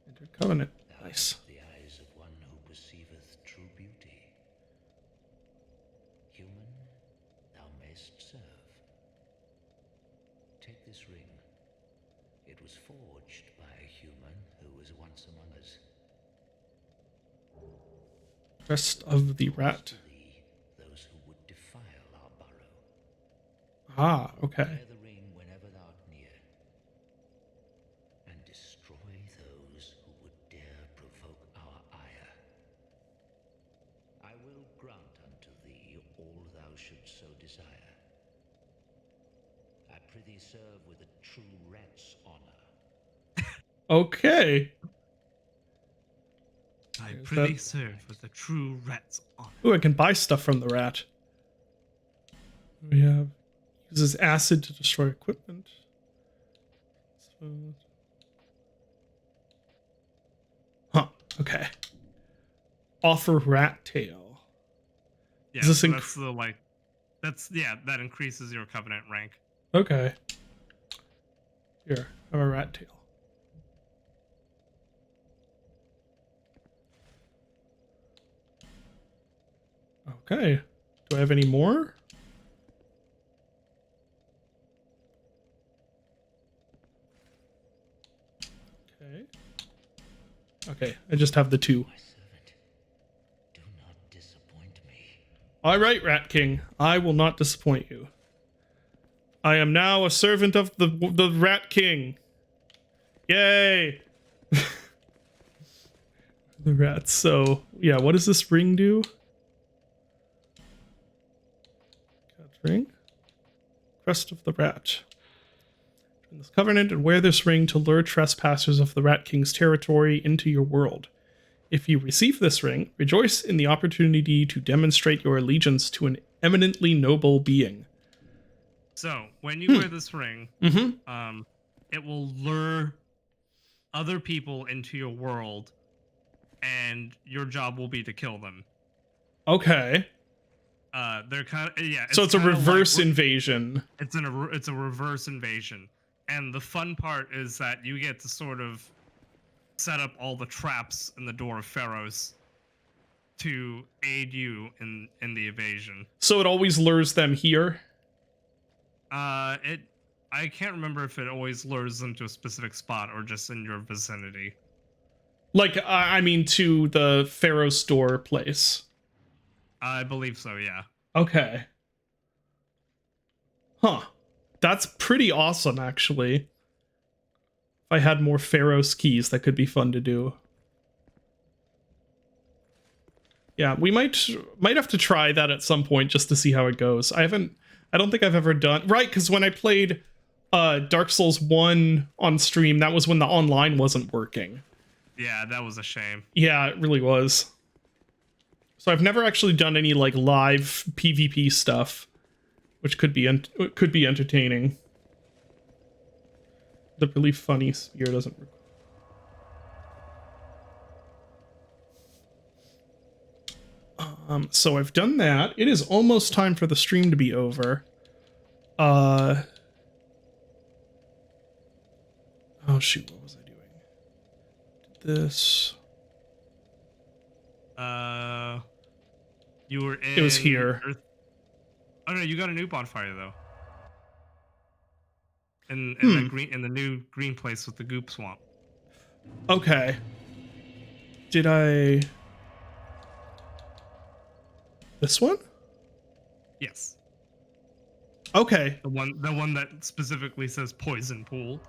Enter Covenant. Nice. The eyes of one who perceiveth true beauty. Human, thou mayst serve. Take this ring. It was forged by a human who was once among us. Rest of the rat. To thee, those who would defile our burrow. Ah, okay. Wear the ring whenever thou art near, and destroy those who would dare provoke our ire. I will grant unto thee all thou shouldst so desire. I prithee serve with a true rat's honor. Okay. I Is prithee that- serve with the true rat's honor. Ooh, I can buy stuff from the rat. We have uses acid to destroy equipment. So, huh. Okay. Offer rat tail. Yeah, Is this so inc- that's the like, that increases your covenant rank. Okay. Here, I have a rat tail. Okay. Do I have any more? Okay. Okay, I just have the two. My servant, do not disappoint me. All right, Rat King, I will not disappoint you. I am now a servant of the Rat King. Yay! The rats. So, yeah, what does this ring do? Cat ring. Crest of the Rat. Join this covenant and wear this ring to lure trespassers of the Rat King's territory into your world. If you receive this ring, rejoice in the opportunity to demonstrate your allegiance to an eminently noble being. So when you wear this ring, Mm-hmm. it will lure other people into your world, and your job will be to kill them. Okay. They're kind of So it's a kinda reverse like, invasion. it's a reverse invasion, and the fun part is that you get to sort of set up all the traps in the door of Pharaohs to aid you in the evasion. So it always lures them here. I can't remember if it always lures them to a specific spot or just in your vicinity. Like, I mean, to the Pharaoh store place. I believe so, yeah. Okay. Huh. That's pretty awesome, actually. If I had more Pharaoh skis, that could be fun to do. Yeah, we might have to try that at some point just to see how it goes. I don't think I've ever done... Right, because when I played Dark Souls 1 on stream, that was when the online wasn't working. Yeah, that was a shame. Yeah, it really was. So I've never actually done any like live PvP stuff, which could be entertaining. The really funny sphere doesn't. So I've done that. It is almost time for the stream to be over. Oh shoot, what was I doing? Did this. You were in. It was here. Earth... Oh no, you got a new bonfire though. In the green, in the new green place with the goop swamp. Okay. Did I? This one? Yes. Okay. The one that specifically says poison pool.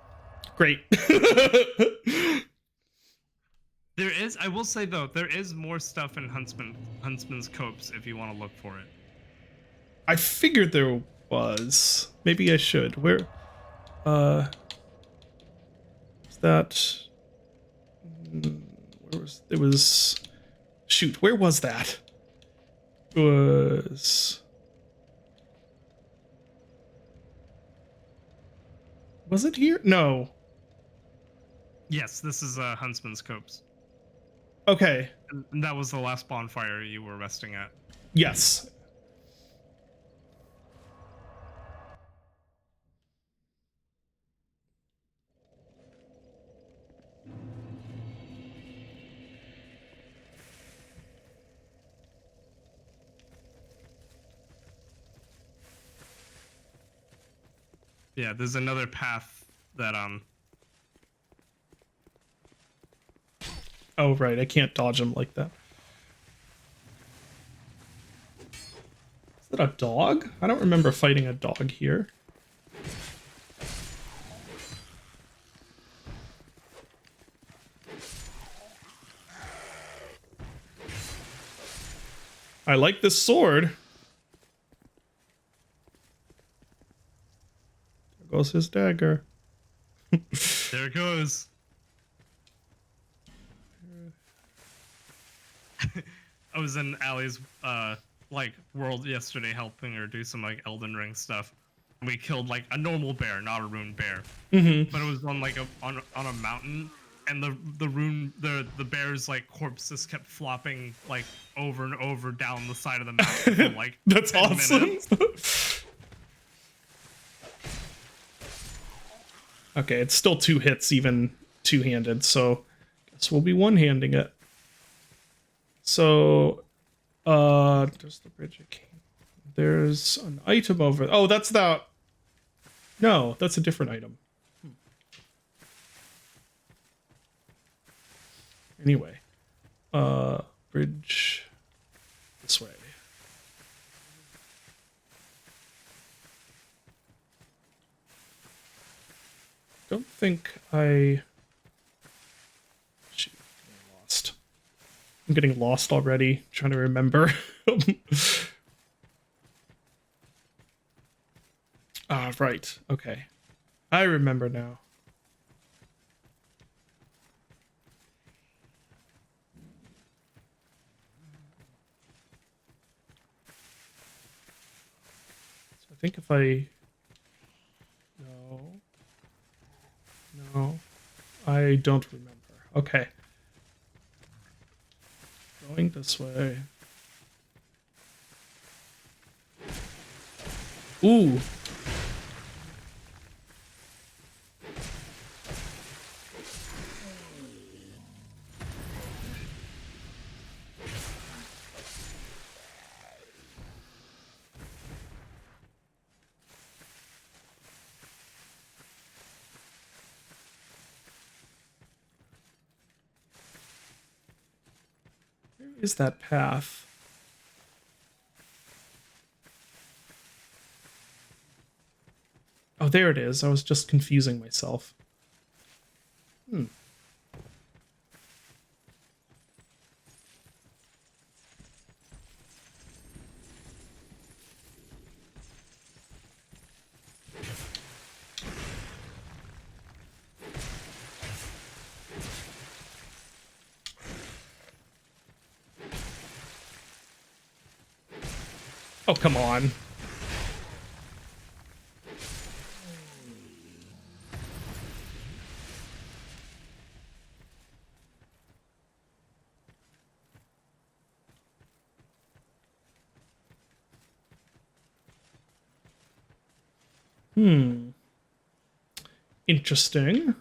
Great. There is, I will say though, there is more stuff in Huntsman's Copse if you want to look for it. I figured there was. Maybe I should. Where? Is that? Where was? It was. Shoot, where was that? It was. Was it here? No. Yes, this is Huntsman's Copse. Okay. And that was the last bonfire you were resting at. Yes. Yeah, there's another path that Oh, right. I can't dodge him like that. Is that a dog? I don't remember fighting a dog here. I like this sword. There goes his dagger. there it goes. I was in Allie's like world yesterday helping her do some like Elden Ring stuff. We killed like a normal bear, not a rune bear. Mm-hmm. But it was on like on a mountain, and the bear's like corpse just kept flopping like over and over down the side of the mountain for like That's 10 awesome. minutes. Okay, it's still 2 hits, even two-handed, so guess we'll be one-handing it. So, there's the bridge. There's an item over. Oh, that's that. No, that's a different item. Anyway, bridge this way. Don't think I. Shoot, I'm lost. I'm getting lost already, trying to remember. Right. Okay. I remember now. So I think if I... No, I don't remember. Okay. Going this way. Ooh. Where is that path? Oh, there it is. I was just confusing myself. Oh, come on. Interesting.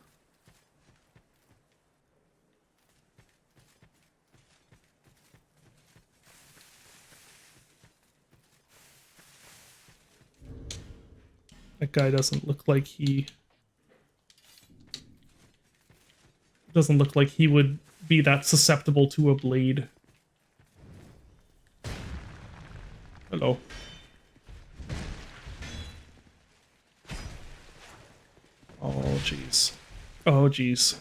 That guy doesn't look like he would be that susceptible to a blade. Hello. Oh jeez. Oh jeez.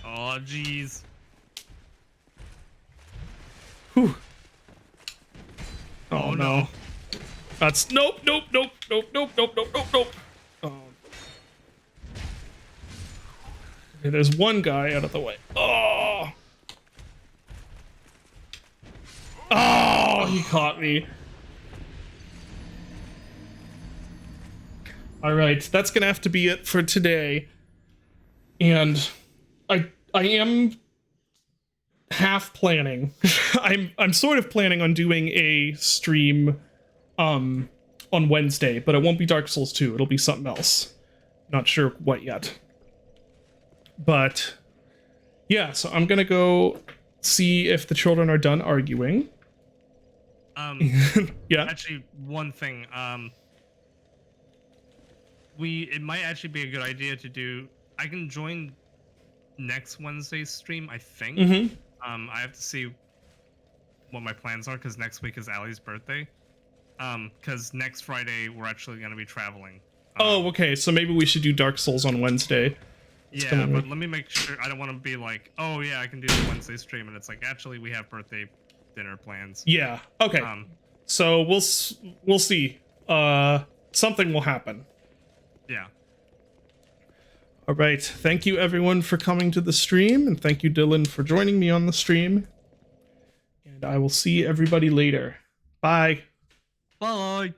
Oh, jeez. Whew. Oh, Oh no. no. That's nope, nope, nope, nope, nope, nope, nope, nope, nope. Oh. Okay, there's one guy out of the way. Oh. Oh, he caught me. All right, that's gonna have to be it for today. And I am half planning. I'm sort of planning on doing a stream on Wednesday, but it won't be Dark Souls 2. It'll be something else. Not sure what yet. But yeah, so I'm gonna go see if the children are done arguing. Yeah. Actually, one thing. It might actually be a good idea to do. I can join next Wednesday's stream, I think. I have to see what my plans are because next week is Allie's birthday. Because next Friday we're actually going to be traveling. Oh, okay. So maybe we should do Dark Souls on Wednesday. Yeah, coming but week. let me make sure. I don't want to be like, oh yeah, I can do the Wednesday stream, and it's like actually we have birthday dinner plans. Yeah. Okay. So we'll see. Something will happen. Yeah. All right. Thank you everyone for coming to the stream, and thank you Dylan for joining me on the stream. And I will see everybody later. Bye. Bye.